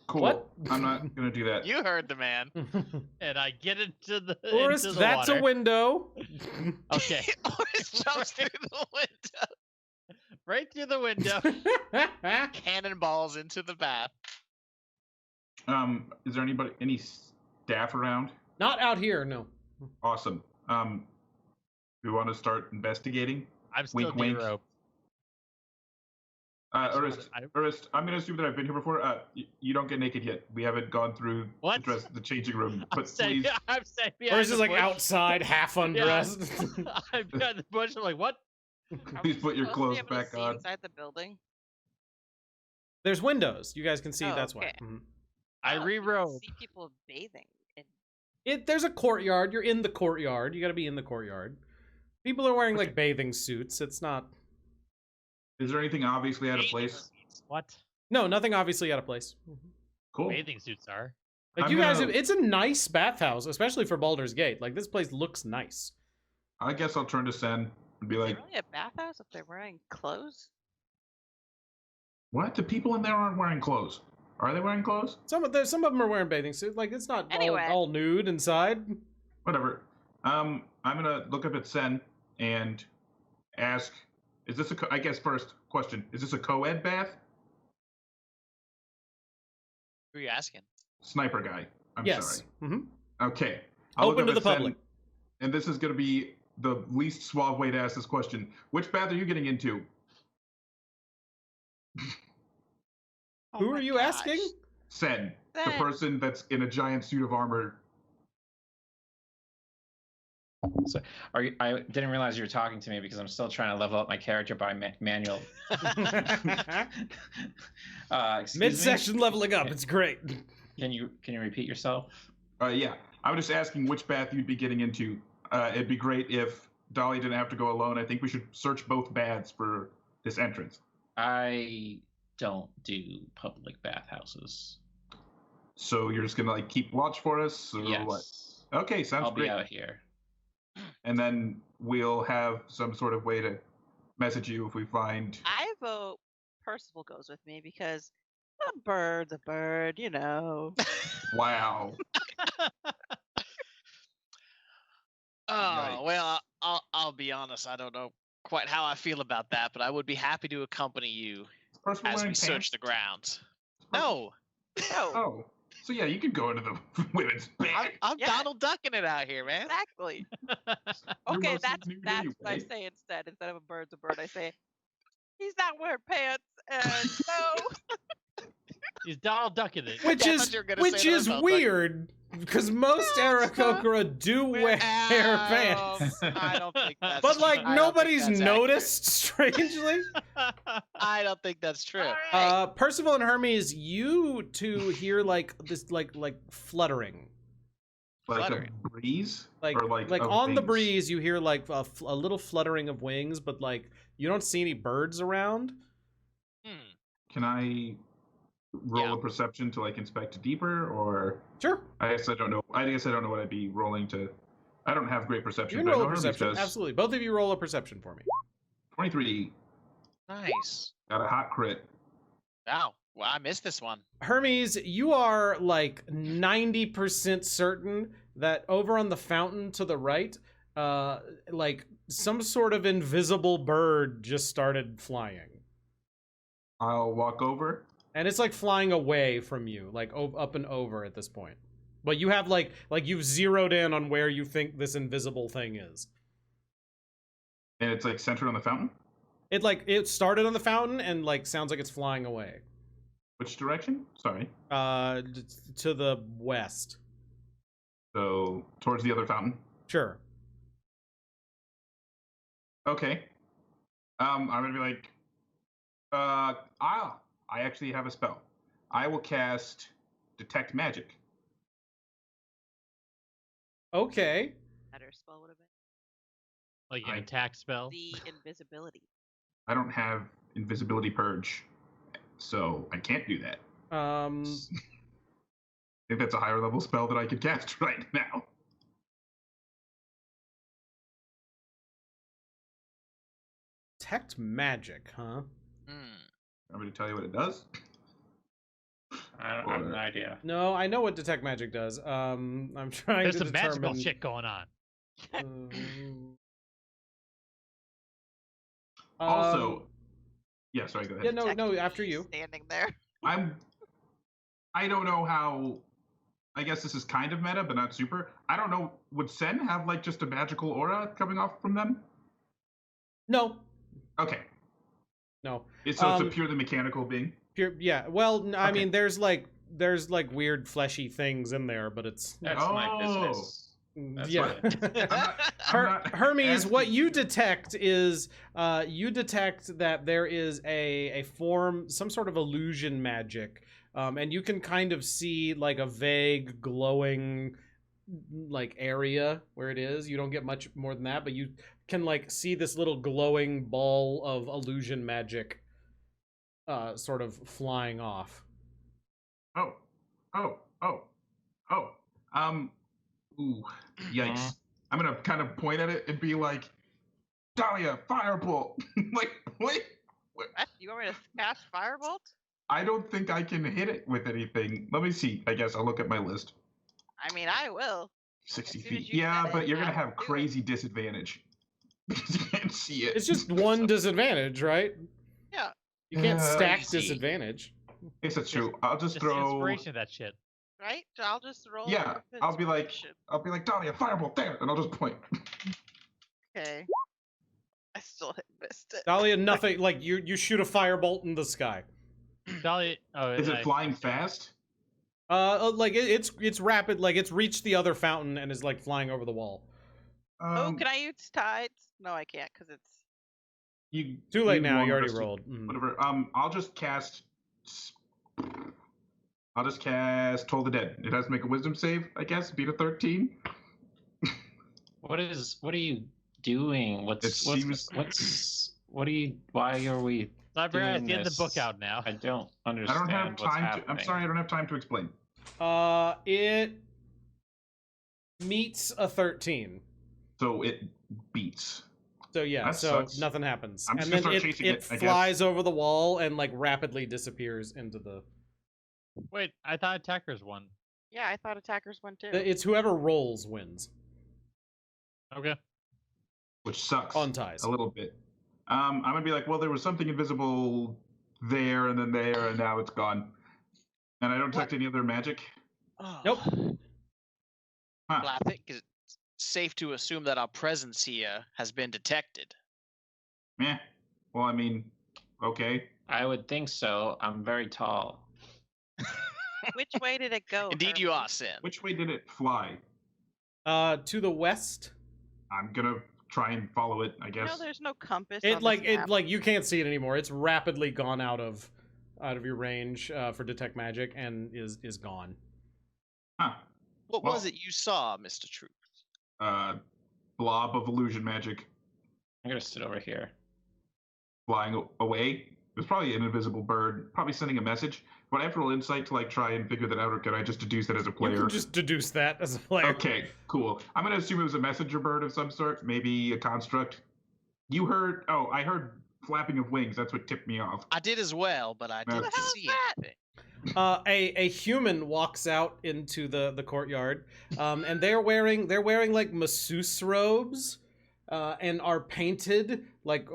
Cool. What? I'm not gonna do that. You heard the man. And I get into the Forrest, into the that's water. a window. Okay. Oris jumps through the window. Right through the window. Cannonballs into the bath. Is there any staff around? Not out here, no. Awesome. Do we want to start investigating? I'm still Wink, wink. derobe. Urist, I'm going to assume that I've been here before. You don't get naked yet. We haven't gone through What? the changing room. I'm But staying, please, I'm staying Or behind is this the like bush. outside, half undressed? I'm behind the bush. I'm like, what? please put your clothes Supposed to be able to back see on. inside the building. There's windows. You guys can see. Oh, That's why. okay. Mhm. I Oh, you can rerobe. See people bathing. There's a courtyard. You're in the courtyard. You got to be in the courtyard. People are wearing like Okay. bathing suits. It's not. Is there anything obviously out of place? What? No, nothing obviously out of place. Cool. Bathing suits are. Like I'm you guys, gonna- it's a nice bathhouse, especially for Baldur's Gate. Like this place looks nice. I guess I'll turn to Sen and be Is like, it really a bathhouse if they're wearing clothes? what? The people in there aren't wearing clothes. Are they wearing clothes? Some of them are wearing bathing suits. Like it's not Anyway. all nude inside. Whatever. I'm going to look up at Sen and ask, is this I guess first question, is this a co-ed bath? Who are you asking? Sniper guy. I'm Yes. sorry. hmm Okay. I'll look Open up to the at Sen, public. and this is going to be the least suave way to ask this question. Which bath are you getting into? Oh Who my are you gosh. asking? Sen, the Sen. person that's in a giant suit of armor. So, I didn't realize you were talking to me because I'm still trying to level up my character by manual. Excuse me? Mid-session leveling up. It's great. Can you repeat yourself? Yeah. I'm just asking which bath you'd be getting into. It'd be great if Dahlia didn't have to go alone. I think we should search both baths for this entrance. I don't do public bathhouses. So you're just gonna keep watch for us, or Yes. what? Okay, sounds I'll be great. out here. And then we'll have some sort of way to message you if we find. I vote Percival goes with me because a bird's a bird, you know. Wow. Oh Yikes. well, I'll be honest. I don't know quite how I feel about that, but I would be happy to accompany you Is Percival as wearing we search pants? the grounds. Percival- No, No, Oh, so yeah, you could go into the women's bath. I'm Yeah. Donald Ducking it out here, man. exactly. You're Okay, mostly that's nude what I anyway. say instead. Instead of a bird's a bird, I say he's not wearing pants, and no. He's Donald ducking it. Which Yeah, I is thought you were gonna say that is about weird because most Aarakocra do wear pants. I don't think that's But like I don't think nobody's that's noticed, strangely. accurate. I don't think that's true. All right. Percival and Hermes, you two hear like this like fluttering. Like Fluttering. a breeze? Like or like of on the wings? breeze you hear like a little fluttering of wings, but like you don't see any birds around. Hmm. Can I roll Yeah. a perception to like inspect deeper, or Sure. I guess I don't know. I guess I don't know what I'd be rolling to. I don't have great You perception. can but I roll know a Hermes perception. does. Absolutely. Both of you roll a perception for me. 23. Nice. Got a hot crit. Wow. Well, I missed this one. Hermes, you are like 90% certain that over on the fountain to the right, like some sort of invisible bird just started flying. I'll walk over. And it's like flying away from you, like up and over at this point. But you have like you've zeroed in on where you think this invisible thing is. And it's like centered on the fountain? It started on the fountain and like sounds like it's flying away. Which direction? Sorry. To the west. So towards the other fountain? Sure. Okay. I'm gonna be like, I actually have a spell. I will cast Detect Magic. Okay. Better spell would have been Like an attack spell. the invisibility. I don't have Invisibility Purge, so I can't do that. I think that's a higher level spell that I could cast right now. Detect magic, huh? I'm going to tell you what it does. I have no idea. No, I know what detect magic does. I'm trying There's to some determine. magical shit going on. Also, yeah, sorry, go ahead. Yeah, no, Technically after you. Standing there. I don't know how. I guess this is kind of meta, but not super. I don't know. Would Sen have like just a magical aura coming off from them? No, Okay. no. So it's a purely mechanical being. Pure, yeah. Well, I Okay. mean, there's like weird fleshy things in there, but it's That's my business. That's yeah. I'm not Hermes, asking what you detect is you detect that there is a form, some sort of illusion magic, and you can kind of see like a vague glowing like area where it is. You don't get much more than that, but you can like see this little glowing ball of illusion magic sort of flying off. Oh. Ooh, yikes. I'm gonna kind of point at it and be like, Dahlia, firebolt! Like, wait. What? You want me to cast Firebolt? I don't think I can hit it with anything. Let me see. I guess I'll look at my list. I mean, I will. 60 As soon as feet. you Yeah, said but it, you're gonna I have will do it. crazy disadvantage. Because you can't see it. It's just one disadvantage, right? Yeah. You can't stack Easy. disadvantage. Yes, that's true. I'll just Just throw. inspiration of that shit. Right? I'll just roll. Yeah, with I'll be like, inspiration. Dahlia, firebolt there, and I'll just point. Okay. I still missed it. Dahlia, nothing. Like you shoot a firebolt in the sky. Dahlia, Is it flying fast? Like it's rapid. Like it's reached the other fountain and is like flying over the wall. Oh, can I use tides? No, I can't because it's. You Too late now. won You already the rest of- rolled. Mm. Whatever. I'll just cast Toll the Dead. It has to make a wisdom save, I guess. Beat a 13. What are you doing? What are you? Why are we? Library has doing getting the this? book out now. I don't I understand. don't have what's time to. I'm happening. sorry, I don't have time to explain. It meets a 13. So it beats. So yeah, That so sucks. nothing happens. I'm And just then gonna start chasing it it, I guess. flies over the wall and like rapidly disappears into the. Wait, I thought attackers won. Yeah, I thought attackers won too. It's whoever rolls wins. Okay. Which sucks On ties. a little bit. I'm gonna be like, well, there was something invisible there, and then there, and now it's gone. And I don't detect any other magic. Oh. Nope. Huh. Well, I think it's safe to assume that our presence here has been detected. Meh. Well, I mean, okay. I would think so. I'm very tall. Which way did it go? Indeed, you Hermes? are, Sin. Which way did it fly? To the west. I'm gonna try and follow it, I You guess. know, there's no compass. It on like this it map. like you can't see it anymore. It's rapidly gone out of your range for detect magic and is gone. Huh. What Well- was it you saw, Mr. Truth? Blob of illusion magic I'm gonna sit over here. flying away. It was probably an invisible bird, probably sending a message. But I have to roll insight to like try and figure that out, or can I just deduce that as a You player? can just deduce that as a player. Okay, cool. I'm gonna assume it was a messenger bird of some sort, maybe a construct. You heard? Oh, I heard flapping of wings. That's what tipped me off. I did as well, but I What didn't the hell is see that? anything. A human walks out into the courtyard, and they're wearing like masseuse robes, and are painted like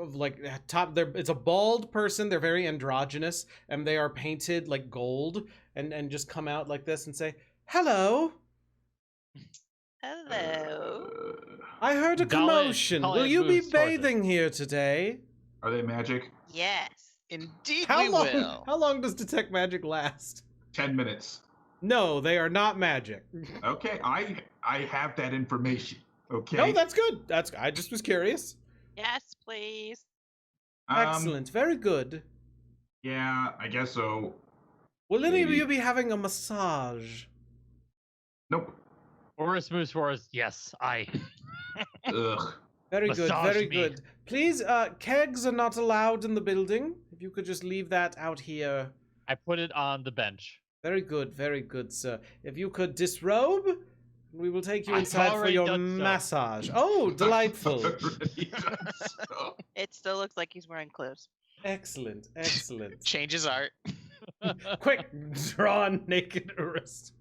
top. It's a bald person. They're very androgynous, and they are painted like gold, and just come out like this and say hello. Hello. I heard a Dahlia- commotion. Dahlia Will you be moves towards it. bathing here today? Are they magic? Yes. Indeed, How we long? will. How long does detect magic last? 10 minutes. No, they are not magic. Okay, I have that information. Okay. No, that's good. I just was curious. Yes, please. Excellent. Very good. Yeah, I guess so. Will any of Maybe. you be having a massage? Nope. Oris moves towards. Yes, I. Ugh. Very good, Massage very me. good. Please, kegs are not allowed in the building. If you could just leave that out here. I put it on the bench. Very good, sir. If you could disrobe, we will take you I've inside for already your done so. massage. Oh, delightful. Already done so. It still looks like he's wearing clothes. Excellent. Changes art. Quick, draw a naked Urist.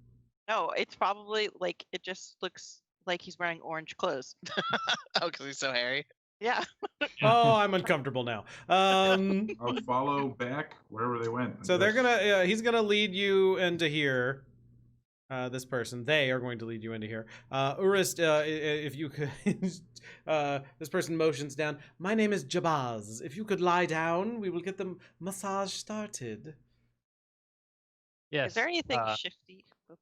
No, it's probably like it just looks like he's wearing orange clothes. Oh, because he's so hairy. Yeah. Oh, I'm uncomfortable now. I'll follow back wherever they went. So they're gonna, he's gonna lead you into here. This person, they are going to lead you into here. Urist, if you could, this person motions down. My name is Jabaz. If you could lie down, we will get the massage started. Yes. Is there anything uh, shifty? Oops,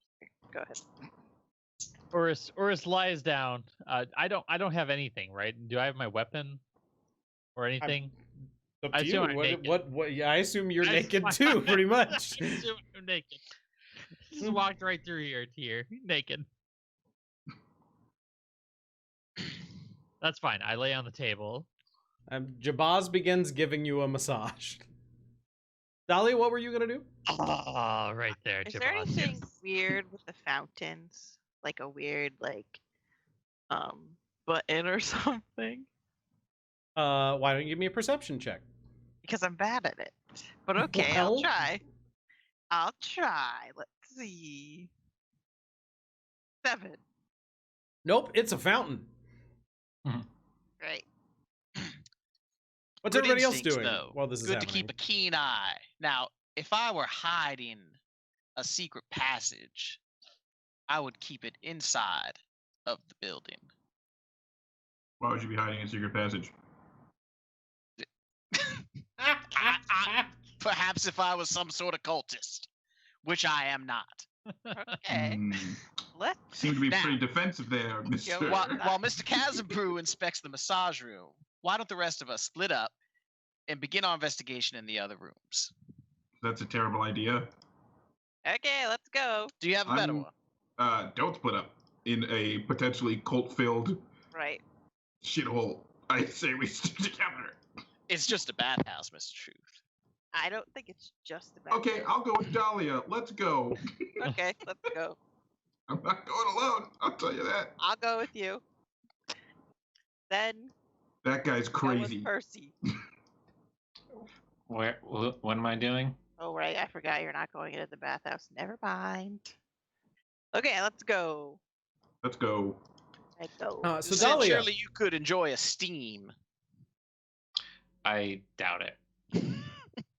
go ahead. Oris lies down. I don't have anything, right? Do I have my weapon or anything? Up I to you. assume I'm naked. What? Yeah, I assume you're I naked assume- too, pretty much. I assume I'm naked. Just walked right through here to here, naked. That's fine. I lay on the table. Jabaz begins giving you a massage. Dahlia, what were you gonna do? Oh, right there, Is there Jabaz. anything weird with the fountains? Like a weird button or something? Why don't you give me a perception check? Because I'm bad at it. But okay, Well- I'll try. I'll try. Let's see. 7. Nope, it's a fountain. Great. What's Good everybody else instincts, doing though. while this is Good to happening? keep a keen eye. Now, if I were hiding a secret passage, I would keep it inside of the building. Why would you be hiding a secret passage? Perhaps if I was some sort of cultist, which I am not. Okay. Hmm. Let's Seem to be Now- pretty defensive there, Mister. While Mr. Chasmbrew inspects the massage room, why don't the rest of us split up and begin our investigation in the other rooms? That's a terrible idea. Okay, let's go. Do you have a better I'm- one? Don't split up in a potentially cult-filled Right. shithole. I say we stick together. It's just a bathhouse, Mr. Truth. I don't think it's just about Okay, I'll go with Dahlia. Let's go. Okay, let's go. I'm not going alone. I'll tell you that. I'll go with you. Then That guy's go with crazy. Percy. What am I doing? Oh right, I forgot you're not going into the bathhouse. Never mind. Okay, let's go. Let's go. Let's go. So Said Dahlia, surely you could enjoy a steam. I doubt it.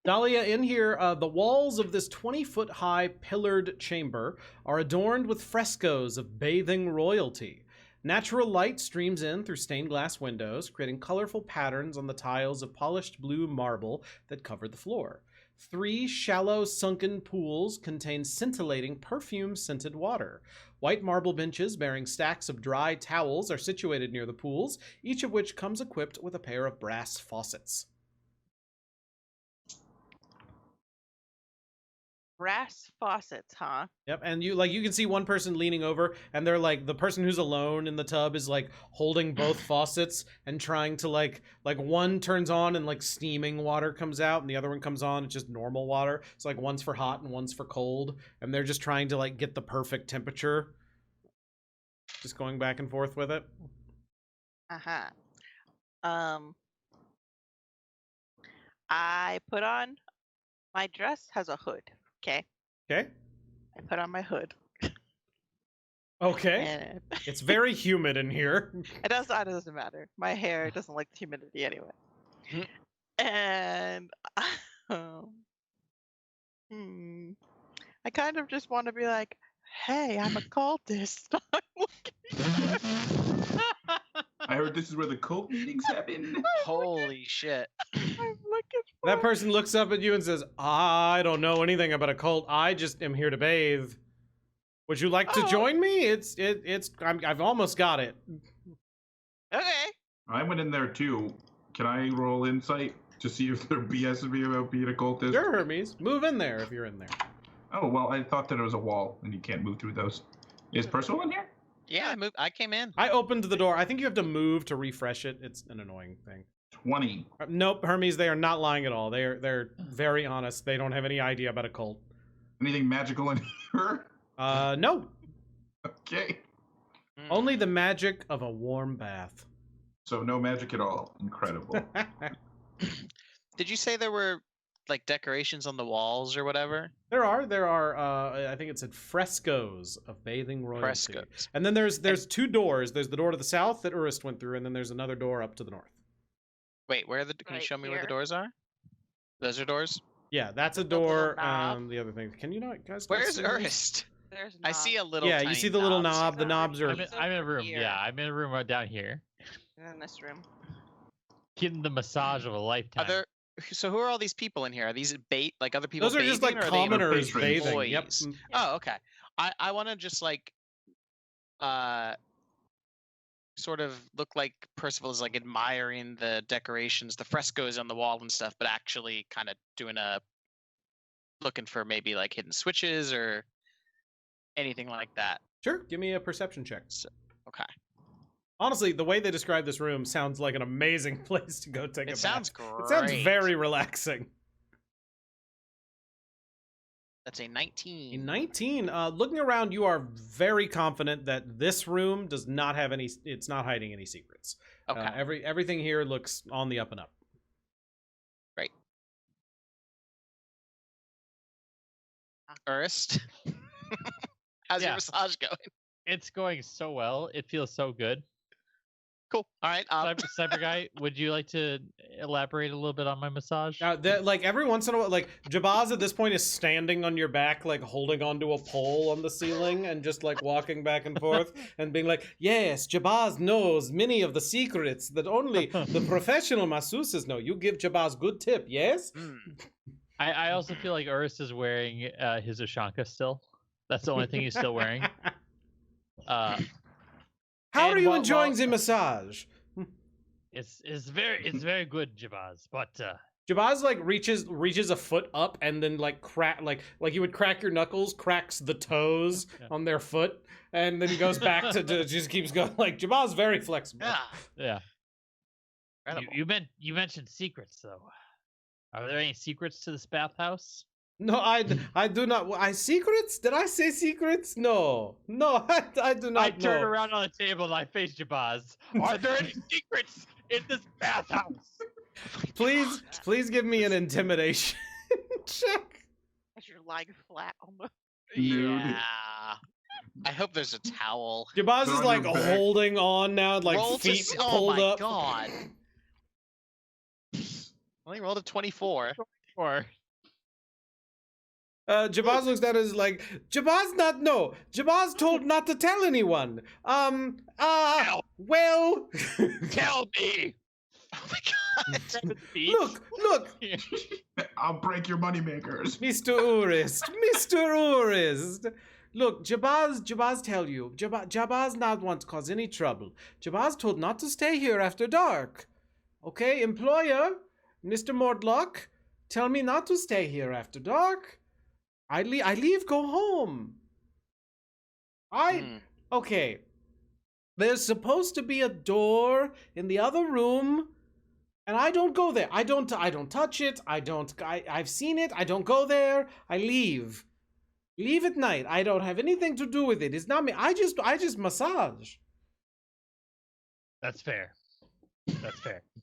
Dahlia, in here, the walls of this 20-foot-high pillared chamber are adorned with frescoes of bathing royalty. Natural light streams in through stained glass windows, creating colorful patterns on the tiles of polished blue marble that cover the floor. 3 shallow, sunken pools contain scintillating, perfume-scented water. White marble benches bearing stacks of dry towels are situated near the pools, each of which comes equipped with a pair of brass faucets. Brass faucets, huh? Yep, and you can see one person leaning over, and they're like, the person who's alone in the tub is like holding both faucets and trying to like one turns on and like steaming water comes out, and the other one comes on, it's just normal water. So like one's for hot and one's for cold, and they're just trying to like get the perfect temperature. Just going back and forth with it. I put on my dress has a hood. Okay. Okay. I put on my hood. Okay. And It's very humid in here. it doesn't matter. My hair doesn't like the humidity anyway. And I kind of just want to be like, hey, I'm a cultist. I heard this is where the cult meetings happen. Holy shit. I'm looking for That person looks up at you and says, I don't know anything about a cult. I just am here to bathe. Would you like to Oh. join me? I've almost got it. Okay. I went in there too. Can I roll insight to see if they're BSing me about being a cultist? Sure, Hermes. Move in there if you're in there. Oh, well, I thought that it was a wall and you can't move through those. Is Percival in here? Yeah, I came in. I opened the door. I think you have to move to refresh it. It's an annoying thing. 20. Nope, Hermes, they are not lying at all. They're very honest. They don't have any idea about a cult. Anything magical in here? No. Okay. Mm. Only the magic of a warm bath. So no magic at all. Incredible. Did you say there were like decorations on the walls or whatever? There are. I think it said frescoes of bathing royalty. Frescoes. And then there's two doors. There's the door to the south that Urist went through, and then there's another door up to the north. Wait, where are the? Can you Right show me where the here. doors are? Those are doors. Yeah, that's a The little door. knob. The other thing. Can you not, guys? not Where's see those? Ernest? There's I see a little. Yeah, you tiny see the little knobs. knob. The He's knobs are. already- I'm in a over room. here. Yeah, I'm in a room right down here. in this room. Getting the massage of a lifetime. Are there? So who are all these people in here? Are these bait like other people? Those are just like bathing, or are they commoners patrons? bathing. Yep. employees? Oh, okay. I want to just like, sort of look like Percival is like admiring the decorations, the frescoes on the wall and stuff, but actually kind of looking for maybe like hidden switches or anything like that. Sure. Give me a perception check. Okay. Honestly, the way they describe this room sounds like an amazing place to go take a It bath. sounds great. It sounds very relaxing. That's a A 19. 19. Looking around, you are very confident that this room does not have any. It's not hiding any secrets. Okay. Everything here looks on the up and up. Ernest, how's your Yeah. massage going? It's going so well. It feels so good. Cool. All right. Cyber guy, would you like to elaborate a little bit on my massage? Like every once in a while, like Jabaz at this point is standing on your back, like holding onto a pole on the ceiling and just like walking back and forth and being like, yes, Jabaz knows many of the secrets that only the professional masseuses know. You give Jabaz good tip, yes? Mm. I also feel like Urs is wearing his Ashanka still. That's the only thing he's still wearing. How And are you while- enjoying while- the massage? It's very good, Jabaz. But Jabaz like reaches a foot up and then like crack like you would crack your knuckles, cracks the toes Yeah. on their foot, and then goes back to just keeps going. Like Jabaz's very flexible. Yeah. yeah, Incredible. you mentioned secrets though. Are there any secrets to this bathhouse? No, I do not. I secrets? Did I say secrets? No, I do not I know. turn around on the table and I face Jabaz. Are there any secrets in this bathhouse? Please give me an intimidation check. As you're lying flat almost. Nude. Yeah. I hope there's a towel. Jabaz They're is on like your back. holding on now, like Roll to feet see- pulled oh my up. god. Only rolled a 24. Or Jabaz looks at us like, Jabaz told not to tell anyone. Well, tell me. Oh my god. look, I'll break your moneymakers. Mr. Urist. Look, Jabaz tell you. Jabaz not want to cause any trouble. Jabaz told not to stay here after dark. Okay, employer, Mr. Mordlock, tell me not to stay here after dark. I leave, go home. Hmm. Okay. There's supposed to be a door in the other room, and I don't go there. I don't touch it. I've seen it. I don't go there. I leave. Leave at night. I don't have anything to do with it. It's not me. I just massage. That's fair.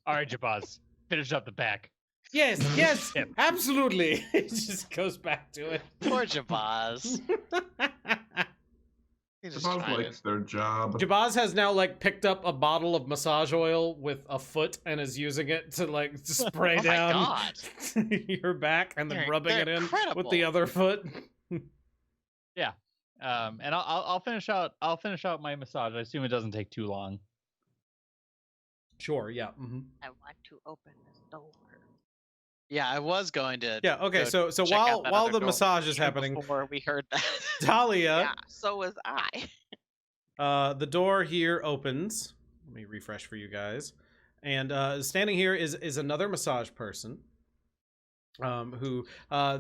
All right, Jabaz, finish up the back. Yes, Yep. absolutely. It just goes back to it. Poor Jabaz. He's just Suppose trying likes their job. Jabaz has now like picked up a bottle of massage oil with a foot and is using it to like spray Oh my down god. your back and then rubbing They're it in with incredible. the other foot. And I'll finish out my massage. I assume it doesn't take too long. Sure, yeah. I want to open this door. Yeah, I was going to. Yeah, okay, go so check out that while other the door massage is even happening, before we heard that. Dahlia, Yeah, so was I. the door here opens. Let me refresh for you guys. And standing here is another massage person. Who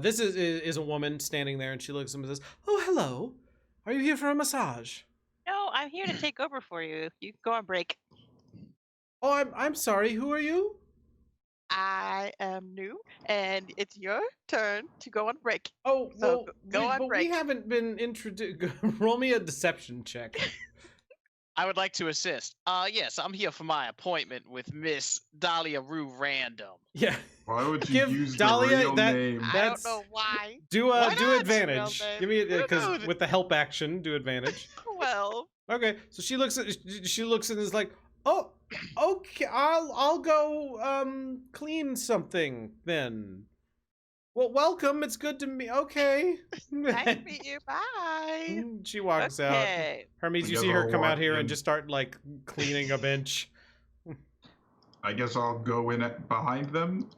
this is a woman standing there, and she looks at him and says, "Oh, hello. Are you here for a massage?" No, I'm here to take over for you. You can go on break. Oh, I'm sorry. Who are you? I am new, and it's your turn to go on break. Oh, So well, go on but we break. haven't been introduced. Roll me a deception check. I would like to assist. Yes, I'm here for my appointment with Miss Dahlia Roux Random. Yeah. Why would you Give use Dahlia the real that- name? I That's- don't know why. Do Why do not? advantage. Well, Give me then. because with the help action, do advantage. Well, Okay, so she looks and is like, "Oh, okay, I'll go clean something then." Well, welcome. It's good to meet. Okay. nice to meet you. Bye. She walks out. Okay. Hermes, I you guess see her I'll come out walk here in. and just start like cleaning a bench. I guess I'll go in behind them.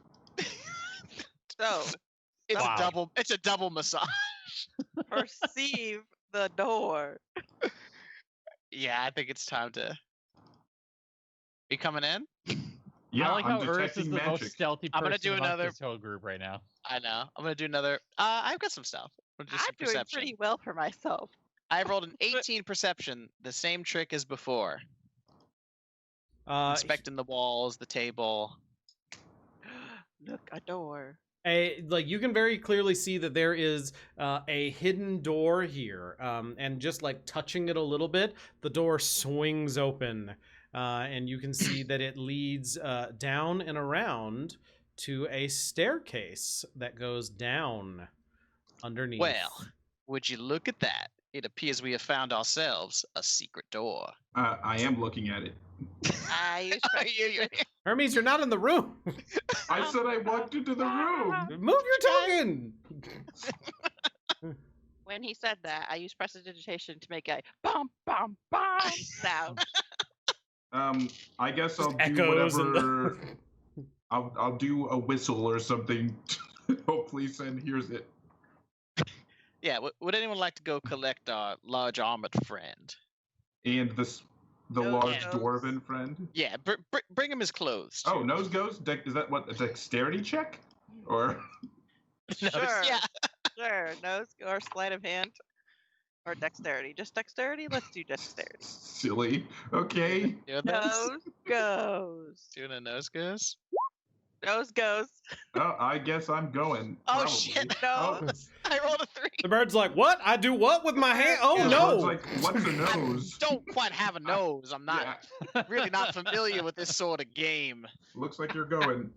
So It's Wow. a double. It's a double massage. perceive the door. Yeah, I think it's time to. You coming in? Yeah, I like I'm how Urs is detecting the magic. most stealthy I'm person gonna do amongst another- this whole group right now. I know. I'm gonna do another. I've got some stuff. I'm gonna do I'm some doing perception. pretty well for myself. I rolled an 18 perception, the same trick as before. Inspecting the walls, the table. Look, a door. Like you can very clearly see that there is a hidden door here, and just like touching it a little bit, the door swings open, and you can see that it leads down and around to a staircase that goes down underneath. Well, would you look at that? It appears we have found ourselves a secret door. I am looking at it. I use Hermes, you're not in the room. I said I walked into the room. Move your token. When he said that, I used prestidigitation to make a bum bum bum sound. I guess I'll do echoes and whatever. I'll do a whistle or something. Hopefully, Sen hears it. Yeah, would anyone like to go collect our large armored friend? And the Nose large goes. dwarven friend. Yeah, bring him his clothes. Oh, nose goes. Is that what a dexterity check? Or No, Sure. Yeah. Sure, nose or sleight of hand. Or dexterity. Just dexterity? Let's do dexterity. silly? Okay. Doing this? Nose goes. Doing a nose goes? Nose goes. Oh, I guess I'm going. Oh, probably. shit, Oh, Nose. I rolled a 3. The bird's like, "What? I do what with my hand? Oh Yeah, the bird's no!" like, what's a I nose? don't quite have a nose. I'm not Yeah, really not familiar with this sort of game. looks like you're going.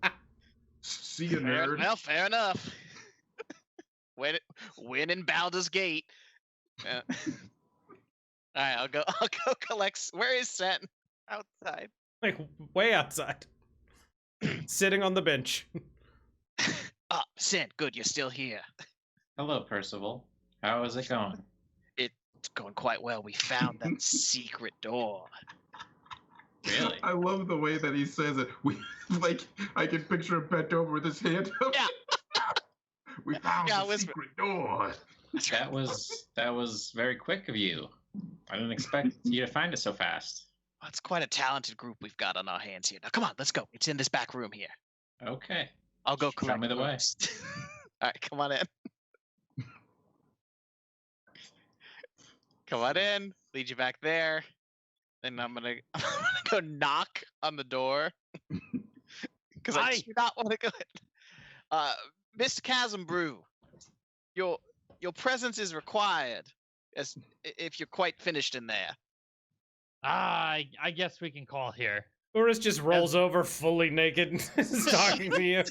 See you, nerd. Well, fair enough. Win in Baldur's Gate. All right, I'll go collect. Where is Sen? Outside. Like way outside, sitting on the bench. Ah, Sen, good, you're still here. Hello, Percival. How is it going? It's going quite well. We found that secret door. Really? I love the way that he says it. We like I can picture him bent over with his hand up. Yeah. We found Yeah, the whisper. secret door. That was very quick of you. I didn't expect you to find it so fast. It's quite a talented group we've got on our hands here. Now, come on, let's go. It's in this back room here. Okay. I'll go Show collect me the way. first. All right, come on in. Come on in. Lead you back there. Then I'm gonna go knock on the door because I Aye. do not want to go in. Mr. Chasmbrew, your presence is required, as if you're quite finished in there. I guess we can call here. Urus just rolls over fully naked and is talking to you.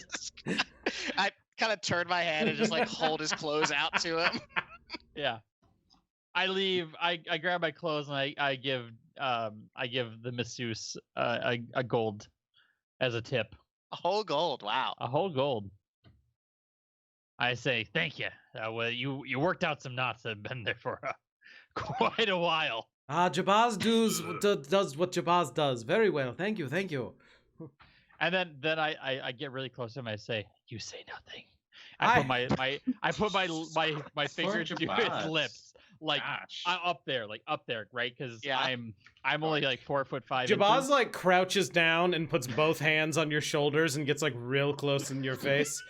I kind of turn my head and just like hold his clothes out to him. Yeah. I leave. I grab my clothes and I give the masseuse a gold as a tip. A whole gold. Wow. A whole gold. I say thank you. Well, you worked out some knots that have been there for quite a while. Jabaz does what Jabaz does very well. Thank you, thank you. And then I get really close to him. I say, "You say nothing." I put my finger to his Jabaz. lips, like Gosh. up there, right? Because Yeah. I'm only like 4'5". Jabaz like crouches down and puts both hands on your shoulders and gets like real close in your face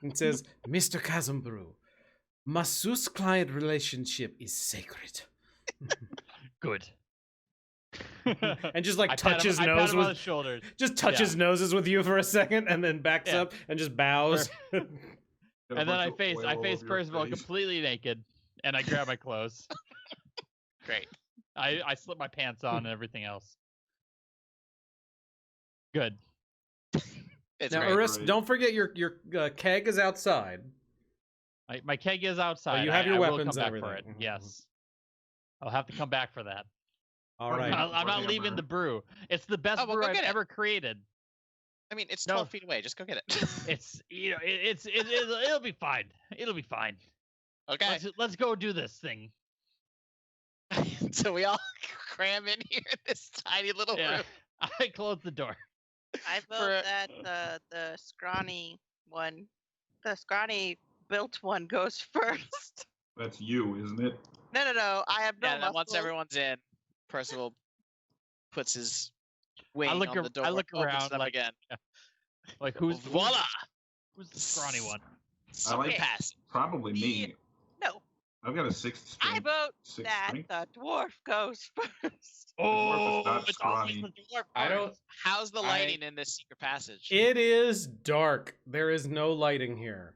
and says, "Mr. Chasmbrew, masseuse-client relationship is sacred." Good. And just like I pat touches him nose on the with shoulders. just touches noses with you for a second and then backs Yeah. up and just bows. And then I face Percival completely naked, and I grab my clothes. Great. I slip my pants on and everything else. Good. It's Now, great. Urus, Great. don't forget your keg is outside. My keg is outside. you have your I will weapons come and back for it. everything. Yes. I'll have to come back for that. All Well, right. I'm not leaving the brew. It's the best Oh, well, brew go I've get it. ever created. I mean, it's No. 12 feet away. Just go get it. It's it'll be fine. It'll be fine. Okay. Let's go do this thing. So we all cram in here in this tiny little Yeah. room. I close the door. I vote For- that the scrawny one, the scrawny built one goes first. That's you, isn't it? No. I have no Yeah, and then once muscles. everyone's in, Percival puts his wing look on ar- the door. I look opens around them like- again. Like Voila! who's the scrawny one? I like Pass. probably me. No, I've got a sixth I strength. vote Sixth that strength. the dwarf goes first. Oh, not it's always scrawny. the dwarf I first. don't. How's the I- lighting in this secret passage? It is dark. There is no lighting here.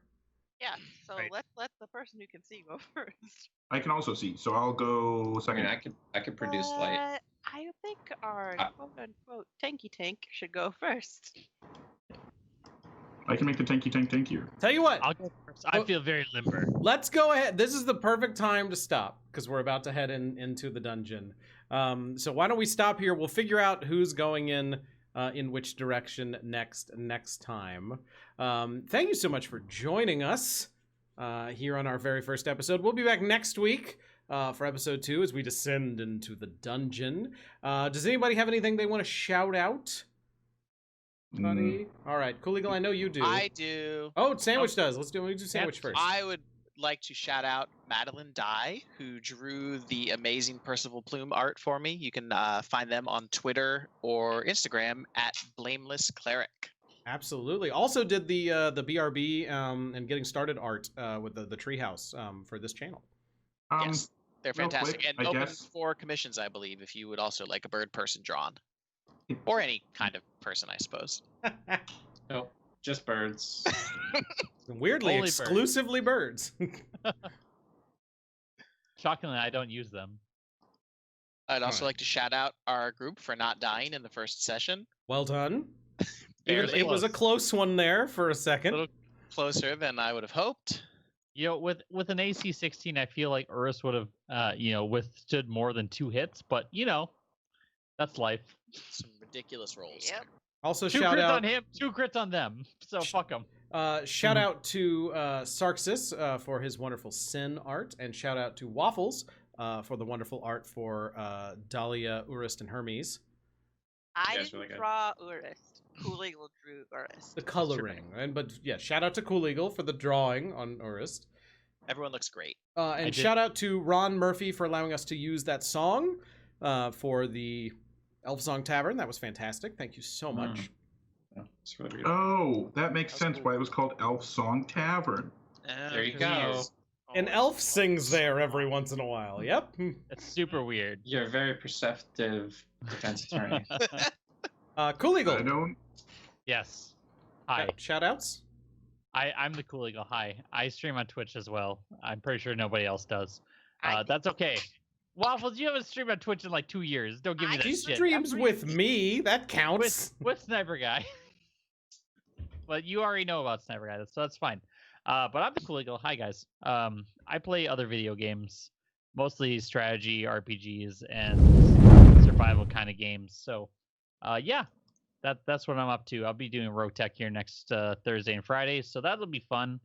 Yeah, so Right. let's let the person who can see go first. I can also see, so I'll go I second. mean, I could produce light. I think our I- quote unquote tanky tank should go first. I can make the tanky tank tankier. Tell you what, I'll go first. I Oh. feel very limber. let's go ahead. This is the perfect time to stop because we're about to head into the dungeon. So why don't we stop here? We'll figure out who's going in which direction next time. Thank you so much for joining us here on our very first episode. We'll be back next week for episode 2 as we descend into the dungeon. Does anybody have anything they want to shout out? Buddy? All right, Cool Eagle, I know you do. I do. Oh, Sandwich does. Let's do Sandwich Yes, first. I would like to shout out Madeline Dye, who drew the amazing Percival Plume art for me. You can find them on Twitter or Instagram at Blameless Cleric. Absolutely. Also did the BRB and getting started art with the treehouse for this channel. Yes, they're real fantastic. quick, And I open guess- for commissions, I believe, if you would also like a bird person drawn. Or any kind of person, I suppose. Nope, just birds. Weirdly, Only birds. exclusively birds. Shockingly, I don't use them. I'd also Alright. like to shout out our group for not dying in the first session. Well done. Barely. It was a close one there for a second. Little closer than I would have hoped. You know, with an AC 16, I feel like Urus would have, withstood more than 2 hits. But that's life. Some ridiculous rolls. Yep. Also, 2 shout crits out on him, 2 crits on them. So fuck them. shout out to Sarxis for his wonderful Sin art, and shout out to Waffles for the wonderful art for Dahlia, Urist, and Hermes. I Yeah, it's didn't really good. draw Urist. Cool Eagle drew Urist. The coloring, but yeah, shout out to Cool Eagle for the drawing on Urist. Everyone looks great. And did- shout out to Ron Murphy for allowing us to use that song for the Elf Song Tavern. That was fantastic. Thank you so much. Yeah, it's really beautiful. Oh, that makes That's sense cool. why it was called Elf Song Tavern. There you 'cause go. he is An always elf sings always there so every long. once in a while. Yep. It's super weird. You're a very perceptive defense attorney. Cool Eagle. I don't. Yes. Hi. Shout outs. I'm the Cool Eagle. Hi. I stream on Twitch as well. I'm pretty sure nobody else does. I- That's okay. Waffles, you haven't streamed on Twitch in like 2 years. Don't give me I that He shit. streams with me. That counts. With Sniper Guy. But you already know about Sniper Guy, so that's fine. But I'm the Cool Eagle. Hi, guys. I play other video games, mostly strategy, RPGs, and survival kind of games. So, yeah, that's what I'm up to. I'll be doing Rogue Tech here next Thursday and Friday, so that'll be fun.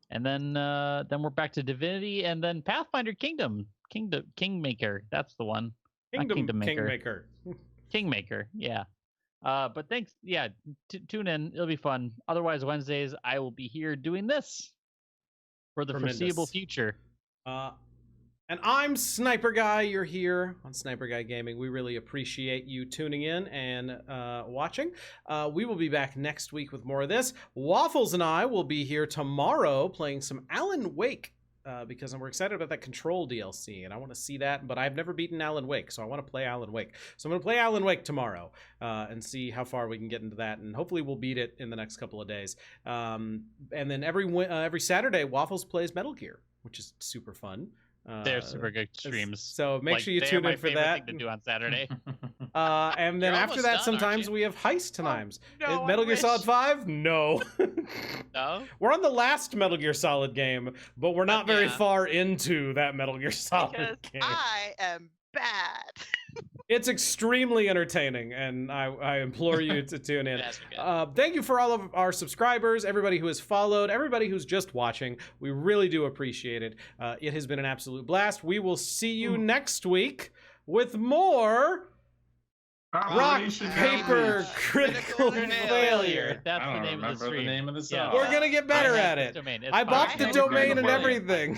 And then we're back to Divinity, and then Pathfinder Kingmaker. That's the one. Not Kingdom Kingdom Maker. Kingmaker. Kingmaker. Yeah. But thanks. Yeah, tune in. It'll be fun. Otherwise, Wednesdays I will be here doing this for the foreseeable Tremendous. future. And I'm Sniper Guy. You're here on Sniper Guy Gaming. We really appreciate you tuning in and watching. We will be back next week with more of this. Waffles and I will be here tomorrow playing some Alan Wake because we're excited about that Control DLC, and I want to see that, but I've never beaten Alan Wake, so I want to play Alan Wake. So I'm going to play Alan Wake tomorrow and see how far we can get into that, and hopefully we'll beat it in the next couple of days. And then every Saturday, Waffles plays Metal Gear, which is super fun. They're super good streams. So make sure you tune in for that. Thing to do on Saturday. And then You're after almost that, done, sometimes aren't you? we have heist times. no, I Metal Gear wish. Solid 5? No. No? We're on the last Metal Gear Solid game, but we're not very Yeah. far into that Metal Gear Solid Because game. I am bad. It's extremely entertaining, and I implore you to tune in. It has been good. Thank you for all of our subscribers, everybody who has followed, everybody who's just watching. We really do appreciate it. It has been an absolute blast. We will see you next week with more Rock, Operation Paper, Outreach. Critical Critical Failure. That's I the don't name of the remember stream. the name of the Yeah. song. We're gonna get better I have at this it. domain. It's I fine. bought the I domain hope and we everything.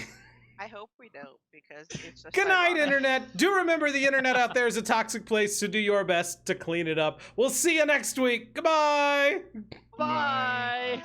I hope we don't, because it's just Good night, ironic. Internet. Do remember the Internet out there is a toxic place, so do your best to clean it up. We'll see you next week. Goodbye. Bye. Bye.